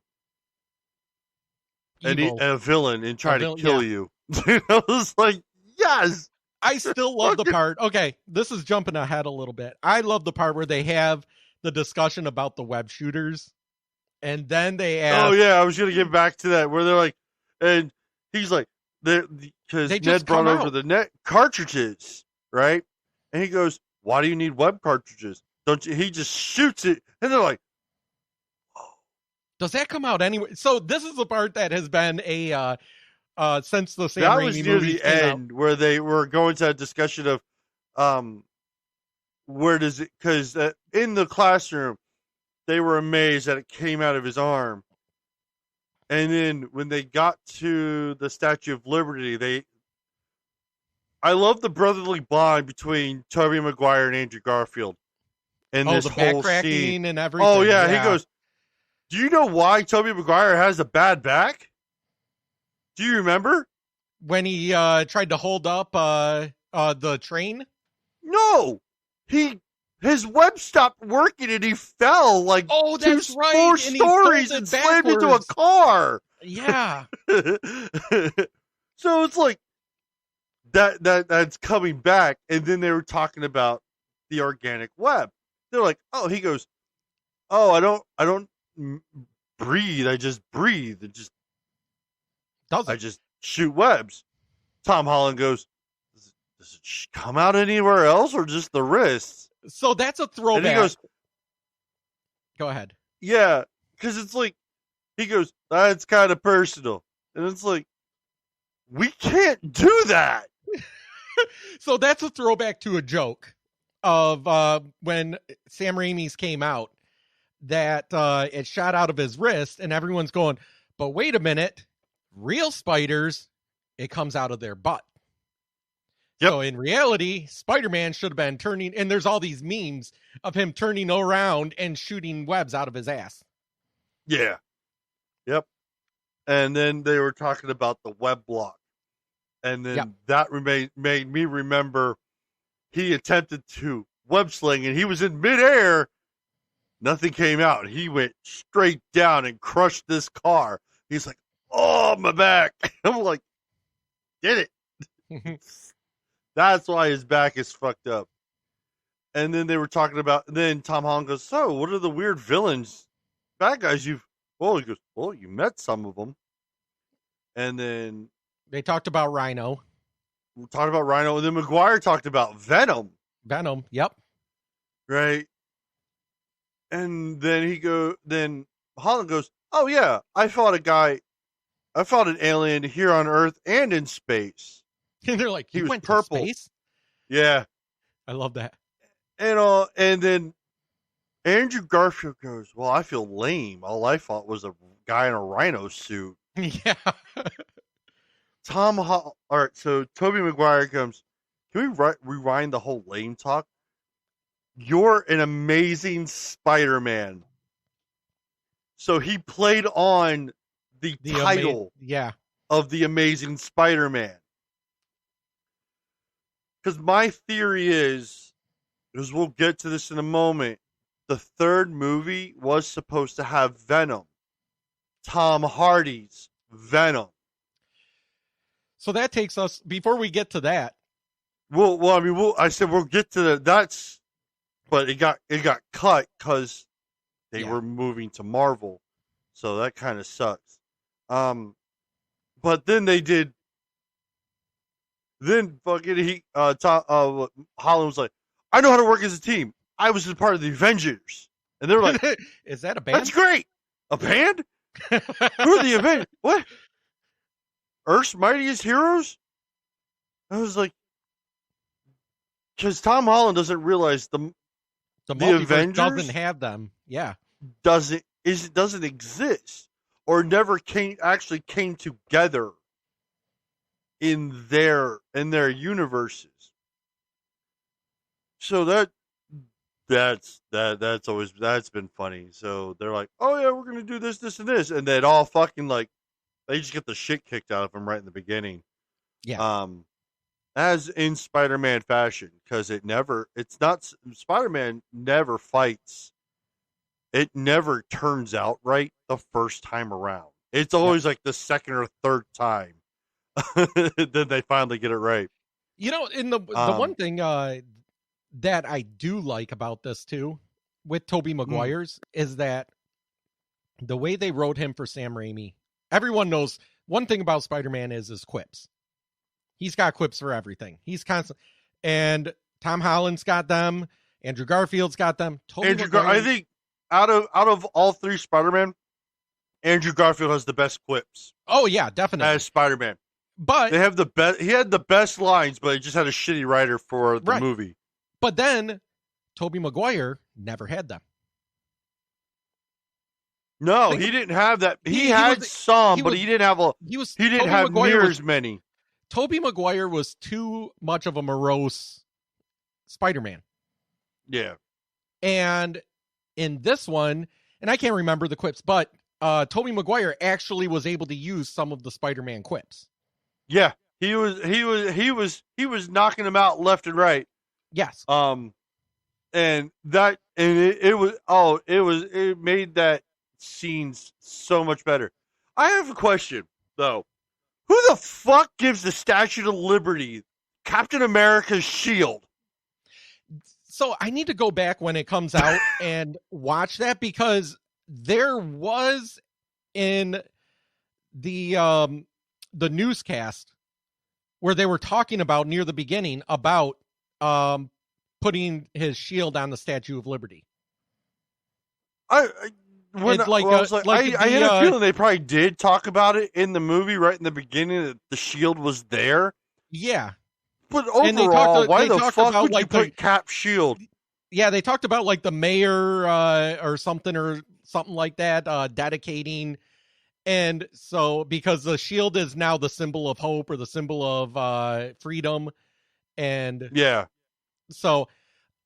a villain and try to kill you. I was like, yes. I still love the part. Okay, this is jumping ahead a little bit. I love the part where they have the discussion about the web shooters. And then they ask. Oh, yeah, I was going to get back to that, where they're like, and he's like, because Ned brought over the net cartridges, right? And he goes, why do you need web cartridges? Don't you? He just shoots it. And they're like, does that come out anyway? So this is the part that has been since the Sam Raimi was near movie the end where they were going to a discussion of where does it, because in the classroom they were amazed that it came out of his arm, and then when they got to the Statue of Liberty, I love the brotherly bond between Tobey Maguire and Andrew Garfield in this whole scene and everything. Oh yeah, he goes, do you know why Tobey Maguire has a bad back? Do you remember? When he tried to hold up the train? No! His web stopped working and he fell like 4 stories and slammed into a car. Yeah. So it's like that's coming back, and then they were talking about the organic web. They're like, oh, he goes, oh, I don't breathe. I just breathe. I just shoot webs. Tom Holland goes, does it come out anywhere else or just the wrists? So that's a throwback. And he goes, go ahead. Yeah, because it's like, he goes, that's kind of personal. And it's like, we can't do that. So that's a throwback to a joke of when Sam Raimi's came out, that it shot out of his wrist, and everyone's going, but wait a minute, real spiders, it comes out of their butt. Yep. So in reality, Spider-Man should have been turning, and there's all these memes of him turning around and shooting webs out of his ass. Yeah. Yep. And then they were talking about the web block. And then that made me remember he attempted to web sling, and he was in midair. Nothing came out. He went straight down and crushed this car. He's like, oh, my back. I'm like, did it. That's why his back is fucked up. And then they were talking about, then Tom Holland goes, so what are the weird villains, bad guys he goes, well, you met some of them. And then they talked about Rhino. We talked about Rhino. And then Maguire talked about Venom. Yep. Right. And then Holland goes, oh yeah, I fought an alien here on Earth and in space. And they're like, he was went purple. To space? Yeah. I love that. And then Andrew Garfield goes, well, I feel lame. All I fought was a guy in a rhino suit. Yeah. All right, so Tobey Maguire comes, can we rewind the whole lame talk? You're an amazing Spider-Man. So he played on the title yeah. of the Amazing Spider-Man. because my theory is, because we'll get to this in a moment, the third movie was supposed to have Venom. Tom Hardy's Venom. So that takes us, before we get to that. I said we'll get to that's, but it got cut because they were moving to Marvel, so that kind of sucks. But then they did. Then fucking Holland was like, "I know how to work as a team. I was a part of the Avengers," and they were like, "Is that a band? That's great. A band? Who are the Avengers? What? Earth's Mightiest Heroes?" I was like, because Tom Holland doesn't realize the multiverse Avengers doesn't have them. Yeah, doesn't exist or never actually came together in their universes. So that's been funny. So they're like, "Oh yeah, we're gonna do this, this, and this," and then all fucking like they just get the shit kicked out of them right in the beginning. Yeah. As in Spider-Man fashion, because Spider-Man never fights. It never turns out right the first time around. It's always like the second or third time then they finally get it right. You know, in the one thing that I do like about this too, with Tobey Maguire's, is that the way they wrote him for Sam Raimi. Everyone knows one thing about Spider-Man is his quips. He's got quips for everything. He's constant, and Tom Holland's got them. Andrew Garfield's got them. I think out of all three Spider-Man, Andrew Garfield has the best quips. Oh yeah, definitely as Spider-Man. But they have the best. He had the best lines, but he just had a shitty writer for the movie. But then Tobey Maguire never had them. No, he didn't have that. He had some, but he didn't have a. He didn't have near as many. Tobey Maguire was too much of a morose Spider-Man. Yeah. And in this one, and I can't remember the quips, but Tobey Maguire actually was able to use some of the Spider-Man quips. Yeah, he was knocking them out left and right. Yes. It made that scenes so much better. I have a question though. Who the fuck gives the Statue of Liberty Captain America's shield? So I need to go back when it comes out and watch that, because there was in the newscast where they were talking about near the beginning about putting his shield on the Statue of Liberty. I had a feeling they probably did talk about it in the movie right in the beginning that the shield was there. Yeah. But overall, why the fuck would you put Cap's shield? Yeah, they talked about like the mayor or something like that dedicating. And so because the shield is now the symbol of hope or the symbol of freedom. And yeah. So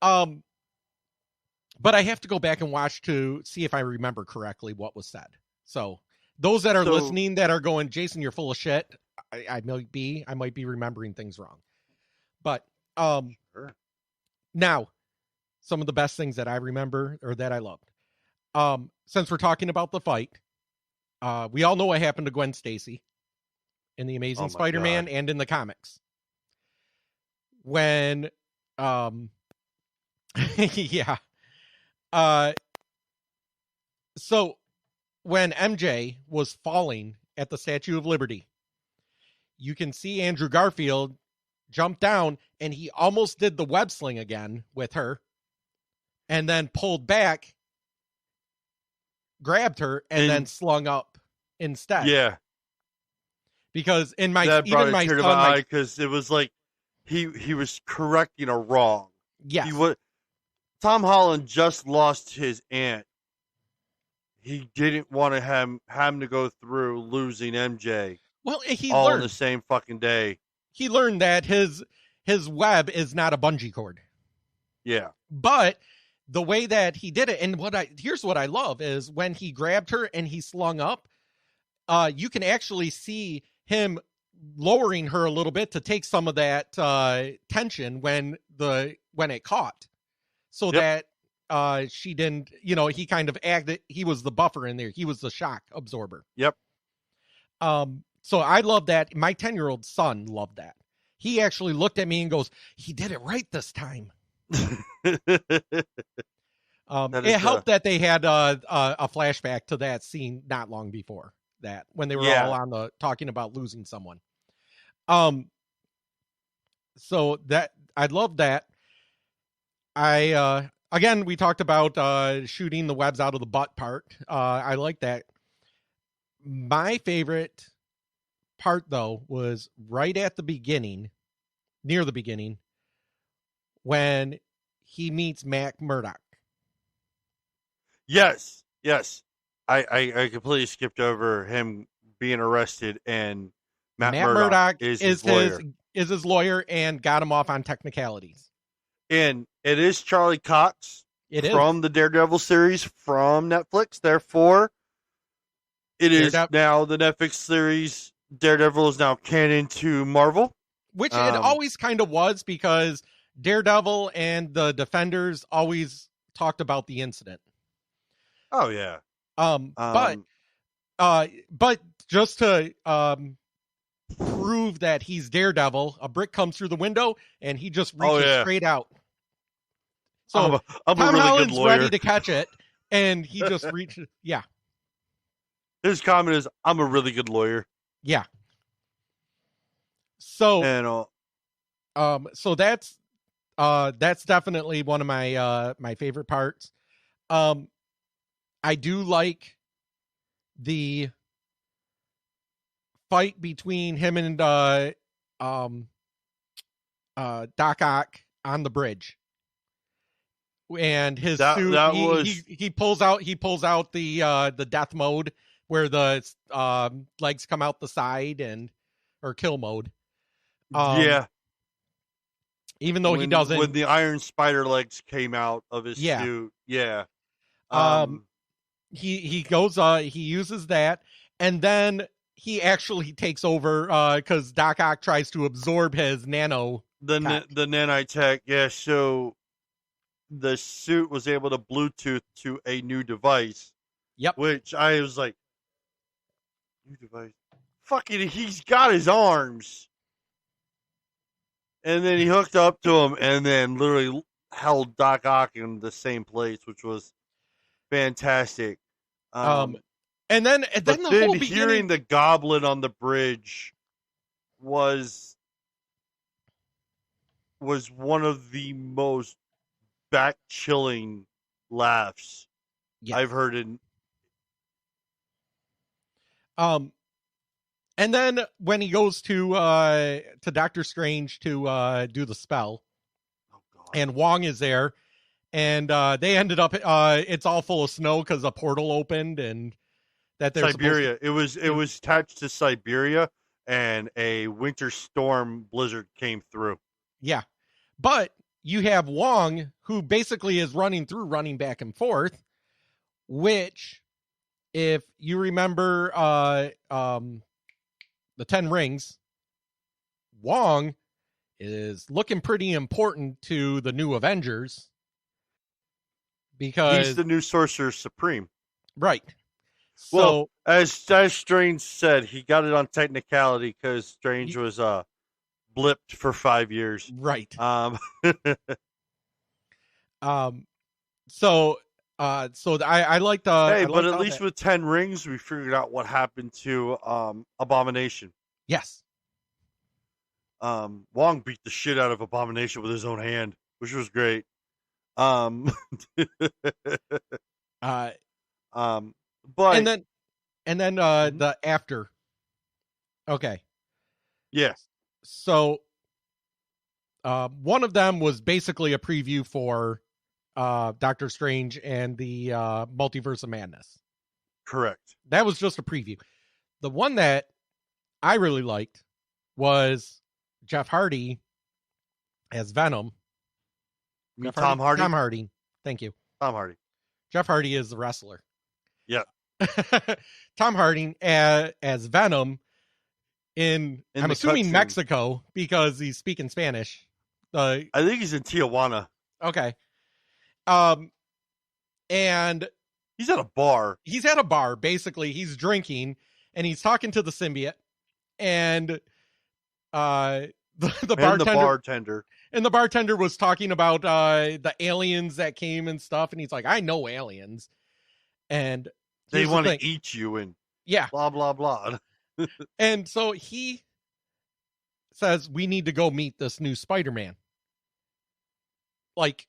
but I have to go back and watch to see if I remember correctly what was said. So those that are listening that are going, Jason, you're full of shit. I might be remembering things wrong. But sure. Now, some of the best things that I remember or that I loved. Since we're talking about the fight, we all know what happened to Gwen Stacy in The Amazing Spider-Man and in the comics. When yeah. So when MJ was falling at the Statue of Liberty, you can see Andrew Garfield jump down, and he almost did the web sling again with her, and then pulled back, grabbed her, and then slung up instead. Yeah. Because in my that brought a tear to my eye, because it was like he was correcting a wrong. Yes. Tom Holland just lost his aunt. He didn't want to have him to go through losing MJ. Well, he all learned in the same fucking day. He learned that his web is not a bungee cord. Yeah. But the way that he did it, and here's what I love is when he grabbed her and he slung up, you can actually see him lowering her a little bit to take some of that tension when it caught, so that she didn't, he kind of acted, he was the buffer in there. He was the shock absorber. Yep. So I love that. My 10-year-old son loved that. He actually looked at me and goes, "He did it right this time." It helped that they had a flashback to that scene not long before that, when they were all on talking about losing someone. So that I love that. Again, we talked about shooting the webs out of the butt part. I like that. My favorite part, though, was right at the beginning, near the beginning, when he meets Matt Murdock. Yes. I completely skipped over him being arrested, and Matt Murdock is his lawyer and got him off on technicalities. And it is Charlie Cox from the Daredevil series from Netflix. Therefore, it is now the Netflix series. Daredevil is now canon to Marvel. Which it always kind of was, because Daredevil and the Defenders always talked about the incident. Oh, yeah. But just to prove that he's Daredevil, a brick comes through the window and he just reaches straight out. So I'm Tom a really Holland's good lawyer. ready to catch it, and he just reaches. Yeah. His comment is, "I'm a really good lawyer." Yeah. So and so that's definitely one of my favorite parts. I do like the fight between him and Doc Ock on the bridge, and his suit. He pulls out the death mode, where the legs come out the side, or kill mode. Even though he doesn't, when the iron spider legs came out of his suit, he goes, he uses that, and then he actually takes over because Doc Ock tries to absorb his nano. The nanotech, so the suit was able to Bluetooth to a new device. Yep. Which I was like, new device? Fucking, he's got his arms. And then he hooked up to him and then literally held Doc Ock in the same place, which was fantastic. And then the whole beginning, hearing the Goblin on the bridge was one of the most back-chilling laughs I've heard in. And then when he goes to Doctor Strange to do the spell, and Wong is there, and they ended up it's all full of snow because a portal opened, and that there's Siberia. It was attached to Siberia, and a winter storm blizzard came through. Yeah, but you have Wong, who basically is running back and forth, which, if you remember the 10 Rings, Wong is looking pretty important to the new Avengers, because he's the new Sorcerer Supreme. Right. So, well, as Strange said, he got it on technicality because Strange was blipped for 5 years. Right. So I like the. Hey, but at least with 10 Rings, we figured out what happened to Abomination. Yes. Wong beat the shit out of Abomination with his own hand, which was great. But and then the after. Okay. Yes. So one of them was basically a preview for Doctor Strange and the Multiverse of Madness. Correct. That was just a preview. The one that I really liked was Jeff Hardy as Venom. Tom Hardy? Tom Hardy. Thank you. Tom Hardy. Jeff Hardy is the wrestler. Yeah. Tom Hardy as Venom I'm assuming Mexico, because he's speaking Spanish. I think he's in Tijuana. Okay. And he's at a bar. He's at a bar, basically. He's drinking, and he's talking to the symbiote, and the bartender. And the bartender was talking about the aliens that came and stuff, and he's like, I know aliens. And they want to eat you and blah, blah, blah. And so he says, we need to go meet this new Spider-Man. Like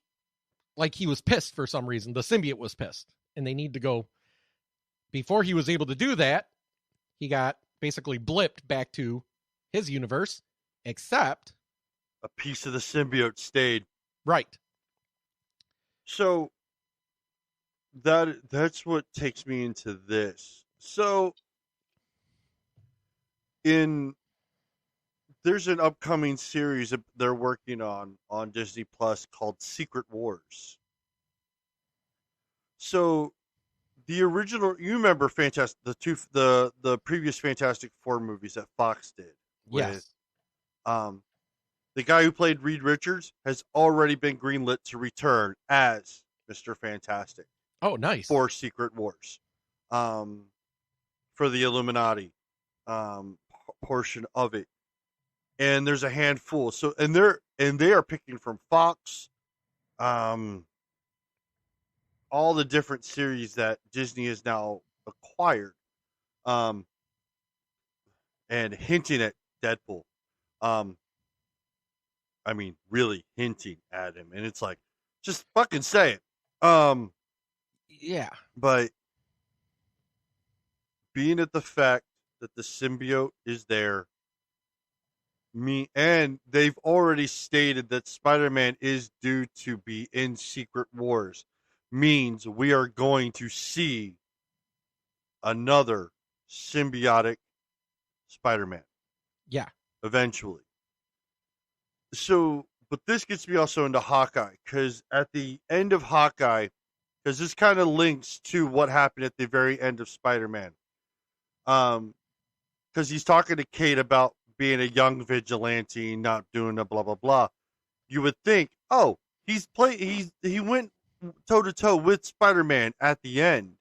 he was pissed for some reason. The symbiote was pissed, and they need to go. Before he was able to do that, he got basically blipped back to his universe, except a piece of the symbiote stayed. Right. So that's what takes me into this. So there's an upcoming series that they're working on Disney Plus called Secret Wars. So the original, you remember the previous Fantastic Four movies that Fox did. Yes. The guy who played Reed Richards has already been greenlit to return as Mr. Fantastic. Oh, nice. For Secret Wars. For the Illuminati portion of it. And there's a handful. So they are picking from Fox, all the different series that Disney has now acquired, and hinting at Deadpool. I mean, really hinting at him, and it's like, just fucking say it. Yeah. But being at the fact that the symbiote is there, and they've already stated that Spider-Man is due to be in Secret Wars, means we are going to see another symbiotic Spider-Man. Yeah. Eventually. So, but this gets me also into Hawkeye, because at the end of Hawkeye, because this kind of links to what happened at the very end of Spider-Man. Because he's talking to Kate about being a young vigilante, not doing a blah, blah, blah. You would think, oh, he went toe-to-toe with Spider-Man at the end.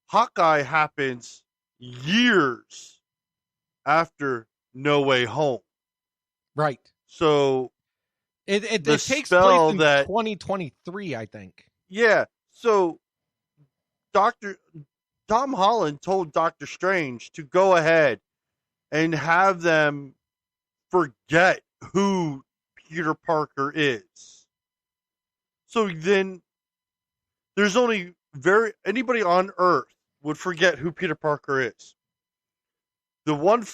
Hawkeye happens years after No Way Home. Right. So it takes place in 2023, I think. Yeah. So Tom Holland told Doctor Strange to go ahead and have them forget who Peter Parker is. So then there's only anybody on Earth would forget who Peter Parker is. The one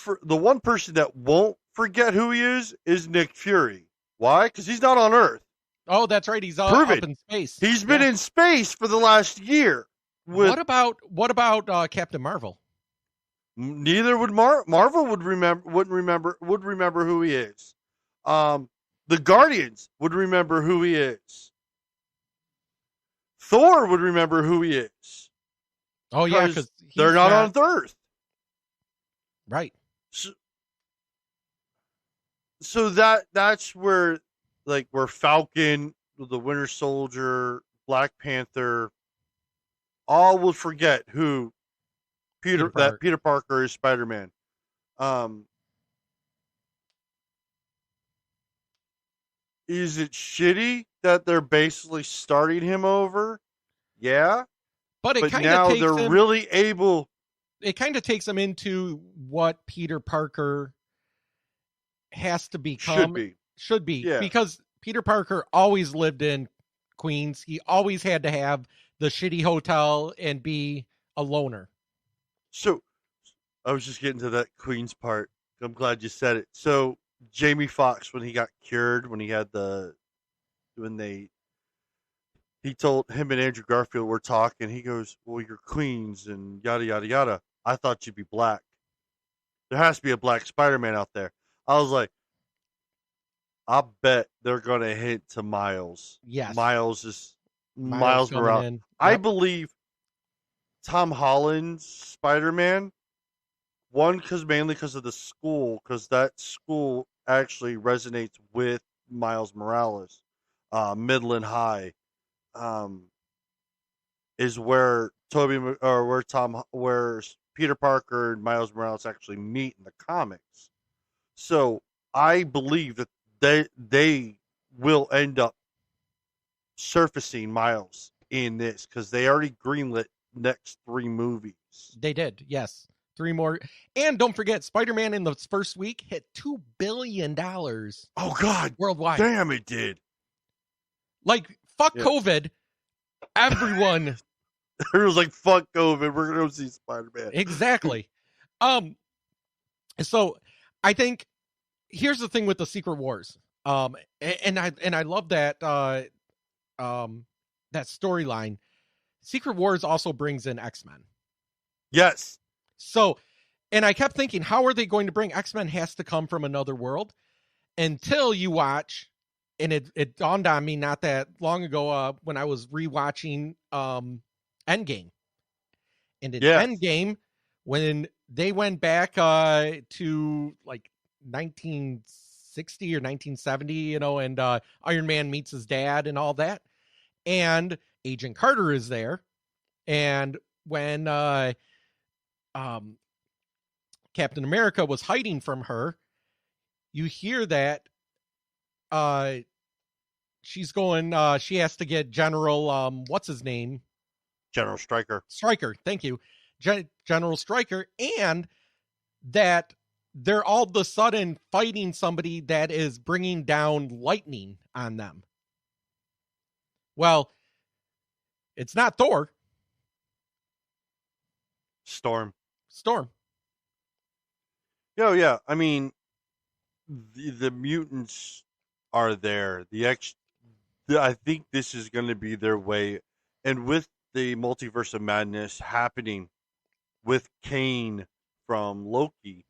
person that won't forget who he is Nick Fury. Why? Because he's not on Earth. Oh, that's right. He's up in space. He's been in space for the last year. What about Captain Marvel? Neither would Marvel wouldn't remember who he is. The Guardians would remember who he is. Thor would remember who he is. Oh yeah, because they're not on Earth. Right. So that's where Falcon, the Winter Soldier, Black Panther, all will forget who Peter Parker is Spider-Man. Is it shitty that they're basically starting him over? Yeah. But now they're really able. It kind of takes them into what Peter Parker has to become. Should be. Yeah. Because Peter Parker always lived in Queens. He always had to have the shitty hotel and be a loner. So I was just getting to that Queens part. I'm glad you said it. So Jamie Foxx, when he got cured, he told him and Andrew Garfield were talking. He goes, well, you're Queens and yada, yada, yada. I thought you'd be black. There has to be a black Spider-Man out there. I was like, I bet they're going to hint to Miles. Yes. Miles Morales. Yep. I believe Tom Holland's Spider-Man One, mainly because of the school, because that school actually resonates with Miles Morales. Midland High is where where Peter Parker and Miles Morales actually meet in the comics. So I believe that they will end up surfacing Miles in this because they already greenlit next 3 movies. They did, yes. 3 more. And don't forget, Spider-Man in the first week hit $2 billion. Oh, God. Worldwide. Damn, it did. Like, fuck COVID. Everyone. It was like, fuck COVID. We're going to see Spider-Man. Exactly. So I think here's the thing with the Secret Wars. And I love that that storyline. Secret Wars also brings in X-Men. Yes. So, and I kept thinking, how are they going to bring X-Men has to come from another world until you watch, and it dawned on me not that long ago when I was rewatching Endgame. And in Endgame, when they went back to like 1960 or 1970, and Iron Man meets his dad and all that, and Agent Carter is there, and when Captain America was hiding from her, you hear that she's going, she has to get General, what's his name? General Stryker. Stryker, thank you. General Stryker, and that they're all of a sudden fighting somebody that is bringing down lightning on them. Well, it's not Thor. Storm. Oh, yeah. I mean, the mutants are there. I think this is going to be their way. And with the Multiverse of Madness happening with Kane from Loki,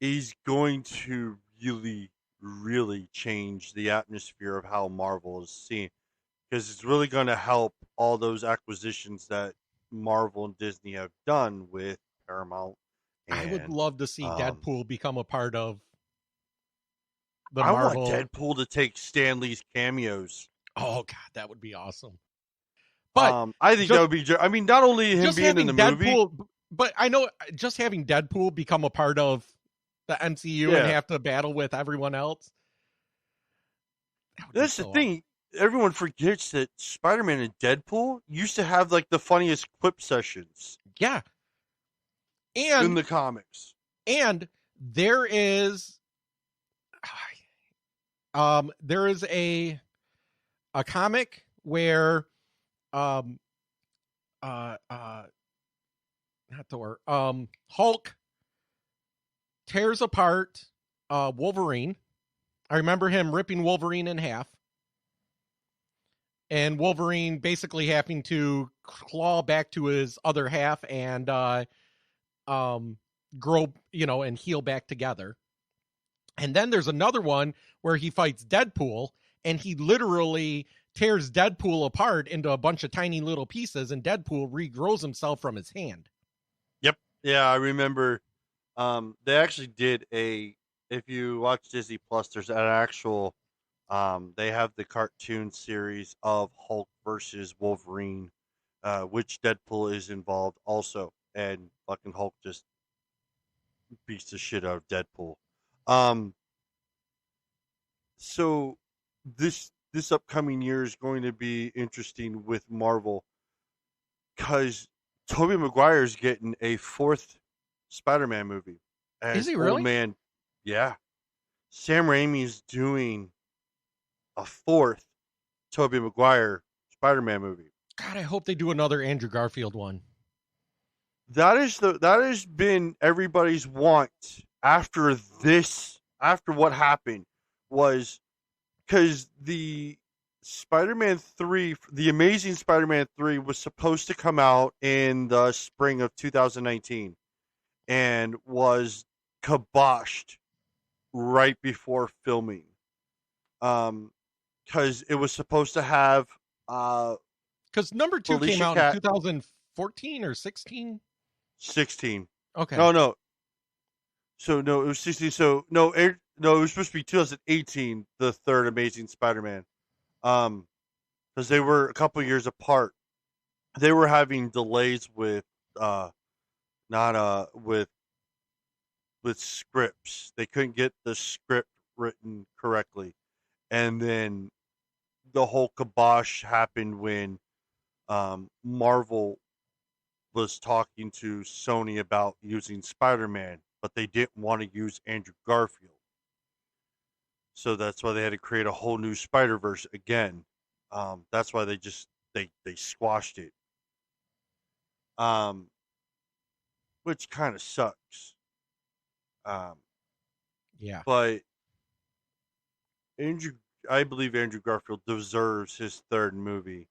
is going to really, really change the atmosphere of how Marvel is seen. Because it's really going to help all those acquisitions that Marvel and Disney have done with Paramount. I would love to see Deadpool become a part of the I Marvel. want Deadpool to take Stan Lee's cameos. Oh, God, that would be awesome. But I think that would be... I mean, not only him being in the Deadpool, movie... But I know just having Deadpool become a part of the MCU and have to battle with everyone else. That's the thing. Everyone forgets that Spider-Man and Deadpool used to have like the funniest quip sessions. Yeah. And in the comics. And there is a comic where not Thor, Hulk tears apart Wolverine. I remember him ripping Wolverine in half. And Wolverine basically having to claw back to his other half and grow, and heal back together. And then there's another one where he fights Deadpool, and he literally tears Deadpool apart into a bunch of tiny little pieces, and Deadpool regrows himself from his hand. Yep. Yeah, I remember they actually did if you watch Disney Plus, there's an actual they have the cartoon series of Hulk versus Wolverine, which Deadpool is involved also, and fucking Hulk just beats the shit out of Deadpool. So this upcoming year is going to be interesting with Marvel because Tobey Maguire is getting a 4th Spider-Man movie. Is he really? Old man, yeah. Sam Raimi's doing a 4th Tobey Maguire Spider-Man movie. God, I hope they do another Andrew Garfield one. That has been everybody's want after what happened, was because the Spider-Man 3, the Amazing Spider-Man 3 was supposed to come out in the spring of 2019 and was kiboshed right before filming. Because it was supposed to have because number 2 came out in 2014 or 16. 16. Okay. No. So no, it was 16. So no, it was supposed to be 2018. The third Amazing Spider-Man, because they were a couple years apart. They were having delays with not with scripts. They couldn't get the script written correctly, and then the whole kibosh happened when Marvel was talking to Sony about using Spider-Man, but they didn't want to use Andrew Garfield. So that's why they had to create a whole new Spider-Verse again. That's why they squashed it. Which kind of sucks. Yeah. But I believe Andrew Garfield deserves his third movie.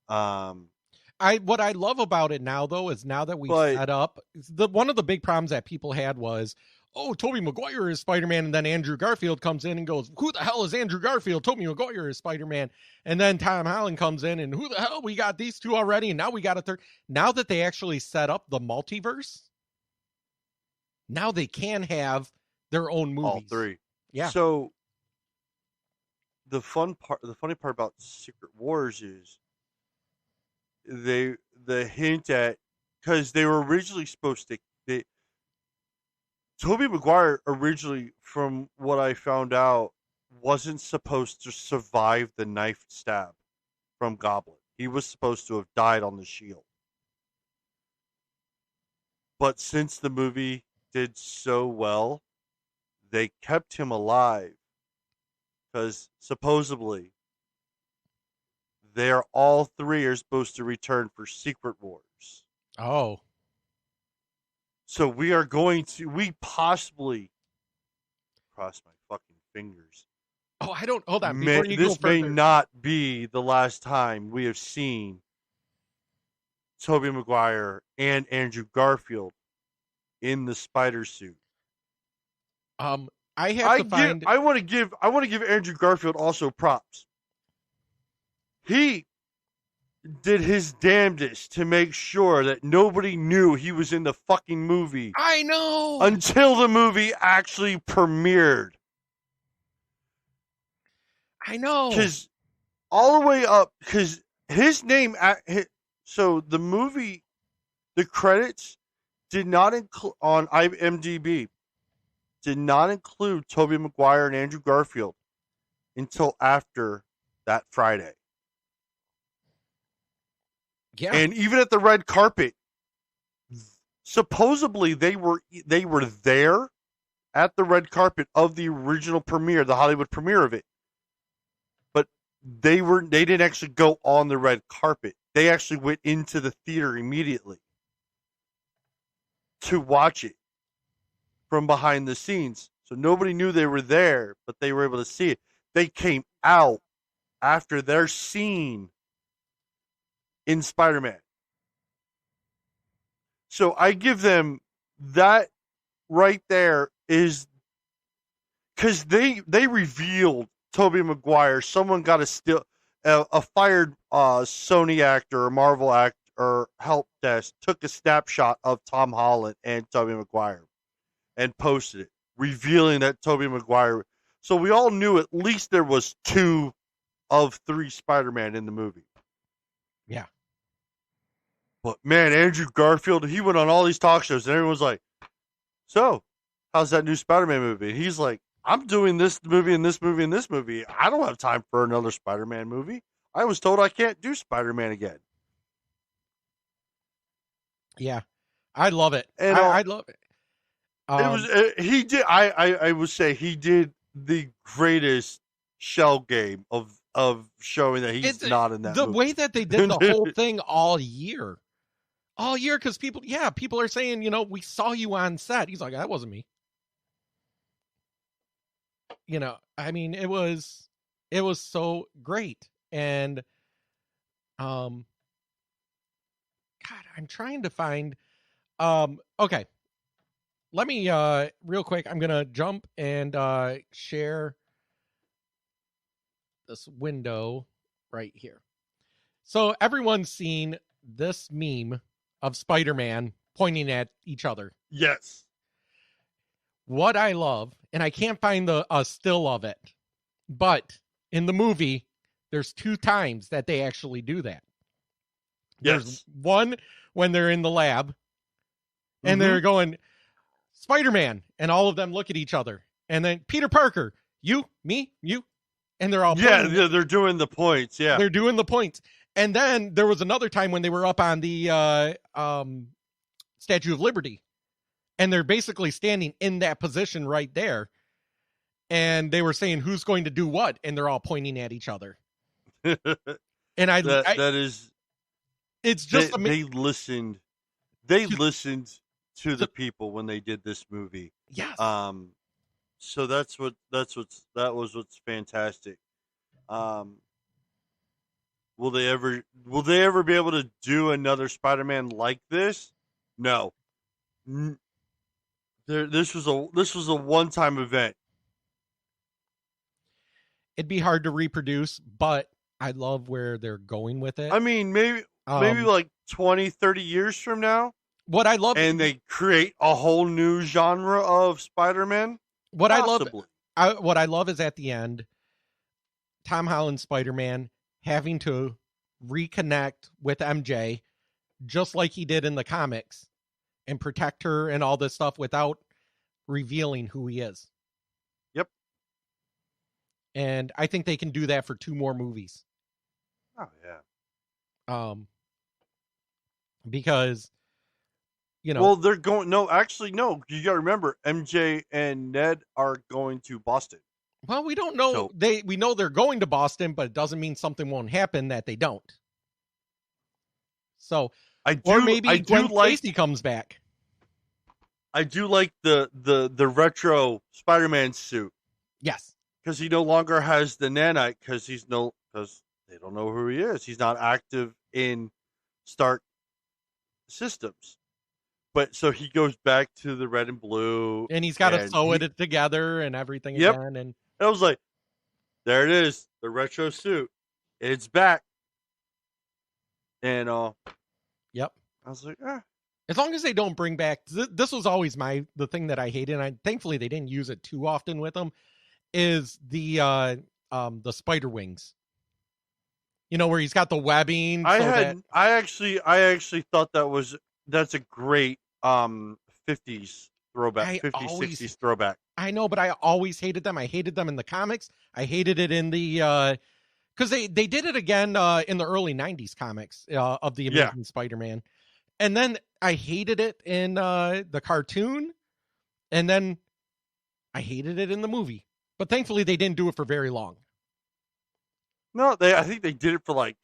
What I love about it now, though, is now that we've set up, one of the big problems that people had was, oh, Tobey Maguire is Spider-Man, and then Andrew Garfield comes in and goes, who the hell is Andrew Garfield? Tobey Maguire is Spider-Man. And then Tom Holland comes in, and who the hell? We got these two already, and now we got a third. Now that they actually set up the multiverse, now they can have their own movies. All three. Yeah. So the funny part about Secret Wars is the hint at, because they were originally supposed to, Tobey Maguire originally, from what I found out, wasn't supposed to survive the knife stab from Goblin. He was supposed to have died on the shield. But since the movie did so well, they kept him alive, because supposedly all three are supposed to return for Secret Wars. Oh. So we possibly, cross my fucking fingers. Oh, I don't, hold on. Before you This go further, may not be the last time we have seen Tobey Maguire and Andrew Garfield in the spider suit. I want to give Andrew Garfield also props. He did his damnedest to make sure that nobody knew he was in the fucking movie. I know. Until the movie actually premiered. I know. Because all the way up, because his name, so the movie, the credits did not include, on IMDb, did not include Tobey Maguire and Andrew Garfield until after that Friday. Yeah. And even at the red carpet, supposedly they were there at the red carpet of the original premiere, the Hollywood premiere of it. But they didn't actually go on the red carpet. They actually went into the theater immediately to watch it from behind the scenes. So nobody knew they were there, but they were able to see it. They came out after their scene in Spider-Man. So I give them that right there, is because they revealed Tobey Maguire. Someone got a fired Sony actor or Marvel actor or help desk took a snapshot of Tom Holland and Tobey Maguire and posted it, revealing that Tobey Maguire. So we all knew at least there was 2 of 3 Spider-Man in the movie. Yeah. But man, Andrew Garfield, he went on all these talk shows and everyone's like, so, how's that new Spider-Man movie? And he's like, I'm doing this movie and this movie and this movie. I don't have time for another Spider-Man movie. I was told I can't do Spider-Man again. Yeah. I love it. And I love it. It was he did. I would say he did the greatest shell game of showing that he's not in that. The movie. way that they did the whole thing all year, because people are saying, we saw you on set. He's like, that wasn't me. I mean, it was so great, and God, I'm trying to find. Okay. Let me, real quick, I'm going to jump and share this window right here. So everyone's seen this meme of Spider-Man pointing at each other. Yes. What I love, and I can't find a still of it, but in the movie, there's 2 times that they actually do that. Yes. There's one when they're in the lab, and they're going, Spider-Man, and all of them look at each other. And then Peter Parker, you, me, you. And they're all pointing. They're doing the points. Yeah. They're doing the points. And then there was another time when they were up on the Statue of Liberty. And they're basically standing in that position right there. And they were saying, who's going to do what? And they're all pointing at each other. And that is... It's just... They listened to the people when they did this movie. Yes. So that was what's fantastic. Will they ever be able to do another Spider-Man like this? No. This was a one-time event. It'd be hard to reproduce, but I love where they're going with it. I mean, maybe like 20, 30 years from now. What I love, and they create a whole new genre of Spider-Man. What I love is at the end, Tom Holland's Spider-Man having to reconnect with MJ, just like he did in the comics, and protect her and all this stuff without revealing who he is. Yep. And I think they can do that for 2 more movies. Oh yeah. Because, well, they're going. No, actually, no. You got to remember, MJ and Ned are going to Boston. Well, we don't know. We know they're going to Boston, but it doesn't mean something won't happen that they don't. So, or maybe Gwen Stacy comes back. I do like the retro Spider-Man suit. Yes, because he no longer has the nanite because they don't know who he is. He's not active in Stark systems. But so he goes back to the red and blue, and he's got to sew it together and everything again. And I was like, "There it is, the retro suit. It's back." And yep, I was like, as long as they don't bring back this was always the thing that I hated, and thankfully they didn't use it too often with them. Is the spider wings? Where he's got the webbing. I actually thought that's a great 50s throwback, 50s, 60s throwback. I know, but I always hated them. I hated them in the comics. I hated it in the because they did it again in the early 90s comics of the Amazing Spider-Man. And then I hated it in the cartoon, and then I hated it in the movie. But thankfully they didn't do it for very long. No, I think they did it for like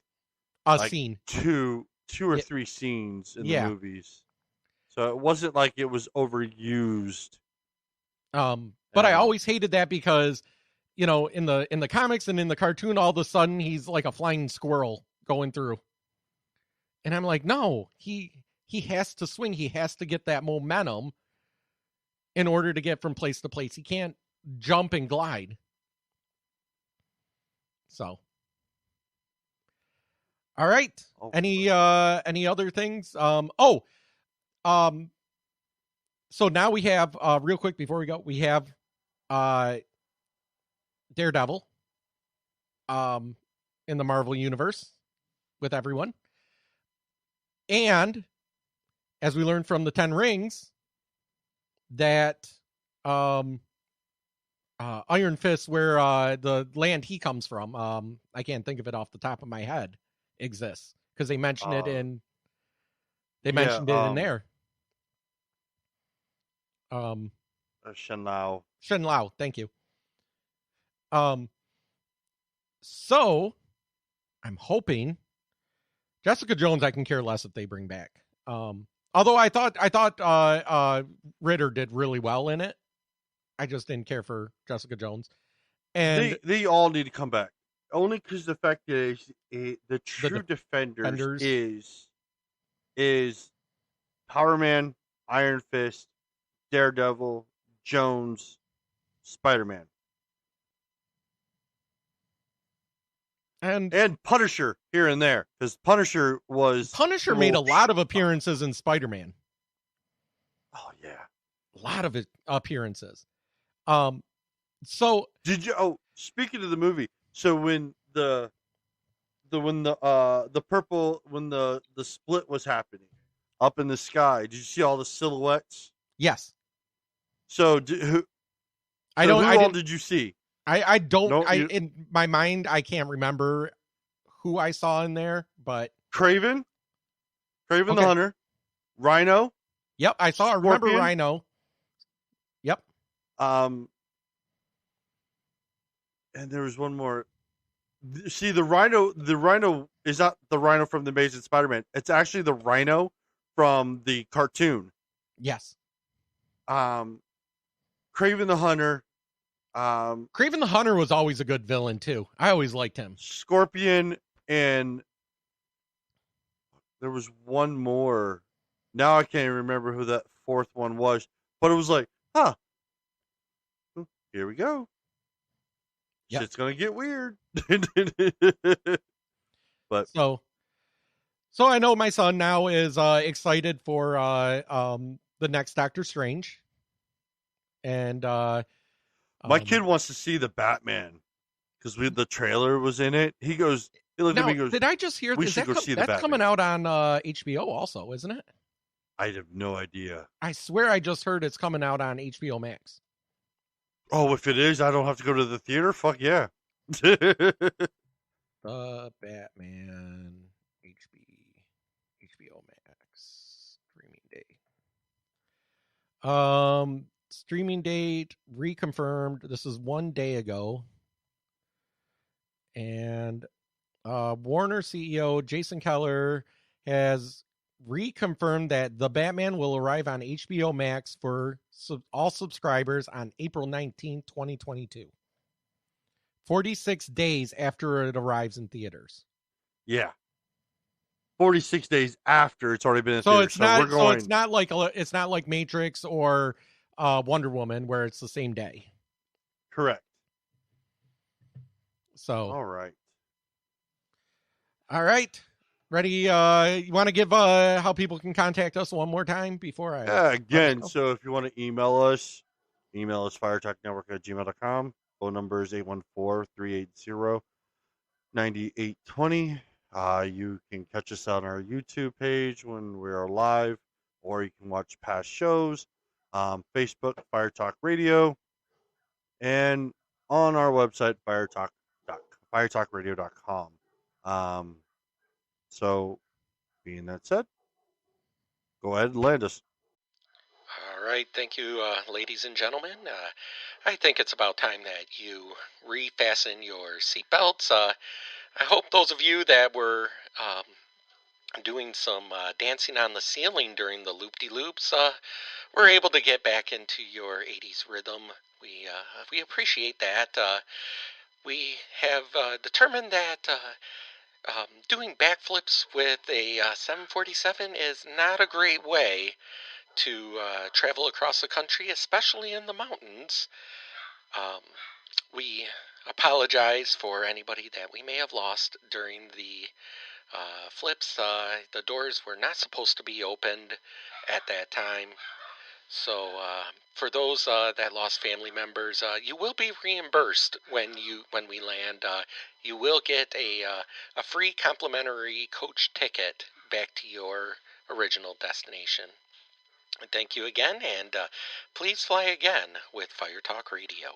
scene. Two or 3 scenes in the movies. So it wasn't like it was overused. But I always hated that because, in the comics and in the cartoon, all of a sudden he's like a flying squirrel going through. And I'm like, no, he has to swing. He has to get that momentum in order to get from place to place. He can't jump and glide. So. All right. Any other things? So now we have real quick before we go, we have Daredevil in the Marvel universe with everyone. And as we learned from the 10 Rings, that Iron Fist, where the land he comes from, I can't think of it off the top of my head, exists because they mentioned it in in there. Shenlao, thank you. So I'm hoping Jessica Jones, I can care less if they bring back. Although I thought Ritter did really well in it. I just didn't care for Jessica Jones. And they all need to come back. Only because the fact is the true defenders is Power Man, Iron Fist, Daredevil, Jones, Spider-Man. And Punisher here and there, because Punisher made a lot of appearances in Spider-Man. Oh yeah, a lot of appearances. So did you? Oh, speaking of the movie, so when the purple when the split was happening up in the sky, did you see all the silhouettes? Yes. So who all did you see? I don't. No, in my mind, I can't remember who I saw in there, but Craven the Hunter, Rhino. Yep, I saw. Scorpion. I remember Rhino. Yep. And there was one more. See, the Rhino is not the Rhino from the Amazing Spider-Man. It's actually the Rhino from the cartoon. Yes. Craven the Hunter. Craven the Hunter was always a good villain too. I always liked him. Scorpion, and there was one more. Now I can't even remember who that fourth one was, but it was like, huh, here we go. Yep. Shit's gonna get weird. But so I know my son now is excited for the next Doctor Strange, and my kid wants to see the Batman because the trailer was in it. He looked at me and goes, did I just hear we should go see the Batman. That's coming out on HBO also, isn't it? I have no idea. I swear I just heard it's coming out on HBO Max. Oh, if it is, I don't have to go to the theater? Fuck yeah. Batman HBO Max streaming date reconfirmed. This is 1 day ago. And Warner CEO Jason Keller has reconfirmed that The Batman will arrive on HBO Max for all subscribers on April 19, 2022. 46 days after it arrives in theaters. Yeah. 46 days after it's already been in so theaters. It's not, so it's not like Matrix or Wonder Woman where it's the same day. Correct. So all right. Ready? You want to give how people can contact us one more time before I? Yeah, again. So if you want to email us firetalknetwork@gmail.com. Phone number is 814-380-9820. You can catch us on our YouTube page when we are live, or you can watch past shows. Facebook, Fire Talk Radio, and on our website, firetalkradio.com. So, being that said, go ahead and land us. All right, thank you, ladies and gentlemen. I think it's about time that you refasten your seatbelts. I hope those of you that were doing some dancing on the ceiling during the loop-de-loops were able to get back into your 80s rhythm. We appreciate that. We have determined that doing backflips with a 747 is not a great way to travel across the country, especially in the mountains. We apologize for anybody that we may have lost during the flips. The doors were not supposed to be opened at that time. So for those that lost family members, you will be reimbursed when we land. You will get a free complimentary coach ticket back to your original destination. Thank you again, and please fly again with Fire Talk Radio.